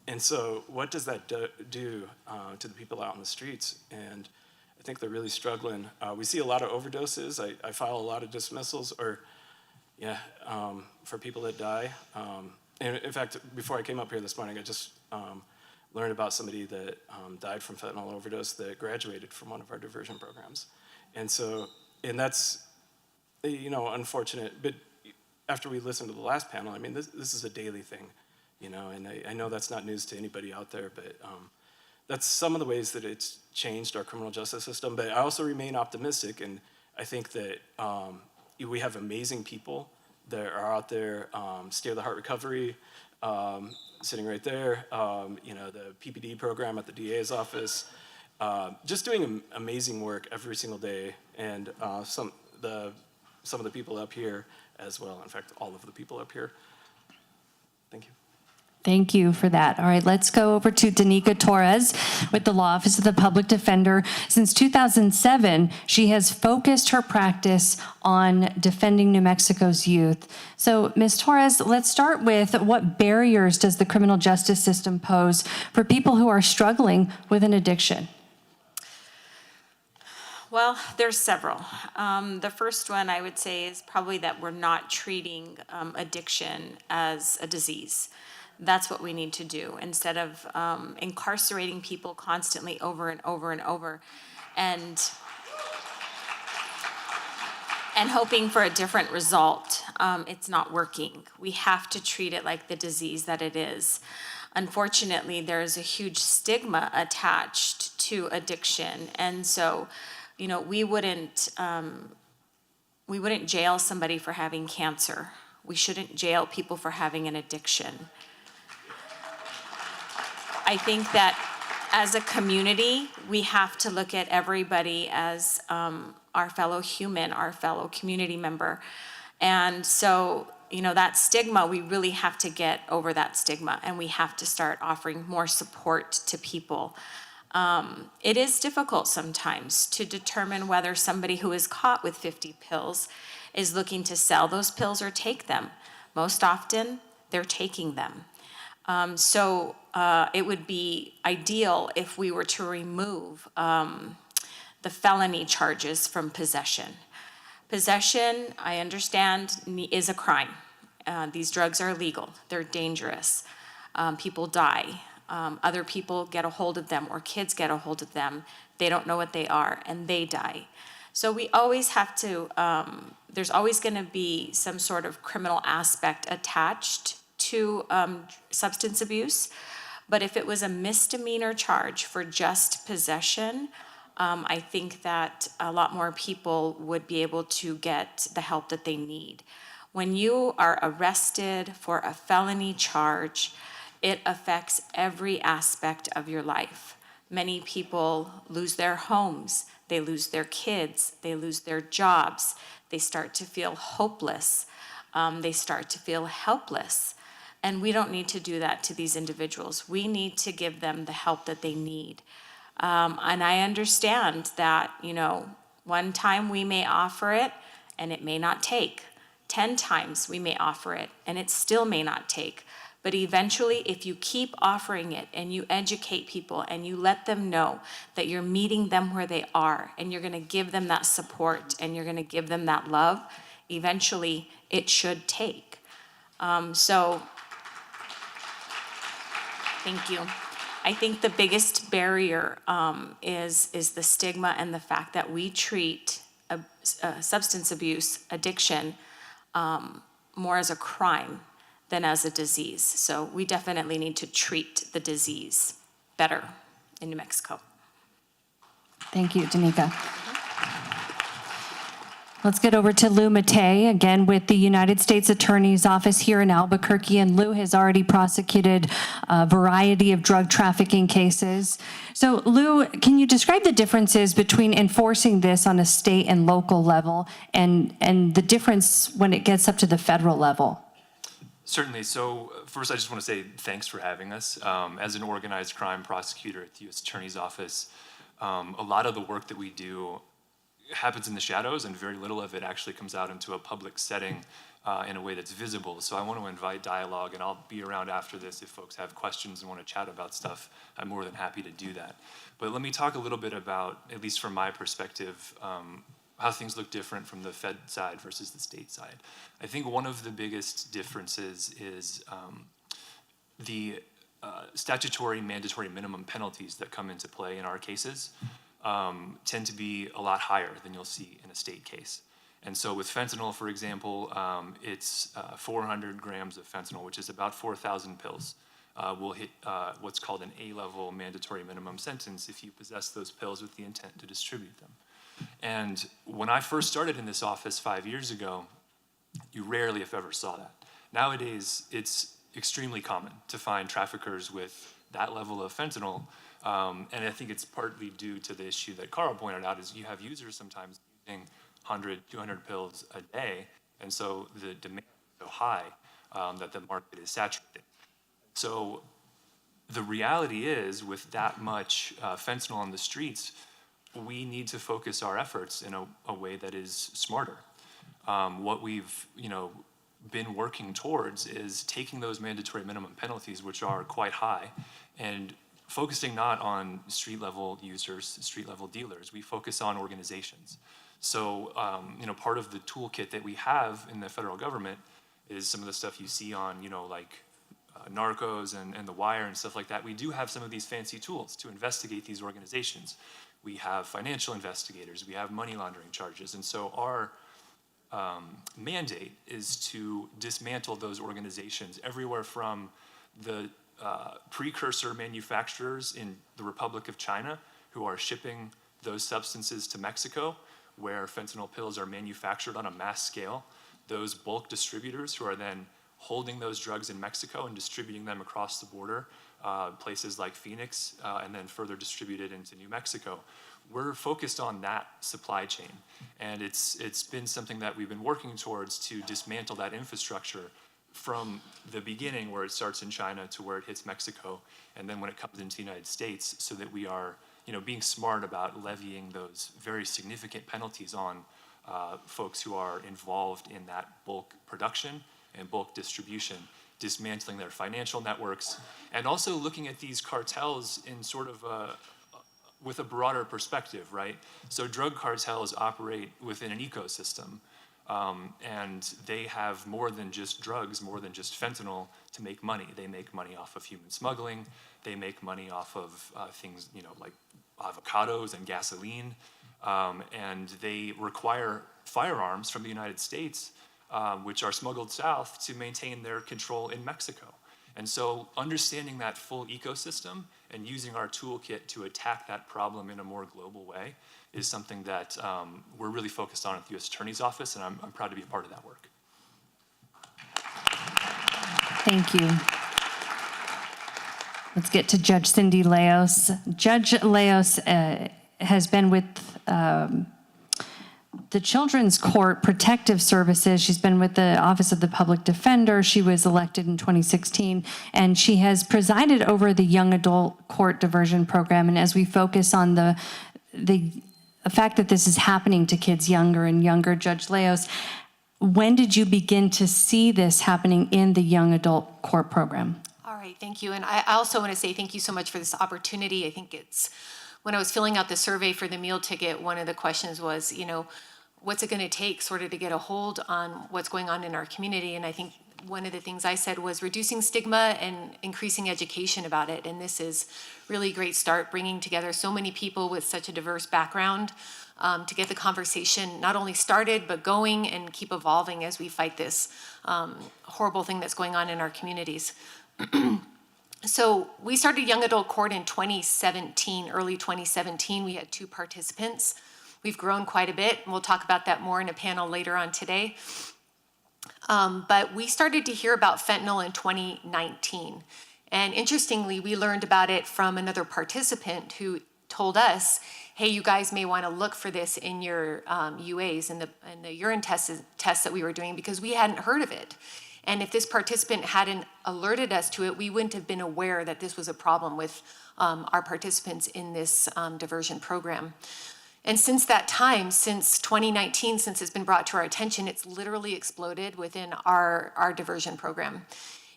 And so what does that do to the people out on the streets? And I think they're really struggling. We see a lot of overdoses. I file a lot of dismissals for people that die. And in fact, before I came up here this morning, I just learned about somebody that died from fentanyl overdose that graduated from one of our diversion programs. And so, and that's, you know, unfortunate, but after we listened to the last panel, I mean, this is a daily thing, you know, and I know that's not news to anybody out there, but that's some of the ways that it's changed our criminal justice system. But I also remain optimistic, and I think that we have amazing people that are out there, Steer the Heart Recovery, sitting right there, you know, the PPD program at the DA's office, just doing amazing work every single day, and some of the people up here as well. In fact, all of the people up here. Thank you. Thank you for that. All right, let's go over to Danica Torres with the Law Office of the Public Defender. Since 2007, she has focused her practice on defending New Mexico's youth. So, Ms. Torres, let's start with what barriers does the criminal justice system pose for people who are struggling with an addiction? Well, there's several. The first one I would say is probably that we're not treating addiction as a disease. That's what we need to do instead of incarcerating people constantly over and over and over and hoping for a different result. It's not working. We have to treat it like the disease that it is. Unfortunately, there's a huge stigma attached to addiction, and so, you know, we wouldn't jail somebody for having cancer. We shouldn't jail people for having an addiction. I think that as a community, we have to look at everybody as our fellow human, our fellow community member. And so, you know, that stigma, we really have to get over that stigma, and we have to start offering more support to people. It is difficult sometimes to determine whether somebody who is caught with 50 pills is looking to sell those pills or take them. Most often, they're taking them. So it would be ideal if we were to remove the felony charges from possession. Possession, I understand, is a crime. These drugs are illegal. They're dangerous. People die. Other people get a hold of them, or kids get a hold of them. They don't know what they are, and they die. So we always have to, there's always going to be some sort of criminal aspect attached to substance abuse. But if it was a misdemeanor charge for just possession, I think that a lot more people would be able to get the help that they need. When you are arrested for a felony charge, it affects every aspect of your life. Many people lose their homes, they lose their kids, they lose their jobs, they start to feel hopeless, they start to feel helpless. And we don't need to do that to these individuals. We need to give them the help that they need. And I understand that, you know, one time we may offer it and it may not take. 10 times we may offer it and it still may not take. But eventually, if you keep offering it and you educate people and you let them know that you're meeting them where they are and you're going to give them that support and you're going to give them that love, eventually it should take. Thank you. I think the biggest barrier is the stigma and the fact that we treat substance abuse, addiction, more as a crime than as a disease. So we definitely need to treat the disease better in New Mexico. Thank you, Danica. Let's get over to Lou Matei, again with the United States Attorney's Office here in Albuquerque, and Lou has already prosecuted a variety of drug trafficking cases. So Lou, can you describe the differences between enforcing this on a state and local level and the difference when it gets up to the federal level? Certainly. So first, I just want to say thanks for having us. As an organized crime prosecutor at the U.S. Attorney's Office, a lot of the work that we do happens in the shadows, and very little of it actually comes out into a public setting in a way that's visible. So I want to invite dialogue, and I'll be around after this if folks have questions and want to chat about stuff. I'm more than happy to do that. But let me talk a little bit about, at least from my perspective, how things look different from the Fed side versus the state side. I think one of the biggest differences is the statutory mandatory minimum penalties that come into play in our cases tend to be a lot higher than you'll see in a state case. And so with fentanyl, for example, it's 400 grams of fentanyl, which is about 4,000 pills, will hit what's called an A-level mandatory minimum sentence if you possess those pills with the intent to distribute them. And when I first started in this office 5 years ago, you rarely, if ever, saw that. Nowadays, it's extremely common to find traffickers with that level of fentanyl, and I think it's partly due to the issue that Carl pointed out, is you have users sometimes using 100, 200 pills a day, and so the demand is so high that the market is saturated. So the reality is, with that much fentanyl on the streets, we need to focus our efforts in a way that is smarter. What we've been working towards is taking those mandatory minimum penalties, which are quite high, and focusing not on street-level users, street-level dealers. We focus on organizations. So, part of the toolkit that we have in the federal government is some of the stuff you see on, Narcos and The Wire and stuff like that. We do have some of these fancy tools to investigate these organizations. We have financial investigators, we have money laundering charges, and so our mandate is to dismantle those organizations everywhere from the precursor manufacturers in the Republic of China who are shipping those substances to Mexico, where fentanyl pills are manufactured on a mass scale, those bulk distributors who are then holding those drugs in Mexico and distributing them across the border, places like Phoenix, and then further distributed into New Mexico. We're focused on that supply chain, and it's been something that we've been working towards to dismantle that infrastructure from the beginning, where it starts in China, to where it hits Mexico, and then when it comes into the United States, so that we are being smart about levying those very significant penalties on folks who are involved in that bulk production and bulk distribution, dismantling their financial networks, and also looking at these cartels in sort of with a broader perspective, right? So drug cartels operate within an ecosystem, and they have more than just drugs, more than just fentanyl to make money. They make money off of human smuggling. They make money off of things, like avocados and gasoline, and they require firearms from the United States, which are smuggled south to maintain their control in Mexico. And so understanding that full ecosystem and using our toolkit to attack that problem in a more global way is something that we're really focused on at the U.S. Attorney's Office, and I'm proud to be a part of that work. Thank you. Let's get to Judge Cindy Leos. Judge Leos has been with the Children's Court Protective Services. She's been with the Office of the Public Defender. She was elected in 2016, and she has presided over the Young Adult Court Diversion Program. And as we focus on the fact that this is happening to kids younger and younger, Judge Leos, when did you begin to see this happening in the Young Adult Court Program? All right, thank you. And I also want to say thank you so much for this opportunity. I think when I was filling out the survey for the meal ticket, one of the questions was, what's it going to take sort of to get a hold on what's going on in our community? And I think one of the things I said was reducing stigma and increasing education about it. And this is really a great start, bringing together so many people with such a diverse background to get the conversation not only started, but going and keep evolving as we fight this horrible thing that's going on in our communities. So we started Young Adult Court in 2017, early 2017. We had 2 participants. We've grown quite a bit, and we'll talk about that more in a panel later on today. But we started to hear about fentanyl in 2019. And interestingly, we learned about it from another participant who told us, hey, you guys may want to look for this in your UAs and the urine tests that we were doing, because we hadn't heard of it. And if this participant hadn't alerted us to it, we wouldn't have been aware that this was a problem with our participants in this diversion program. And since that time, since 2019, since it's been brought to our attention, it's literally exploded within our diversion program.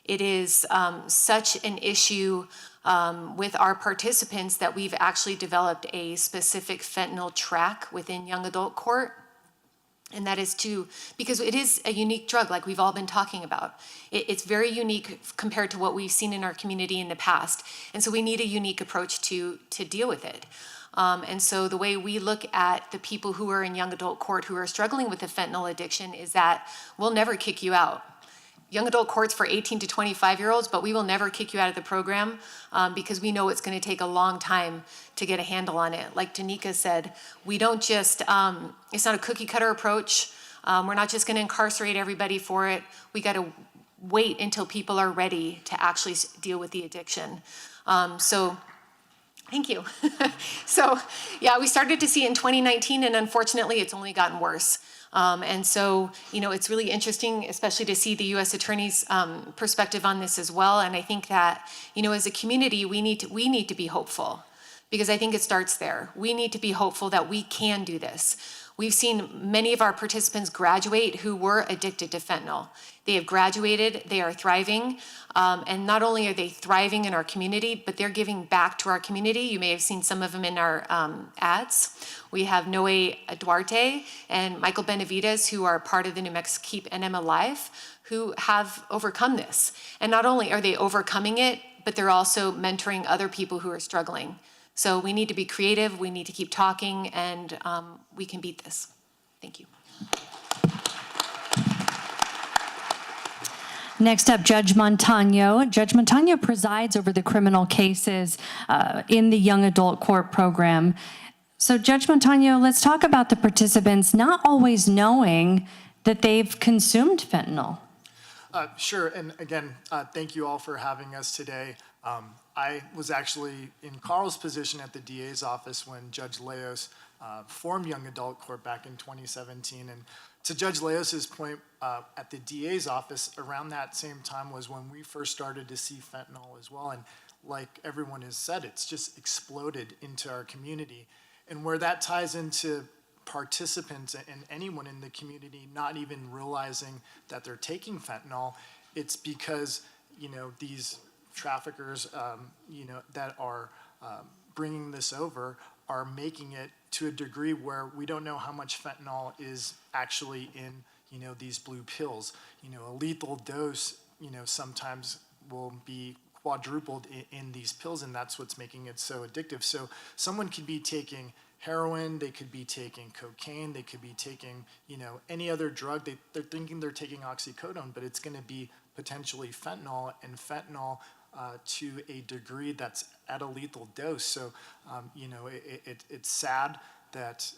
It is such an issue with our participants that we've actually developed a specific fentanyl track within young adult court. And that is because it is a unique drug, like we've all been talking about. It's very unique compared to what we've seen in our community in the past. And so we need a unique approach to deal with it. And so the way we look at the people who are in young adult court who are struggling with the fentanyl addiction is that we'll never kick you out. Young adult court's for 18 to 25-year-olds, but we will never kick you out of the program because we know it's going to take a long time to get a handle on it. Like Danica said, we don't just, it's not a cookie cutter approach. We're not just going to incarcerate everybody for it. We got to wait until people are ready to actually deal with the addiction. Thank you. So, yeah, we started to see in 2019, and unfortunately, it's only gotten worse. And so, it's really interesting, especially to see the U.S. Attorney's perspective on this as well. And I think that, as a community, we need to be hopeful, because I think it starts there. We need to be hopeful that we can do this. We've seen many of our participants graduate who were addicted to fentanyl. They have graduated, they are thriving, and not only are they thriving in our community, but they're giving back to our community. You may have seen some of them in our ads. We have Noe Duarte and Michael Benavides, who are part of the New Mexico Keep NM Alive, who have overcome this. And not only are they overcoming it, but they're also mentoring other people who are struggling. So we need to be creative, we need to keep talking, and we can beat this. Thank you. Next up, Judge Montano. Judge Montano presides over the criminal cases in the young adult court program. So Judge Montano, let's talk about the participants not always knowing that they've consumed fentanyl. Sure, and again, thank you all for having us today. I was actually in Carl's position at the DA's office when Judge Leos formed Young Adult Court back in 2017. And to Judge Leos's point, at the DA's office around that same time was when we first started to see fentanyl as well. And like everyone has said, it's just exploded into our community. And where that ties into participants and anyone in the community not even realizing that they're taking fentanyl, it's because, these traffickers, that are bringing this over are making it to a degree where we don't know how much fentanyl is actually in, these blue pills. A lethal dose, sometimes will be quadrupled in these pills, and that's what's making it so addictive. So someone could be taking heroin, they could be taking cocaine, they could be taking, any other drug. They're thinking they're taking oxycodone, but it's going to be potentially fentanyl, and fentanyl to a degree that's at a lethal dose. So, it's sad that,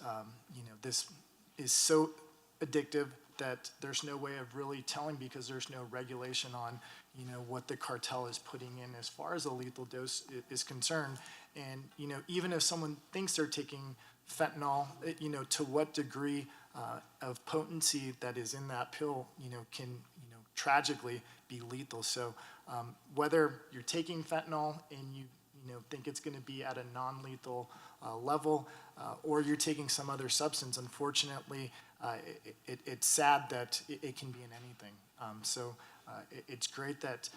this is so addictive that there's no way of really telling, because there's no regulation on, what the cartel is putting in as far as a lethal dose is concerned. And, even if someone thinks they're taking fentanyl, to what degree of potency that is in that pill, can, tragically be lethal. So whether you're taking fentanyl and you think it's going to be at a non-lethal level, or you're taking some other substance, unfortunately, it's sad that it can be in anything. It's great that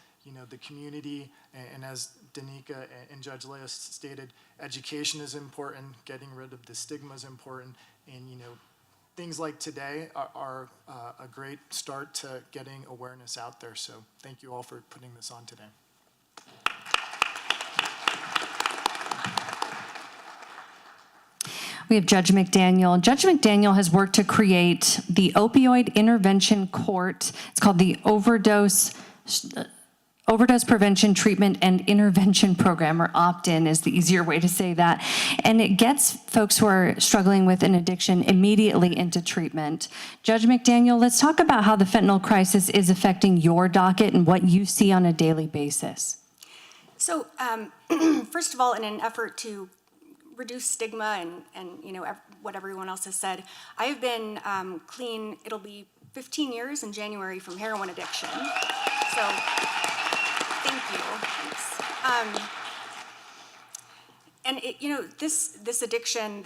the community, and as Danica and Judge Leos stated, education is important, getting rid of the stigma is important, and things like today are a great start to getting awareness out there. So thank you all for putting this on today. We have Judge McDaniel. Judge McDaniel has worked to create the Opioid Intervention Court. It's called the Overdose Prevention, Treatment, and Intervention Program, or opt-in is the easier way to say that. And it gets folks who are struggling with an addiction immediately into treatment. Judge McDaniel, let's talk about how the fentanyl crisis is affecting your docket and what you see on a daily basis. So, first of all, in an effort to reduce stigma and what everyone else has said, I've been clean, it'll be 15 years in January from heroin addiction. So, thank you. Thanks. And this addiction,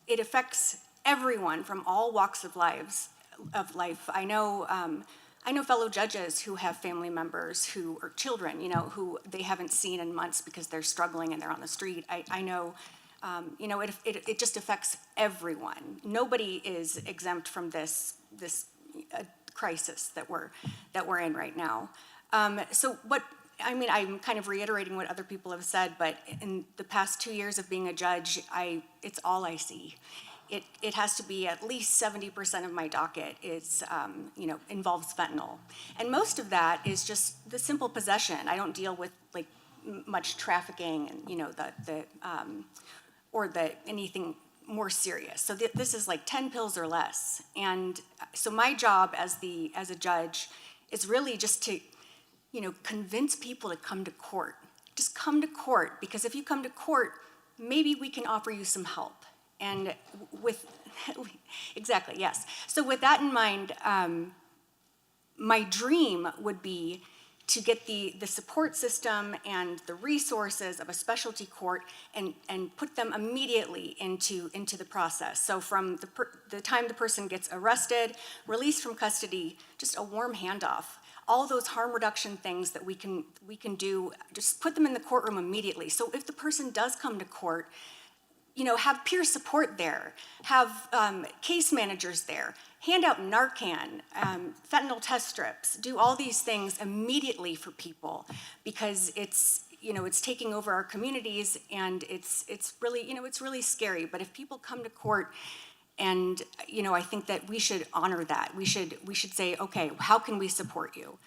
it affects everyone from all walks of life. I know fellow judges who have family members who are children, who they haven't seen in months because they're struggling and they're on the street. I know, it just affects everyone. Nobody is exempt from this crisis that we're in right now. I'm kind of reiterating what other people have said, but in the past 2 years of being a judge, it's all I see. It has to be at least 70% of my docket is, involves fentanyl. And most of that is just the simple possession. I don't deal with like much trafficking and, anything more serious. So this is like 10 pills or less. And so my job as a judge is really just to, convince people to come to court. Just come to court, because if you come to court, maybe we can offer you some help. And exactly, yes. So with that in mind, my dream would be to get the support system and the resources of a specialty court and put them immediately into the process. So from the time the person gets arrested, released from custody, just a warm handoff. All those harm reduction things that we can do, just put them in the courtroom immediately. So if the person does come to court, have peer support there, have case managers there, hand out Narcan, fentanyl test strips, do all these things immediately for people, because it's taking over our communities, and it's really, it's really scary. But if people come to court, and I think that we should honor that. We should say, okay, how can we support you?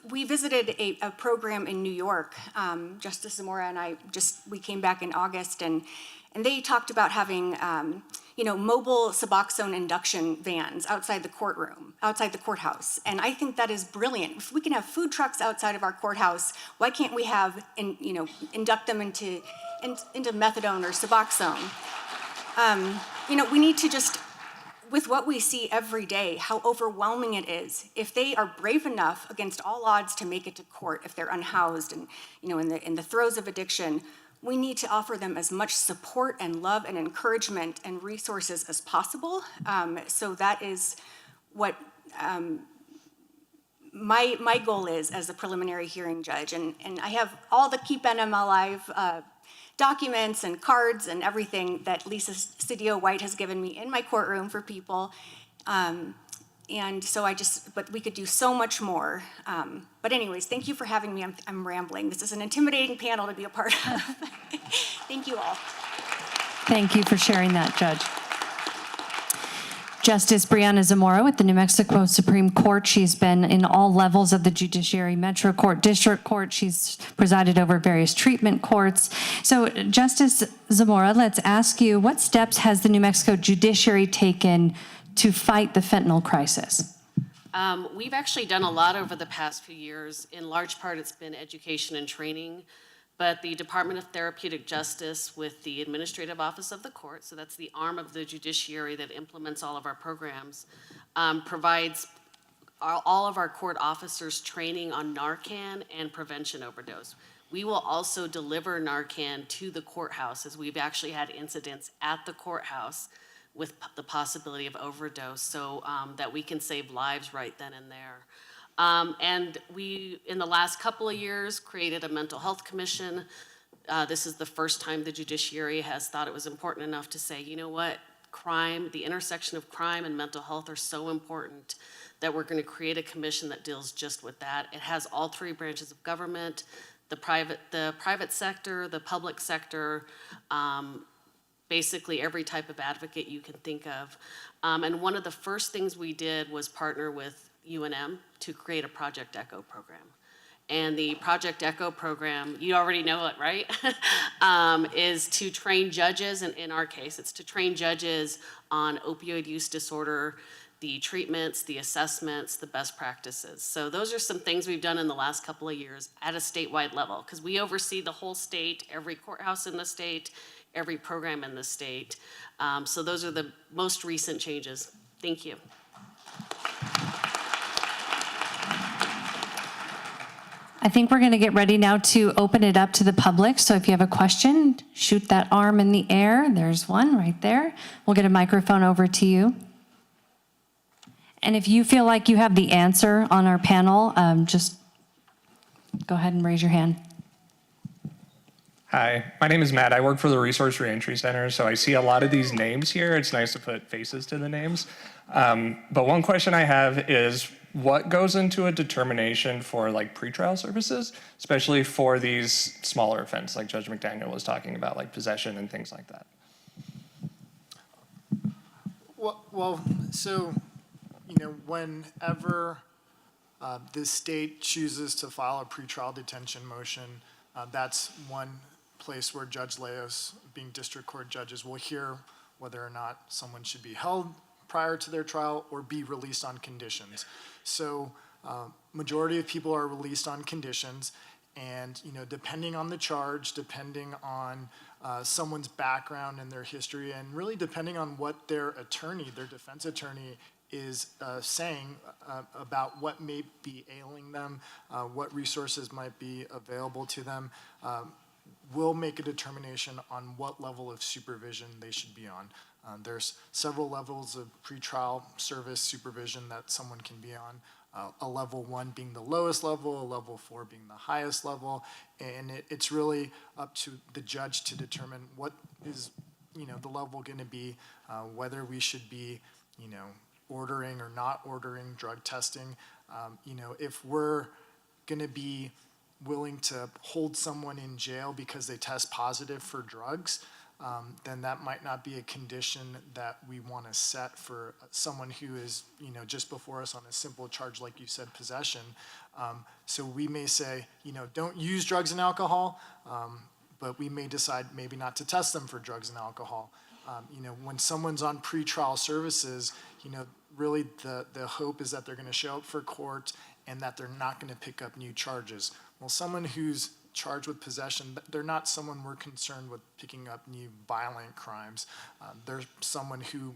We visited a program in New York. Justice Zamora and I we came back in August, and they talked about having mobile Suboxone induction vans outside the courthouse. And I think that is brilliant. If we can have food trucks outside of our courthouse, why can't we have induct them into methadone or Suboxone? We need to just, with what we see every day, how overwhelming it is. If they are brave enough against all odds to make it to court, if they're unhoused and in the throes of addiction, we need to offer them as much support and love and encouragement and resources as possible. So that is what my goal is as a preliminary hearing judge. And I have all the Keep NM Alive documents and cards and everything that Lisa Cedillo White has given me in my courtroom for people. And so but we could do so much more. But anyways, thank you for having me. I'm rambling. This is an intimidating panel to be a part of. Thank you all. Thank you for sharing that, Judge. Justice Brianna Zamora with the New Mexico Supreme Court. She's been in all levels of the judiciary, Metro Court, District Court. She's presided over various treatment courts. So Justice Zamora, let's ask you, what steps has the New Mexico judiciary taken to fight the fentanyl crisis? We've actually done a lot over the past few years. In large part, it's been education and training. But the Department of Therapeutic Justice with the Administrative Office of the Court, so that's the arm of the judiciary that implements all of our programs, provides all of our court officers training on Narcan and prevention overdose. We will also deliver Narcan to the courthouse, as we've actually had incidents at the courthouse with the possibility of overdose, so that we can save lives right then and there. And we, in the last couple of years, created a mental health commission. This is the first time the judiciary has thought it was important enough to say, you know what, crime, the intersection of crime and mental health are so important that we're going to create a commission that deals just with that. It has all three branches of government, the private sector, the public sector, basically every type of advocate you can think of. And one of the first things we did was partner with UNM to create a Project ECHO program. And the Project ECHO program, you already know it, right? Is to train judges, and in our case, it's to train judges on opioid use disorder, the treatments, the assessments, the best practices. So those are some things we've done in the last couple of years at a statewide level, because we oversee the whole state, every courthouse in the state, every program in the state. So those are the most recent changes. Thank you. I think we're going to get ready now to open it up to the public. So if you have a question, shoot that arm in the air. There's one right there. We'll get a microphone over to you. And if you feel like you have the answer on our panel, just go ahead and raise your hand. Hi, my name is Matt. I work for the Resource Reentry Center, so I see a lot of these names here. It's nice to put faces to the names. But one question I have is, what goes into a determination for like pretrial services, especially for these smaller offenses like Judge McDaniel was talking about, like possession and things like that? Well, so, whenever the state chooses to file a pretrial detention motion, that's one place where Judge Leos, being district court judges, will hear whether or not someone should be held prior to their trial or be released on conditions. So majority of people are released on conditions, and depending on the charge, depending on someone's background and their history, and really depending on what their defense attorney is saying about what may be ailing them, what resources might be available to them, will make a determination on what level of supervision they should be on. There's several levels of pretrial service supervision that someone can be on, a level 1 being the lowest level, a level 4 being the highest level, and it's really up to the judge to determine what is the level going to be, whether we should be ordering or not ordering drug testing. If we're going to be willing to hold someone in jail because they test positive for drugs, then that might not be a condition that we want to set for someone who is, just before us on a simple charge, like you said, possession. So we may say, don't use drugs and alcohol, but we may decide maybe not to test them for drugs and alcohol. When someone's on pretrial services, really the hope is that they're going to show up for court and that they're not going to pick up new charges. Well, someone who's charged with possession, they're not someone we're concerned with picking up new violent crimes. They're someone who,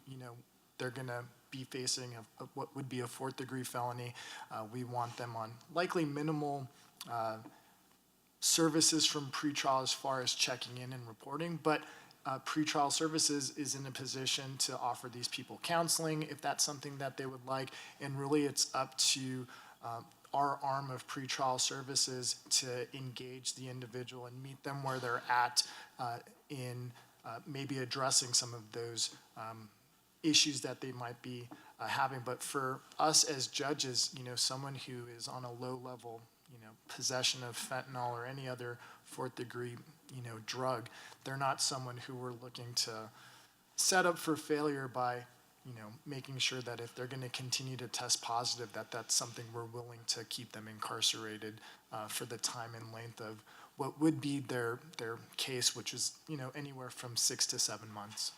they're going to be facing what would be a 4th degree felony. We want them on likely minimal services from pretrial as far as checking in and reporting, but pretrial services is in a position to offer these people counseling if that's something that they would like, and really it's up to our arm of pretrial services to engage the individual and meet them where they're at in maybe addressing some of those issues that they might be having. But for us as judges, someone who is on a low level, possession of fentanyl or any other 4th degree, drug, they're not someone who we're looking to set up for failure by making sure that if they're going to continue to test positive, that's something we're willing to keep them incarcerated for the time and length of what would be their case, which is anywhere from 6 to 7 months.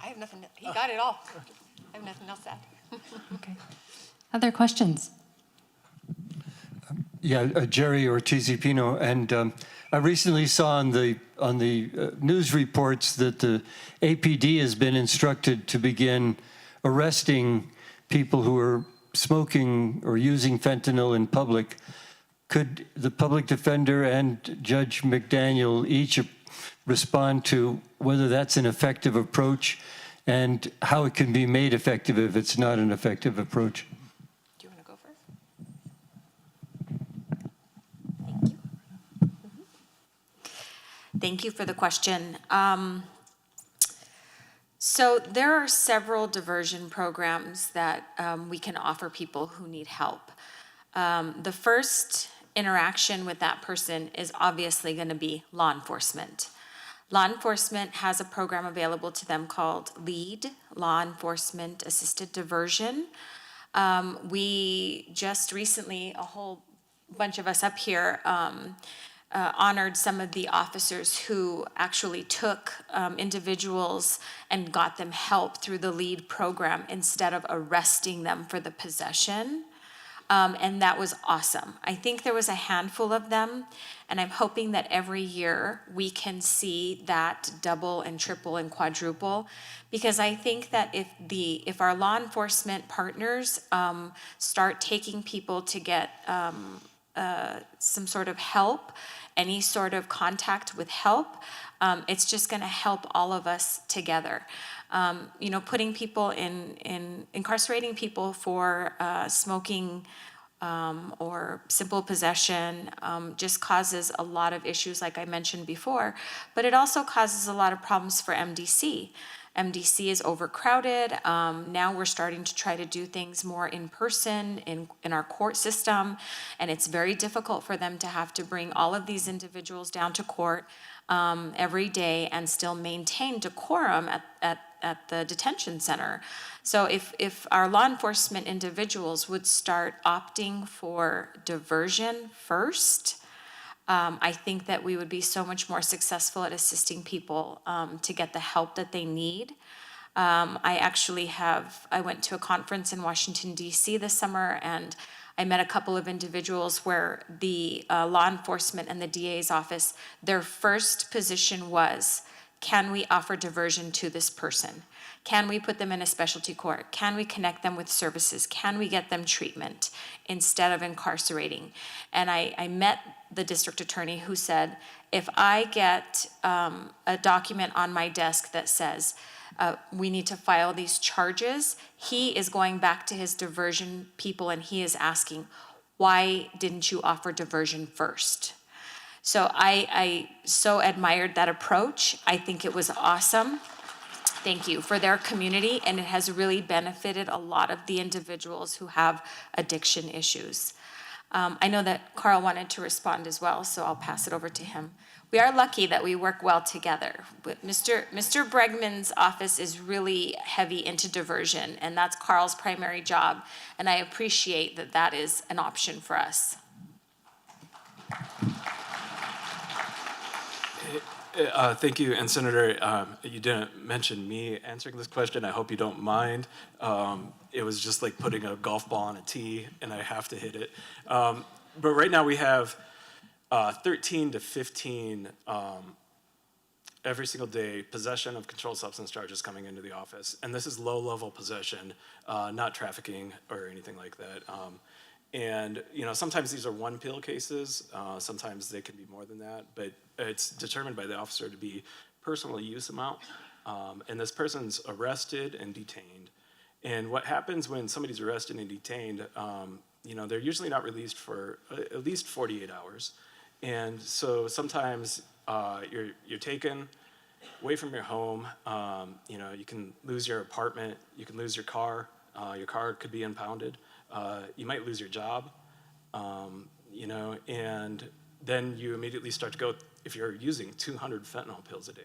I have nothing. He got it all. I have nothing else to add. Okay. Other questions? Yeah, Jerry Ortiz-Pino, and I recently saw on the news reports that the APD has been instructed to begin arresting people who are smoking or using fentanyl in public. Could the public defender and Judge McDaniel each respond to whether that's an effective approach and how it can be made effective if it's not an effective approach? Do you want to go first? Thank you for the question. So there are several diversion programs that we can offer people who need help. The first interaction with that person is obviously going to be law enforcement. Law enforcement has a program available to them called LEAD, Law Enforcement Assisted Diversion. We just recently, a whole bunch of us up here, honored some of the officers who actually took individuals and got them help through the LEAD program instead of arresting them for the possession. And that was awesome. I think there was a handful of them, and I'm hoping that every year we can see that double and triple and quadruple, because I think that if our law enforcement partners start taking people to get some sort of help, any sort of contact with help, it's just going to help all of us together. Putting people incarcerating people for smoking or simple possession just causes a lot of issues, like I mentioned before, but it also causes a lot of problems for MDC. MDC is overcrowded. Now we're starting to try to do things more in person in our court system, and it's very difficult for them to have to bring all of these individuals down to court every day and still maintain decorum at the detention center. So if our law enforcement individuals would start opting for diversion first, I think that we would be so much more successful at assisting people to get the help that they need. I went to a conference in Washington, D.C. this summer, and I met a couple of individuals where the law enforcement and the DA's office, their first position was, can we offer diversion to this person? Can we put them in a specialty court? Can we connect them with services? Can we get them treatment instead of incarcerating? And I met the district attorney who said, if I get a document on my desk that says we need to file these charges, he is going back to his diversion people and he is asking, why didn't you offer diversion first? So I so admired that approach. I think it was awesome. Thank you for their community, and it has really benefited a lot of the individuals who have addiction issues. I know that Carl wanted to respond as well, so I'll pass it over to him. We are lucky that we work well together. Mr. Bregman's office is really heavy into diversion, and that's Carl's primary job, and I appreciate that that is an option for us. Thank you, and Senator, you didn't mention me answering this question. I hope you don't mind. It was just like putting a golf ball on a tee, and I have to hit it. But right now we have 13 to 15 every single day possession of controlled substance charges coming into the office, and this is low-level possession, not trafficking or anything like that. And sometimes these are one pill cases, sometimes they can be more than that, but it's determined by the officer to be personal use amount. And this person's arrested and detained. And what happens when somebody's arrested and detained, they're usually not released for at least 48 hours. And so sometimes you're taken away from your home. You can lose your apartment, you can lose your car could be impounded. You might lose your job, and then you immediately start to go, if you're using 200 fentanyl pills a day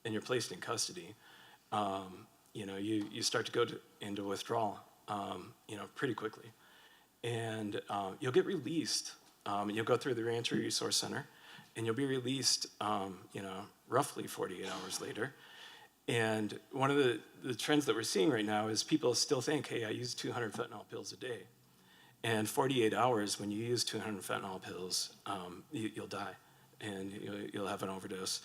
and you're placed in custody, you start to go into withdrawal, pretty quickly. And you'll get released. You'll go through the Reentry Resource Center, and you'll be released, roughly 48 hours later. And one of the trends that we're seeing right now is people still think, hey, I use 200 fentanyl pills a day. And 48 hours, when you use 200 fentanyl pills, you'll die, and you'll have an overdose.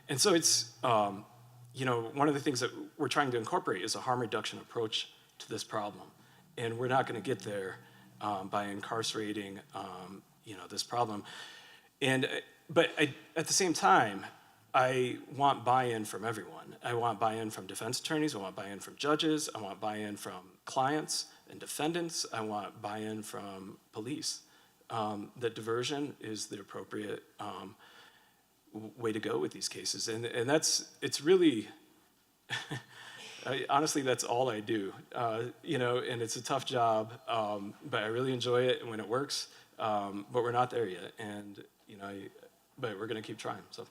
And so it's, one of the things that we're trying to incorporate is a harm reduction approach to this problem. And we're not going to get there by incarcerating, this problem. But at the same time, I want buy-in from everyone. I want buy-in from defense attorneys, I want buy-in from judges, I want buy-in from clients and defendants, I want buy-in from police. That diversion is the appropriate way to go with these cases. And it's really, honestly, that's all I do. And it's a tough job, but I really enjoy it when it works, but we're not there yet. And, but we're gonna keep trying, so.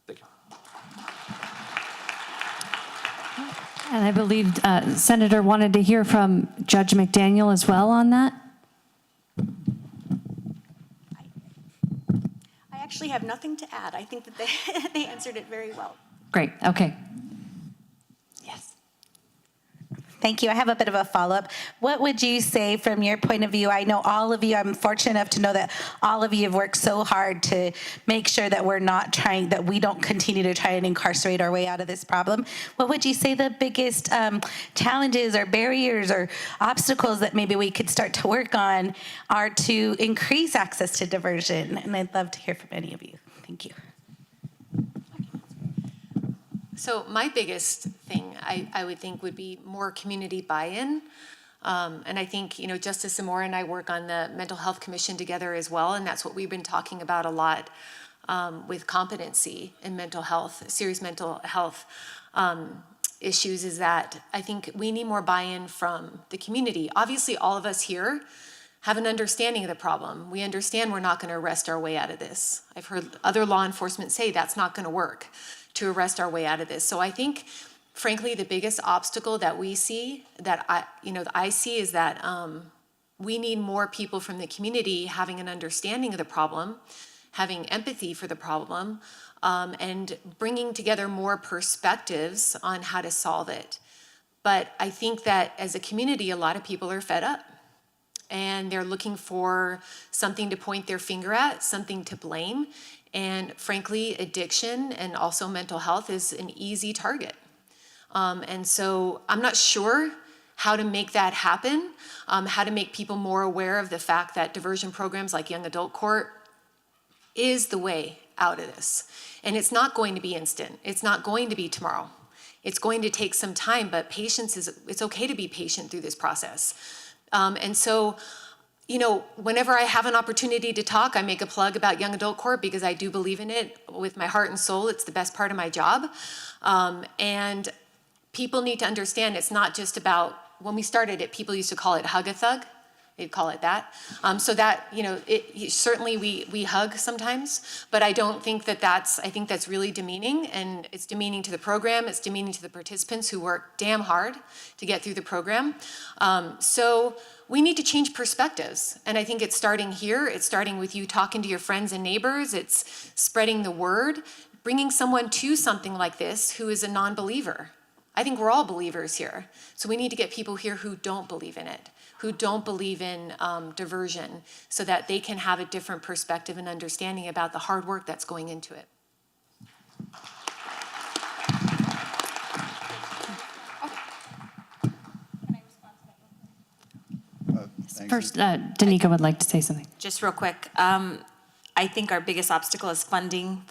Thank you. And I believe Senator wanted to hear from Judge McDaniel as well on that. I actually have nothing to add. I think that they answered it very well. Great, okay. Yes. Thank you. I have a bit of a follow-up. What would you say from your point of view? I know all of you, I'm fortunate enough to know that all of you have worked so hard to make sure that we don't continue to try and incarcerate our way out of this problem. What would you say the biggest challenges or barriers or obstacles that maybe we could start to work on are to increase access to diversion? And I'd love to hear from any of you. Thank you. So my biggest thing I would think would be more community buy-in. And I think, Justice Zamora and I work on the Mental Health Commission together as well, and that's what we've been talking about a lot with competency in mental health, serious mental health issues, is that I think we need more buy-in from the community. Obviously, all of us here have an understanding of the problem. We understand we're not going to arrest our way out of this. I've heard other law enforcement say that's not going to work, to arrest our way out of this. So I think, frankly, the biggest obstacle that we see, that I see, is that we need more people from the community having an understanding of the problem, having empathy for the problem, and bringing together more perspectives on how to solve it. But I think that as a community, a lot of people are fed up. And they're looking for something to point their finger at, something to blame. And frankly, addiction and also mental health is an easy target. And so I'm not sure how to make that happen, how to make people more aware of the fact that diversion programs like Young Adult Court is the way out of this. And it's not going to be instant. It's not going to be tomorrow. It's going to take some time, but it's okay to be patient through this process. And so, whenever I have an opportunity to talk, I make a plug about Young Adult Court because I do believe in it with my heart and soul. It's the best part of my job. And people need to understand it's not just about, when we started it, people used to call it hug-a-thug. They'd call it that. So that, certainly we hug sometimes, but I don't think I think that's really demeaning, and it's demeaning to the program, it's demeaning to the participants who work damn hard to get through the program. So we need to change perspectives, and I think it's starting here. It's starting with you talking to your friends and neighbors. It's spreading the word, bringing someone to something like this who is a non-believer. I think we're all believers here. So we need to get people here who don't believe in it, who don't believe in diversion, so that they can have a different perspective and understanding about the hard work that's going into it. First, Danica would like to say something. Just real quick, I think our biggest obstacle is funding.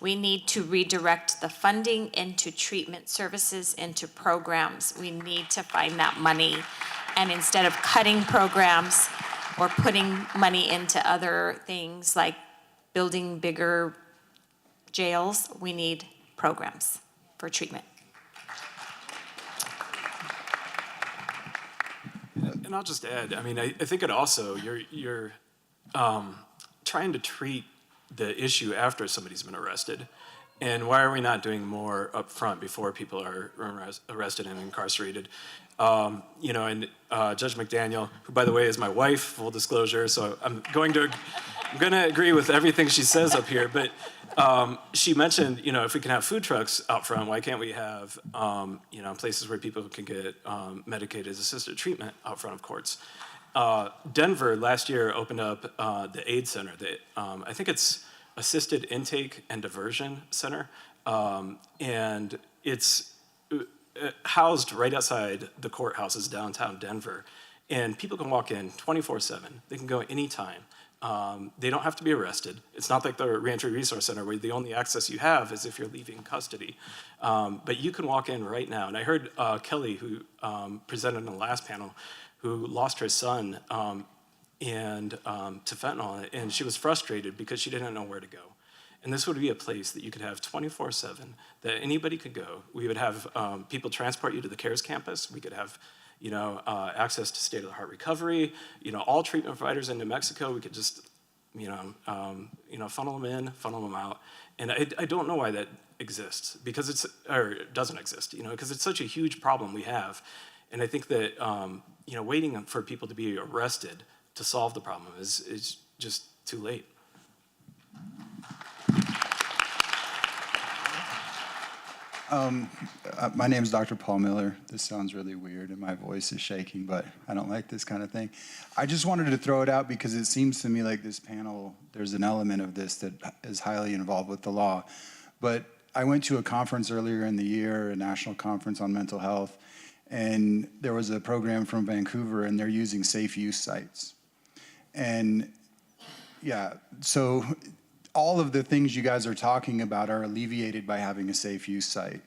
We need to redirect the funding into treatment services, into programs. We need to find that money. And instead of cutting programs or putting money into other things like building bigger jails, we need programs for treatment. And I'll just add, I think it also, you're trying to treat the issue after somebody's been arrested. And why are we not doing more up front before people are arrested and incarcerated? And Judge McDaniel, who by the way is my wife, full disclosure, so I'm going to agree with everything she says up here, but she mentioned, if we can have food trucks out front, why can't we have, places where people can get medicated assisted treatment out front of courts? Denver last year opened up the AIDS Center. I think it's Assisted Intake and Diversion Center, and it's housed right outside the courthouses downtown Denver. And people can walk in 24/7. They can go anytime. They don't have to be arrested. It's not like the Reentry Resource Center where the only access you have is if you're leaving custody. But you can walk in right now. And I heard Kelly, who presented in the last panel, who lost her son to fentanyl, and she was frustrated because she didn't know where to go. And this would be a place that you could have 24/7, that anybody could go. We would have people transport you to the CARES campus. We could have access to state-of-the-art recovery, all treatment providers in New Mexico. We could just, funnel them in, funnel them out. And I don't know why that exists, or doesn't exist, because it's such a huge problem we have. And I think that, waiting for people to be arrested to solve the problem is just too late. My name is Dr. Paul Miller. This sounds really weird and my voice is shaking, but I don't like this kind of thing. I just wanted to throw it out because it seems to me like this panel, there's an element of this that is highly involved with the law. But I went to a conference earlier in the year, a national conference on mental health, and there was a program from Vancouver and they're using safe use sites. And yeah, so all of the things you guys are talking about are alleviated by having a safe use site.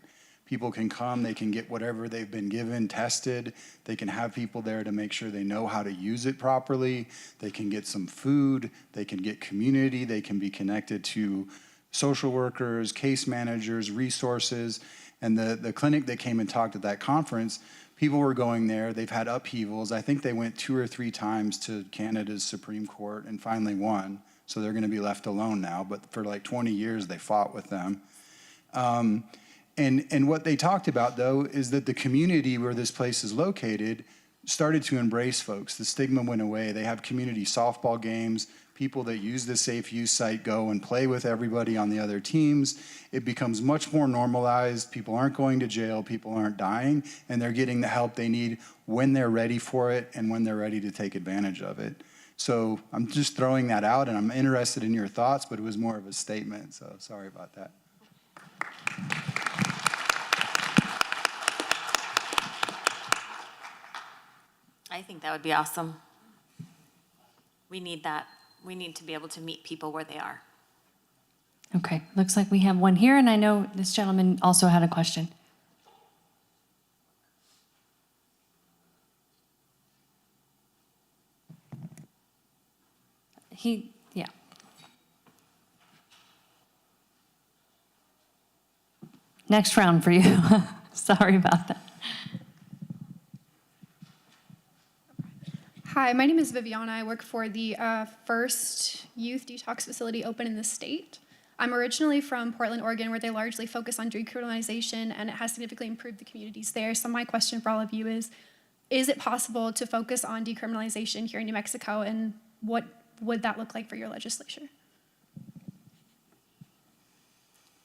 People can come, they can get whatever they've been given, tested. They can have people there to make sure they know how to use it properly. They can get some food, they can get community, they can be connected to social workers, case managers, resources. And the clinic that came and talked at that conference, people were going there, they've had upheavals. I think they went 2 or 3 times to Canada's Supreme Court and finally won. So they're gonna be left alone now, but for like 20 years they fought with them. And what they talked about though is that the community where this place is located started to embrace folks. The stigma went away. They have community softball games. People that use the safe use site go and play with everybody on the other teams. It becomes much more normalized. People aren't going to jail, people aren't dying, and they're getting the help they need when they're ready for it and when they're ready to take advantage of it. So I'm just throwing that out, and I'm interested in your thoughts, but it was more of a statement, so sorry about that. I think that would be awesome. We need that. We need to be able to meet people where they are. Okay, looks like we have one here, and I know this gentleman also had a question. Yeah. Next round for you. Sorry about that. Hi, my name is Viviana. I work for the first youth detox facility open in the state. I'm originally from Portland, Oregon, where they largely focus on decriminalization, and it has significantly improved the communities there. So my question for all of you is it possible to focus on decriminalization here in New Mexico, and what would that look like for your legislature?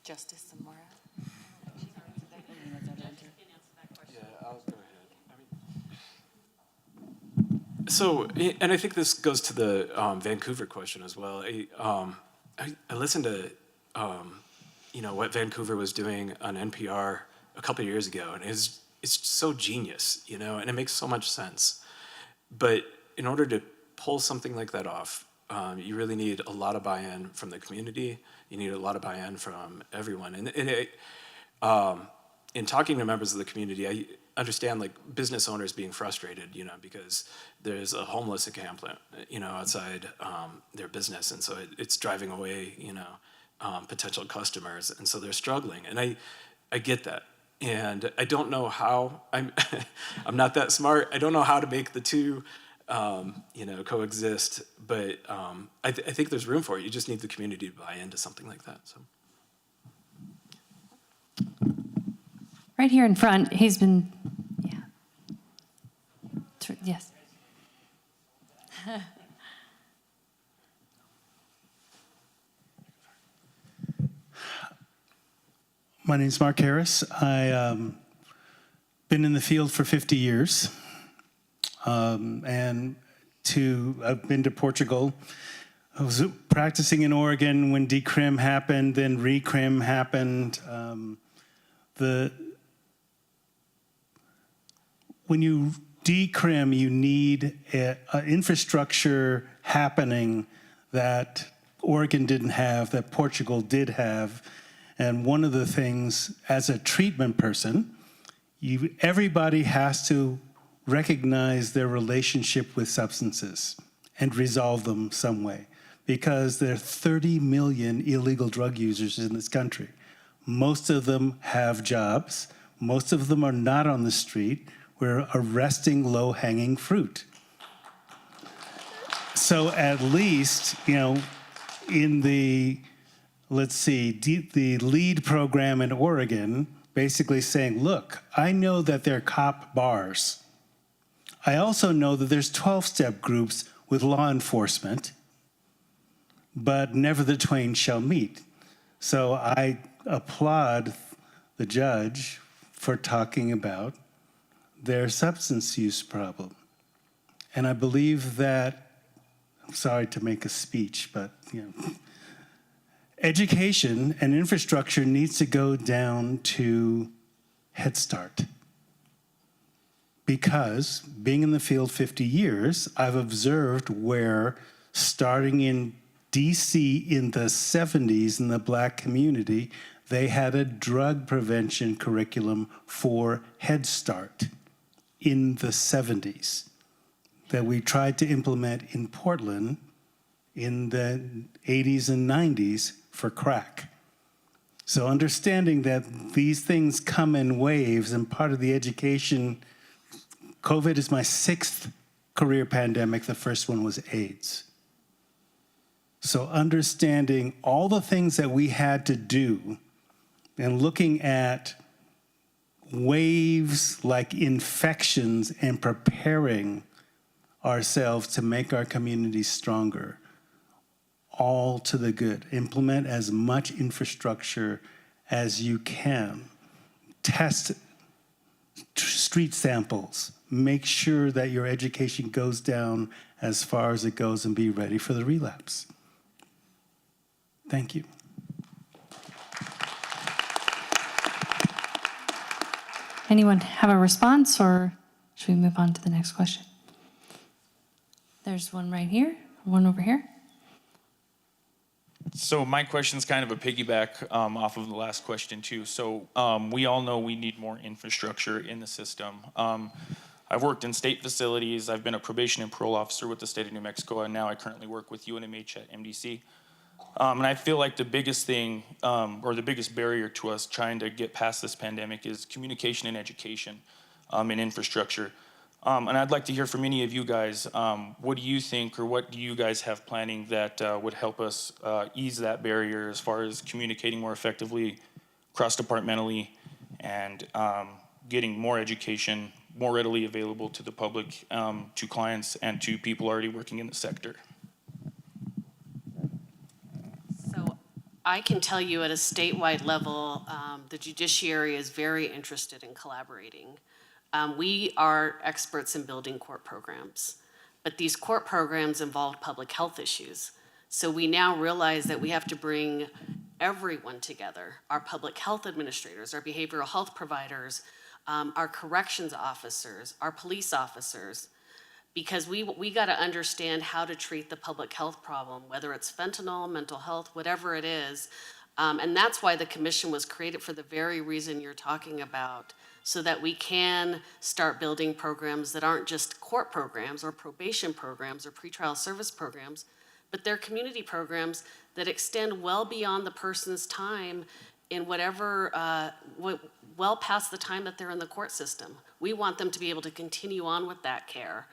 Justice Zamora. Yeah, I'll go ahead. So, and I think this goes to the Vancouver question as well. I listened to, what Vancouver was doing on NPR a couple of years ago, and it's so genius, and it makes so much sense. But in order to pull something like that off, you really need a lot of buy-in from the community. You need a lot of buy-in from everyone. And in talking to members of the community, I understand like business owners being frustrated, because there's a homeless encampment, outside their business, and so it's driving away, potential customers, and so they're struggling. And I get that, and I don't know how. I'm not that smart. I don't know how to make the two, coexist. But I think there's room for it. You just need the community to buy into something like that. So. Right here in front, he's been, yeah. Yes. My name is Mark Harris. I've been in the field for 50 years. I've been to Portugal. I was practicing in Oregon when decrim happened, then recrim happened. When you decrim, you need an infrastructure happening that Oregon didn't have, that Portugal did have. And one of the things, as a treatment person, everybody has to recognize their relationship with substances and resolve them some way, because there are 30 million illegal drug users in this country. Most of them have jobs. Most of them are not on the street. We're arresting low-hanging fruit. So at least, in the, the LEAD program in Oregon, basically saying, look, I know that there are cop bars. I also know that there's 12-step groups with law enforcement, but never the twain shall meet. So I applaud the judge for talking about their substance use problem. And I believe that, I'm sorry to make a speech, but education and infrastructure needs to go down to Head Start. Because being in the field 50 years, I've observed where starting in DC in the 70s in the Black community, they had a drug prevention curriculum for Head Start in the 70s that we tried to implement in Portland in the 80s and 90s for crack. So understanding that these things come in waves and part of the education, COVID is my 6th career pandemic, the first one was AIDS. So understanding all the things that we had to do and looking at waves like infections and preparing ourselves to make our communities stronger, all to the good. Implement as much infrastructure as you can. Test street samples. Make sure that your education goes down as far as it goes and be ready for the relapse. Thank you. Anyone have a response, or should we move on to the next question? There's one right here, one over here. So my question's kind of a piggyback off of the last question too. So we all know we need more infrastructure in the system. I've worked in state facilities. I've been a probation and parole officer with the state of New Mexico, and now I currently work with UNMH at MDC. And I feel like the biggest thing, or the biggest barrier to us trying to get past this pandemic is communication and education and infrastructure. And I'd like to hear from any of you guys, what do you think, or what do you guys have planning that would help us ease that barrier as far as communicating more effectively, cross-departmentally, and getting more education more readily available to the public, to clients, and to people already working in the sector? I can tell you at a statewide level, the judiciary is very interested in collaborating. We are experts in building court programs, but these court programs involve public health issues. So we now realize that we have to bring everyone together, our public health administrators, our behavioral health providers, our corrections officers, our police officers, because we got to understand how to treat the public health problem, whether it's fentanyl, mental health, whatever it is. And that's why the commission was created, for the very reason you're talking about, so that we can start building programs that aren't just court programs or probation programs or pretrial service programs, but they're community programs that extend well beyond the person's time in whatever, well past the time that they're in the court system. We want them to be able to continue on with that care.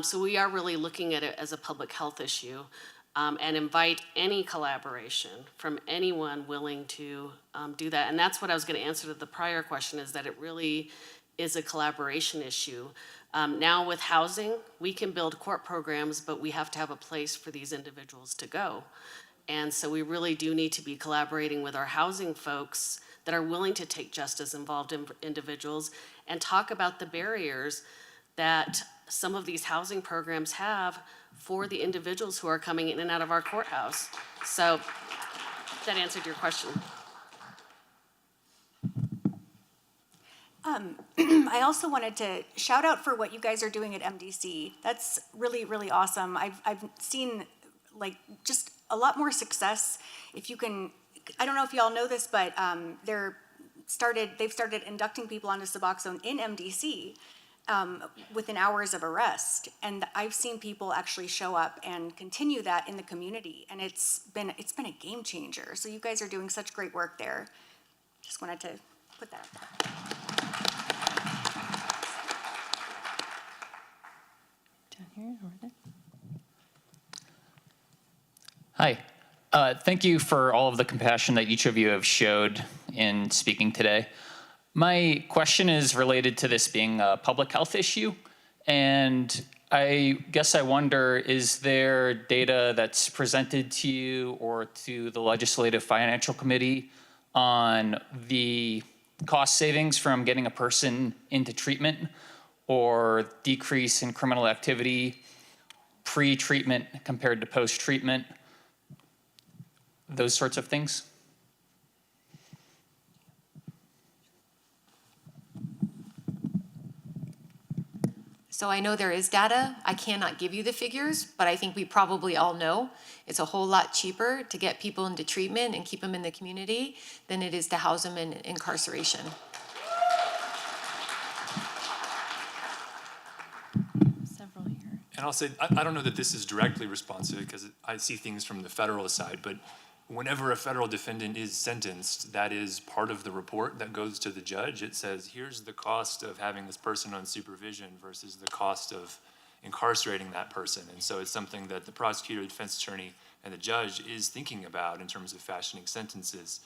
So we are really looking at it as a public health issue, and invite any collaboration from anyone willing to do that. And that's what I was going to answer to the prior question, is that it really is a collaboration issue. Now with housing, we can build court programs, but we have to have a place for these individuals to go. And so we really do need to be collaborating with our housing folks that are willing to take justice-involved individuals and talk about the barriers that some of these housing programs have for the individuals who are coming in and out of our courthouse. So that answered your question. I also wanted to shout out for what you guys are doing at MDC. That's really, really awesome. I've seen like just a lot more success. If you can, I don't know if y'all know this, but they've started inducting people onto Suboxone in MDC within hours of arrest. And I've seen people actually show up and continue that in the community. And it's been a game changer. So you guys are doing such great work there. Just wanted to put that out there. Down here, over there. Hi. Thank you for all of the compassion that each of you have showed in speaking today. My question is related to this being a public health issue, and I guess I wonder, is there data that's presented to you or to the Legislative Financial Committee on the cost savings from getting a person into treatment or decrease in criminal activity pre-treatment compared to post-treatment, those sorts of things? So I know there is data. I cannot give you the figures, but I think we probably all know it's a whole lot cheaper to get people into treatment and keep them in the community than it is to house them in incarceration. And I'll say, I don't know that this is directly responsive because I see things from the federal side, but whenever a federal defendant is sentenced, that is part of the report that goes to the judge. It says, here's the cost of having this person on supervision versus the cost of incarcerating that person. And so it's something that the prosecutor, the defense attorney, and the judge is thinking about in terms of fashioning sentences.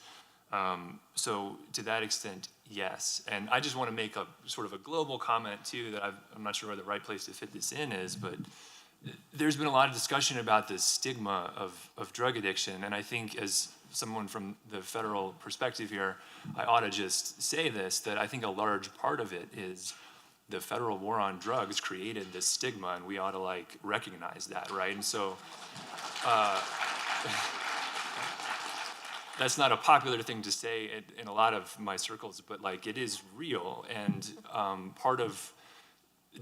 So to that extent, yes. And I just want to make a sort of a global comment too that I'm not sure where the right place to fit this in is, but there's been a lot of discussion about this stigma of drug addiction. And I think as someone from the federal perspective here, I ought to just say this, that I think a large part of it is the federal war on drugs created this stigma, and we ought to like recognize that, right? And so, that's not a popular thing to say in a lot of my circles, but like it is real. And part of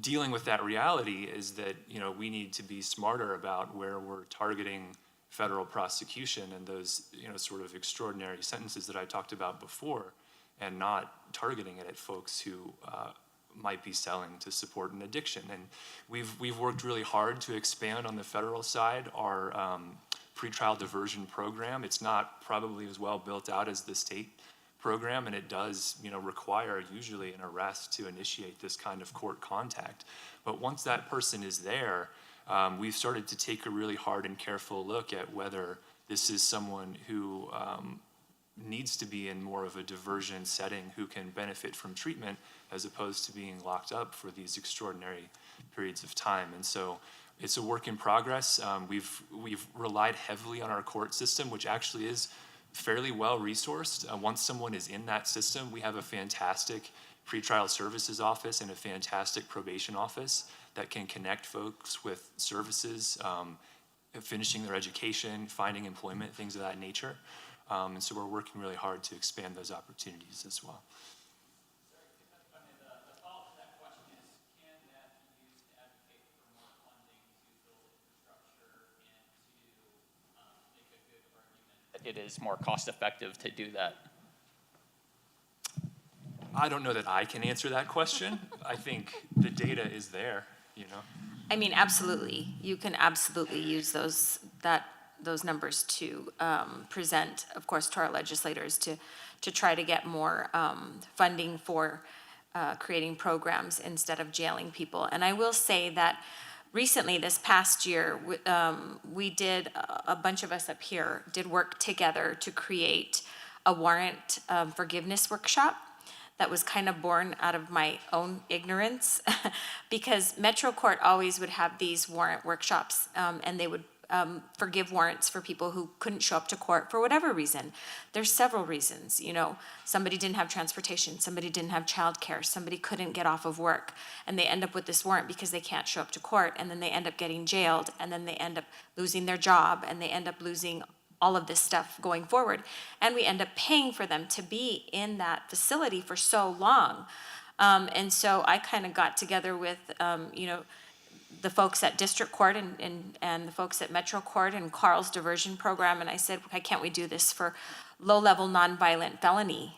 dealing with that reality is that, you know, we need to be smarter about where we're targeting federal prosecution and those, you know, sort of extraordinary sentences that I talked about before, and not targeting it at folks who might be selling to support an addiction. And we've worked really hard to expand on the federal side our pretrial diversion program. It's not probably as well built out as the state program, and it does, you know, require usually an arrest to initiate this kind of court contact. But once that person is there, we've started to take a really hard and careful look at whether this is someone who needs to be in more of a diversion setting, who can benefit from treatment as opposed to being locked up for these extraordinary periods of time. And so it's a work in progress. We've relied heavily on our court system, which actually is fairly well resourced. Once someone is in that system, we have a fantastic pretrial services office and a fantastic probation office that can connect folks with services, finishing their education, finding employment, things of that nature. And so we're working really hard to expand those opportunities as well. It is more cost effective to do that? I don't know that I can answer that question. I think the data is there, you know. I mean, absolutely. You can absolutely use those numbers to present, of course, to our legislators to try to get more funding for creating programs instead of jailing people. And I will say that recently, this past year, we did, a bunch of us up here did work together to create a warrant forgiveness workshop that was kind of born out of my own ignorance because Metro Court always would have these warrant workshops and they would forgive warrants for people who couldn't show up to court for whatever reason. There's several reasons, you know, somebody didn't have transportation, somebody didn't have childcare, somebody couldn't get off of work, and they end up with this warrant because they can't show up to court, and then they end up getting jailed, and then they end up losing their job, and they end up losing all of this stuff going forward. And we end up paying for them to be in that facility for so long. And so I kind of got together with, you know, the folks at District Court and the folks at Metro Court and Carl's diversion program, and I said, why can't we do this for low-level nonviolent felony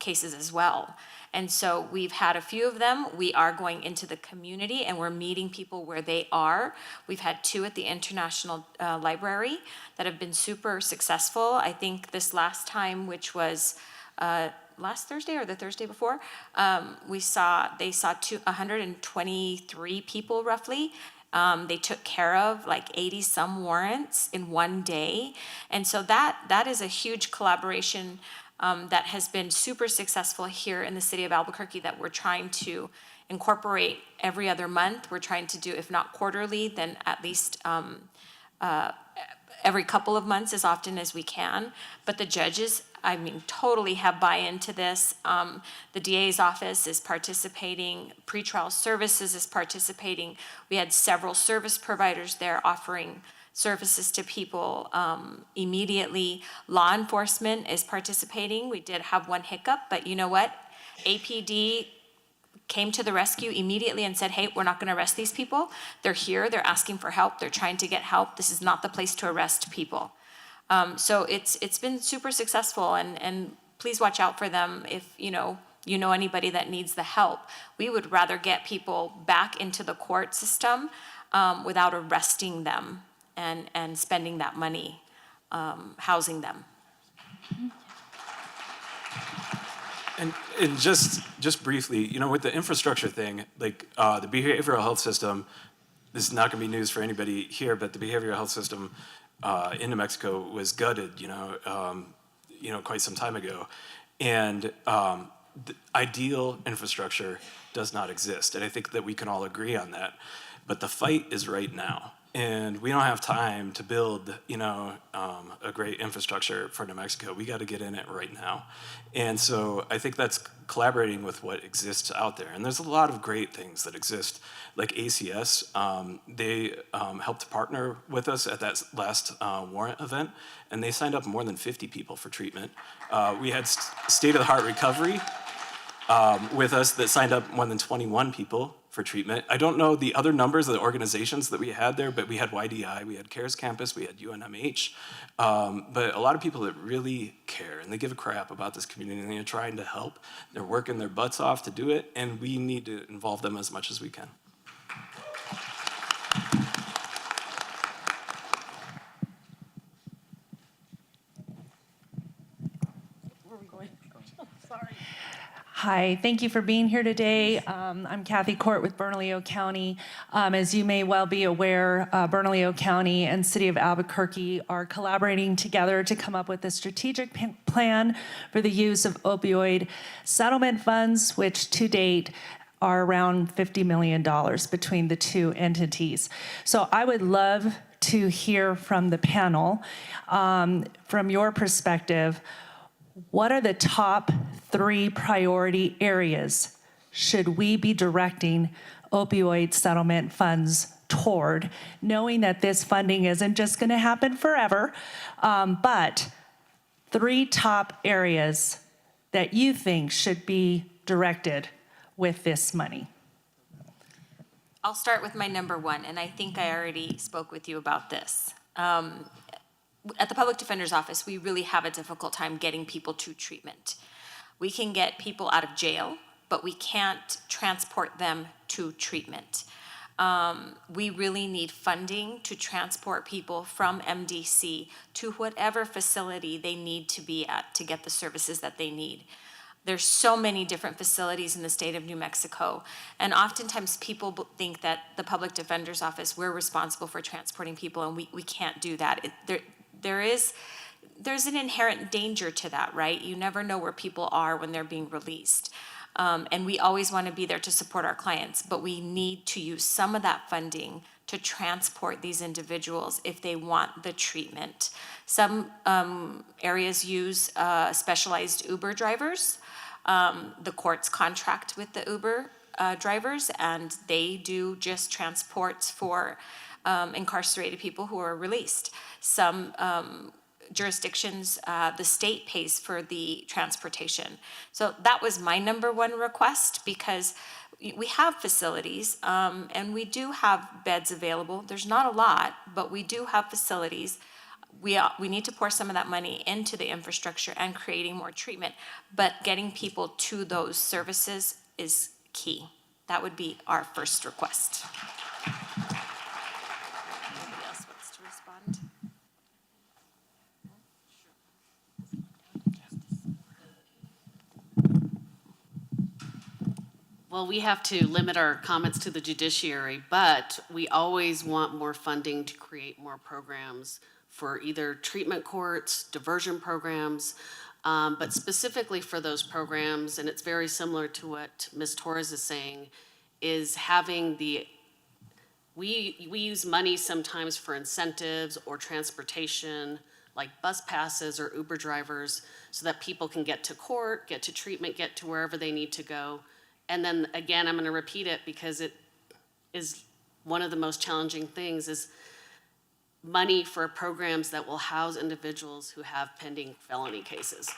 cases as well? And so we've had a few of them. We are going into the community and we're meeting people where they are. We've had 2 at the International Library that have been super successful. I think this last time, which was last Thursday or the Thursday before, they saw 123 people roughly. They took care of like 80 some warrants in one day. And so that is a huge collaboration that has been super successful here in the city of Albuquerque that we're trying to incorporate every other month. We're trying to do, if not quarterly, then at least every couple of months as often as we can. But the judges, I mean, totally have buy-in to this. The DA's office is participating, pretrial services is participating. We had several service providers there offering services to people immediately. Law enforcement is participating. We did have one hiccup, but you know what? APD came to the rescue immediately and said, hey, we're not going to arrest these people. They're here, they're asking for help, they're trying to get help. This is not the place to arrest people. So it's been super successful, and please watch out for them if you know anybody that needs the help. We would rather get people back into the court system without arresting them and spending that money housing them. And just briefly, with the infrastructure thing, like the behavioral health system, this is not going to be news for anybody here, but the behavioral health system in New Mexico was gutted, quite some time ago, and the ideal infrastructure does not exist, and I think that we can all agree on that. But the fight is right now. And we don't have time to build, a great infrastructure for New Mexico. We got to get in it right now. And so I think that's collaborating with what exists out there. And there's a lot of great things that exist, like ACS. They helped partner with us at that last warrant event, and they signed up more than 50 people for treatment. We had State of the Heart Recovery with us that signed up more than 21 people for treatment. I don't know the other numbers of the organizations that we had there, but we had YDI, we had CARES Campus, we had UNMH, but a lot of people that really care and they give a crap about this community and they're trying to help. They're working their butts off to do it, and we need to involve them as much as we can. Hi, thank you for being here today. I'm Kathy Court with Bernalillo County. As you may well be aware, Bernalillo County and City of Albuquerque are collaborating together to come up with a strategic plan for the use of opioid settlement funds, which to date are around $50 million between the two entities. So I would love to hear from the panel, from your perspective, what are the top 3 priority areas should we be directing opioid settlement funds toward, knowing that this funding isn't just going to happen forever, but 3 top areas that you think should be directed with this money? I'll start with my number 1, and I think I already spoke with you about this. At the Public Defender's Office, we really have a difficult time getting people to treatment. We can get people out of jail, but we can't transport them to treatment. We really need funding to transport people from MDC to whatever facility they need to be at to get the services that they need. There's so many different facilities in the state of New Mexico, and oftentimes people think that the Public Defender's Office, we're responsible for transporting people, and we can't do that. There's an inherent danger to that, right? You never know where people are when they're being released. And we always want to be there to support our clients, but we need to use some of that funding to transport these individuals if they want the treatment. Some areas use specialized Uber drivers. The courts contract with the Uber drivers, and they do just transports for incarcerated people who are released. Some jurisdictions, the state pays for the transportation. So that was my number 1 request, because we have facilities and we do have beds available. There's not a lot, but we do have facilities. We need to pour some of that money into the infrastructure and creating more treatment, but getting people to those services is key. That would be our first request. Anybody else wants to respond? Well, we have to limit our comments to the judiciary, but we always want more funding to create more programs for either treatment courts, diversion programs, but specifically for those programs, and it's very similar to what Ms. Torres is saying, is having the we use money sometimes for incentives or transportation, like bus passes or Uber drivers, so that people can get to court, get to treatment, get to wherever they need to go. And then again, I'm going to repeat it because it is one of the most challenging things is money for programs that will house individuals who have pending felony cases.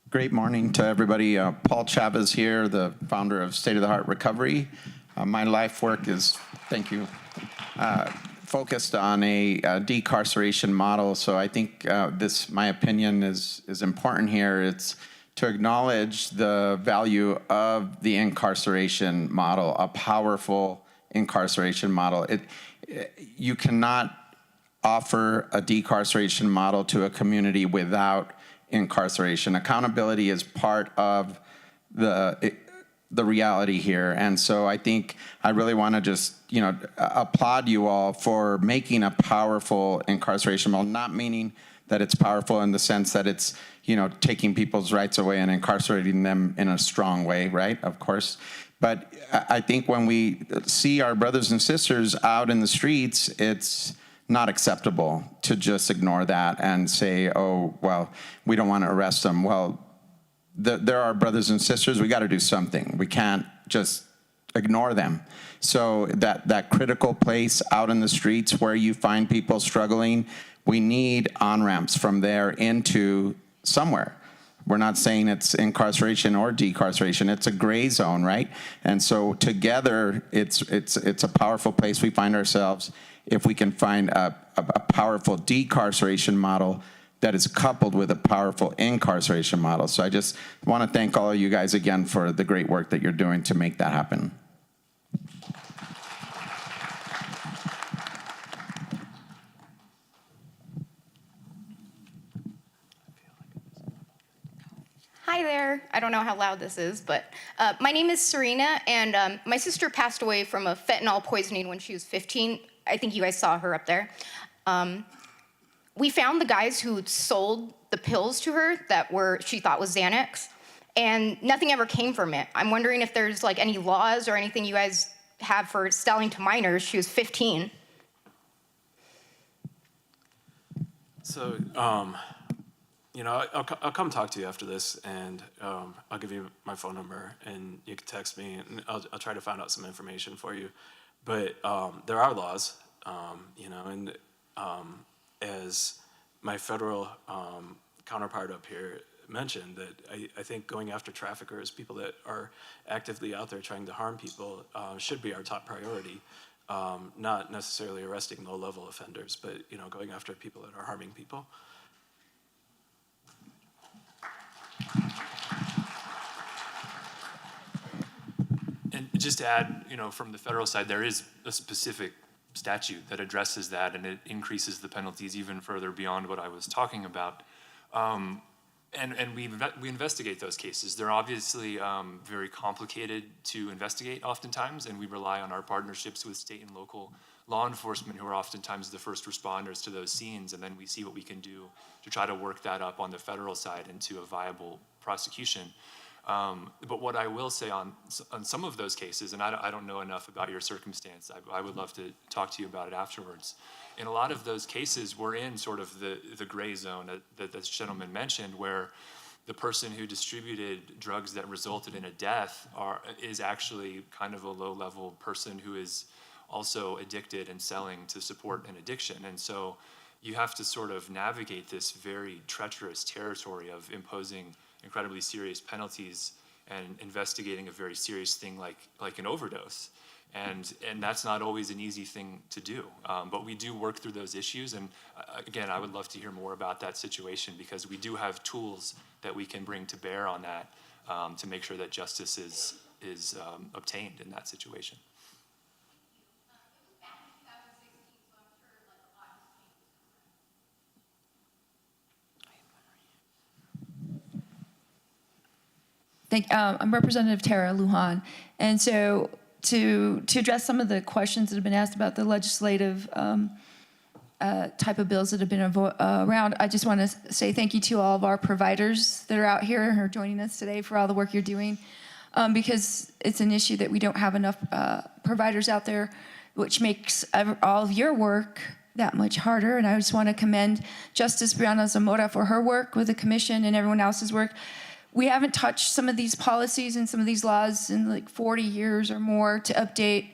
Great morning to everybody. Paul Chavez here, the founder of State of the Heart Recovery. My life work is, thank you, focused on a decarceration model. So I think my opinion is important here. It's to acknowledge the value of the incarceration model, a powerful incarceration model. You cannot offer a decarceration model to a community without incarceration. Accountability is part of the reality here. And so I think I really want to just, applaud you all for making a powerful incarceration model, not meaning that it's powerful in the sense that it's, taking people's rights away and incarcerating them in a strong way, right? Of course. But I think when we see our brothers and sisters out in the streets, it's not acceptable to just ignore that and say, oh, well, we don't want to arrest them. Well, there are brothers and sisters. We got to do something. We can't just ignore them. So that critical place out in the streets where you find people struggling, we need on-ramps from there into somewhere. We're not saying it's incarceration or decarceration. It's a gray zone, right? And so together, it's a powerful place we find ourselves if we can find a powerful decarceration model that is coupled with a powerful incarceration model. So I just want to thank all of you guys again for the great work that you're doing to make that happen. Hi there. I don't know how loud this is, but my name is Serena, and my sister passed away from a fentanyl poisoning when she was 15. I think you guys saw her up there. We found the guys who sold the pills to her that she thought was Xanax, and nothing ever came from it. I'm wondering if there's like any laws or anything you guys have for selling to minors. She was 15. So, I'll come talk to you after this, and I'll give you my phone number, and you can text me, and I'll try to find out some information for you. But there are laws, and as my federal counterpart up here mentioned, that I think going after traffickers, people that are actively out there trying to harm people, should be our top priority. Not necessarily arresting low-level offenders, but going after people that are harming people. And just to add, from the federal side, there is a specific statute that addresses that, and it increases the penalties even further beyond what I was talking about. And we investigate those cases. They're obviously very complicated to investigate oftentimes, and we rely on our partnerships with state and local law enforcement, who are oftentimes the first responders to those scenes, and then we see what we can do to try to work that up on the federal side into a viable prosecution. But what I will say on some of those cases, and I don't know enough about your circumstance, I would love to talk to you about it afterwards. In a lot of those cases, we're in sort of the gray zone that this gentleman mentioned, where the person who distributed drugs that resulted in a death is actually kind of a low-level person who is also addicted and selling to support an addiction. And so you have to sort of navigate this very treacherous territory of imposing incredibly serious penalties and investigating a very serious thing like an overdose. And that's not always an easy thing to do. But we do work through those issues. And again, I would love to hear more about that situation, because we do have tools that we can bring to bear on that to make sure that justice is obtained in that situation. I'm Representative Tara Lujan. And so to address some of the questions that have been asked about the legislative type of bills that have been around. I just want to say thank you to all of our providers that are out here and are joining us today for all the work you're doing, because it's an issue that we don't have enough providers out there, which makes all of your work that much harder. And I just want to commend Justice Brianna Zamora for her work with the commission and everyone else's work. We haven't touched some of these policies and some of these laws in like 40 years or more to update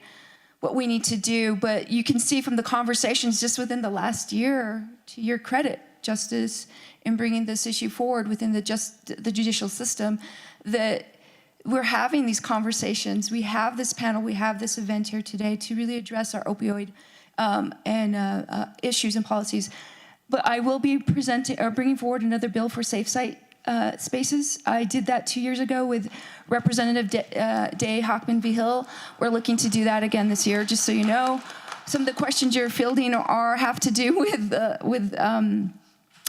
what we need to do, but you can see from the conversations just within the last year, to your credit, Justice, in bringing this issue forward within the judicial system, that we're having these conversations. We have this panel, we have this event here today to really address our opioid issues and policies. But I will be bringing forward another bill for safe site spaces. I did that 2 years ago with Representative Day Hockman v. Hill. We're looking to do that again this year, just so you know. Some of the questions you're fielding have to do with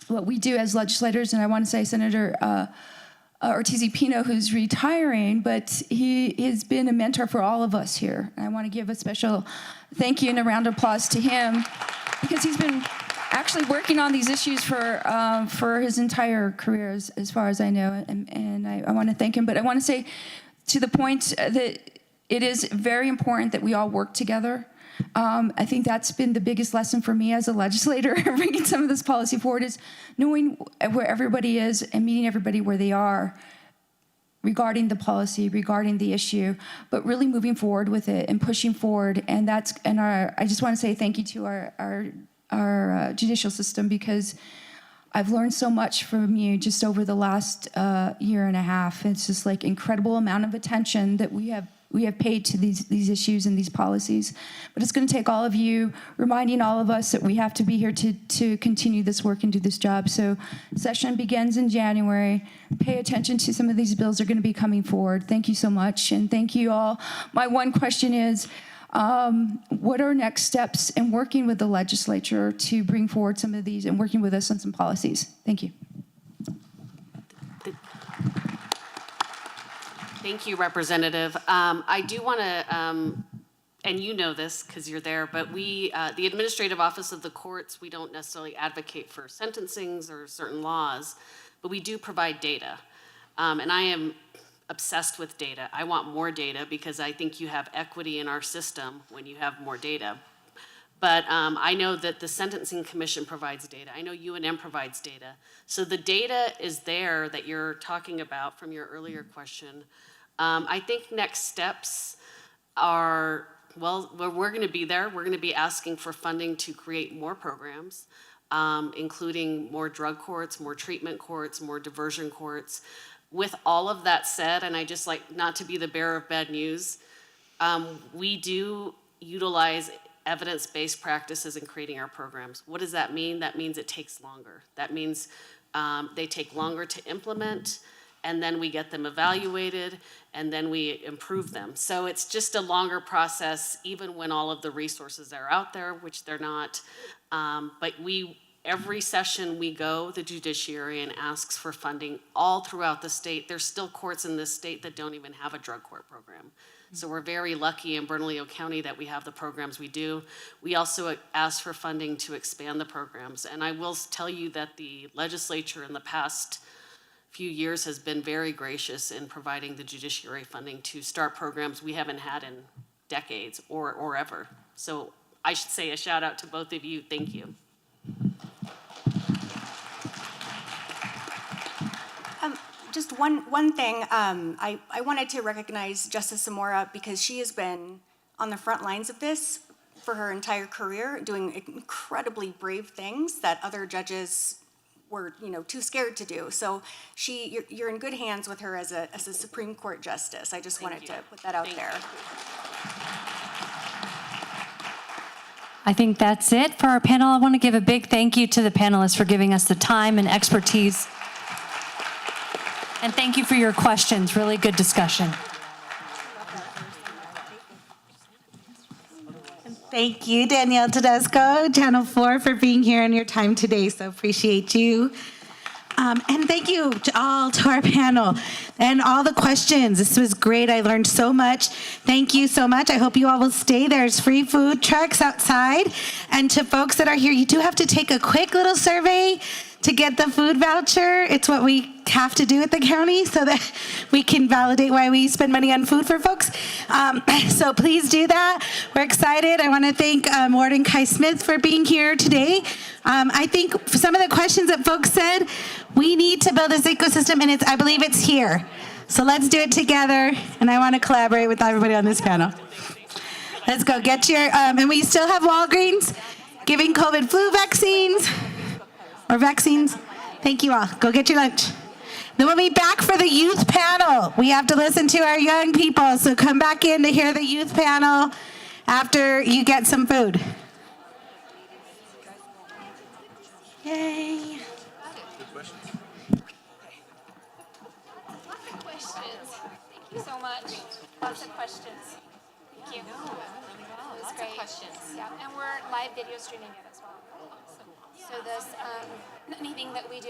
what we do as legislators, and I want to say Senator Ortiz-Pino, who's retiring, but he has been a mentor for all of us here. And I want to give a special thank you and a round of applause to him, because he's been actually working on these issues for his entire career, as far as I know, and I want to thank him. But I want to say, to the point that it is very important that we all work together. I think that's been the biggest lesson for me as a legislator, bringing some of this policy forward, is knowing where everybody is and meeting everybody where they are regarding the policy, regarding the issue, but really moving forward with it and pushing forward. And I just want to say thank you to our judicial system, because I've learned so much from you just over the last year and a half. It's just like incredible amount of attention that we have paid to these issues and these policies. But it's going to take all of you reminding all of us that we have to be here to continue this work and do this job. So session begins in January. Pay attention to some of these bills that are going to be coming forward. Thank you so much, and thank you all. My one question is, what are next steps in working with the legislature to bring forward some of these and working with us on some policies? Thank you. Thank you, Representative. I do want to, and you know this because you're there, but the Administrative Office of the Courts, we don't necessarily advocate for sentencings or certain laws, but we do provide data. And I am obsessed with data. I want more data because I think you have equity in our system when you have more data. But I know that the Sentencing Commission provides data. I know UNM provides data. So the data is there that you're talking about from your earlier question. I think next steps are, well, we're going to be there. We're going to be asking for funding to create more programs, including more drug courts, more treatment courts, more diversion courts. With all of that said, and I just like not to be the bearer of bad news, we do utilize evidence-based practices in creating our programs. What does that mean? That means it takes longer. That means they take longer to implement, and then we get them evaluated, and then we improve them. So it's just a longer process, even when all of the resources are out there, which they're not. But every session we go, the judiciary, and asks for funding all throughout the state. There's still courts in this state that don't even have a drug court program. So we're very lucky in Bernalillo County that we have the programs we do. We also ask for funding to expand the programs. And I will tell you that the legislature in the past few years has been very gracious in providing the judiciary funding to start programs we haven't had in decades or ever. So I should say a shout out to both of you. Thank you. Just one thing, I wanted to recognize Justice Zamora because she has been on the front lines of this for her entire career, doing incredibly brave things that other judges were, too scared to do. So you're in good hands with her as a Supreme Court justice. I just wanted to put that out there. I think that's it for our panel. I want to give a big thank you to the panelists for giving us the time and expertise. And thank you for your questions. Really good discussion. Thank you, Danielle Tedesco, Channel 4, for being here and your time today. So appreciate you. And thank you to our panel and all the questions. This was great. I learned so much. Thank you so much. I hope you all will stay. There's free food trucks outside. And to folks that are here, you do have to take a quick little survey to get the food voucher. It's what we have to do at the county so that we can validate why we spend money on food for folks. So please do that. We're excited. I want to thank Warden Kai Smith for being here today. I think for some of the questions that folks said, we need to build this ecosystem, and I believe it's here. So let's do it together, and I want to collaborate with everybody on this panel. Let's go get your, and we still have Walgreens giving COVID flu vaccines. Or vaccines. Thank you all. Go get your lunch. Then we'll be back for the youth panel. We have to listen to our young people, so come back in to hear the youth panel after you get some food. Yay. Good questions. Thank you so much. Lots of questions. Thank you. It was great. Questions. Yeah, and we're live video streaming it as well. So this, anything that we do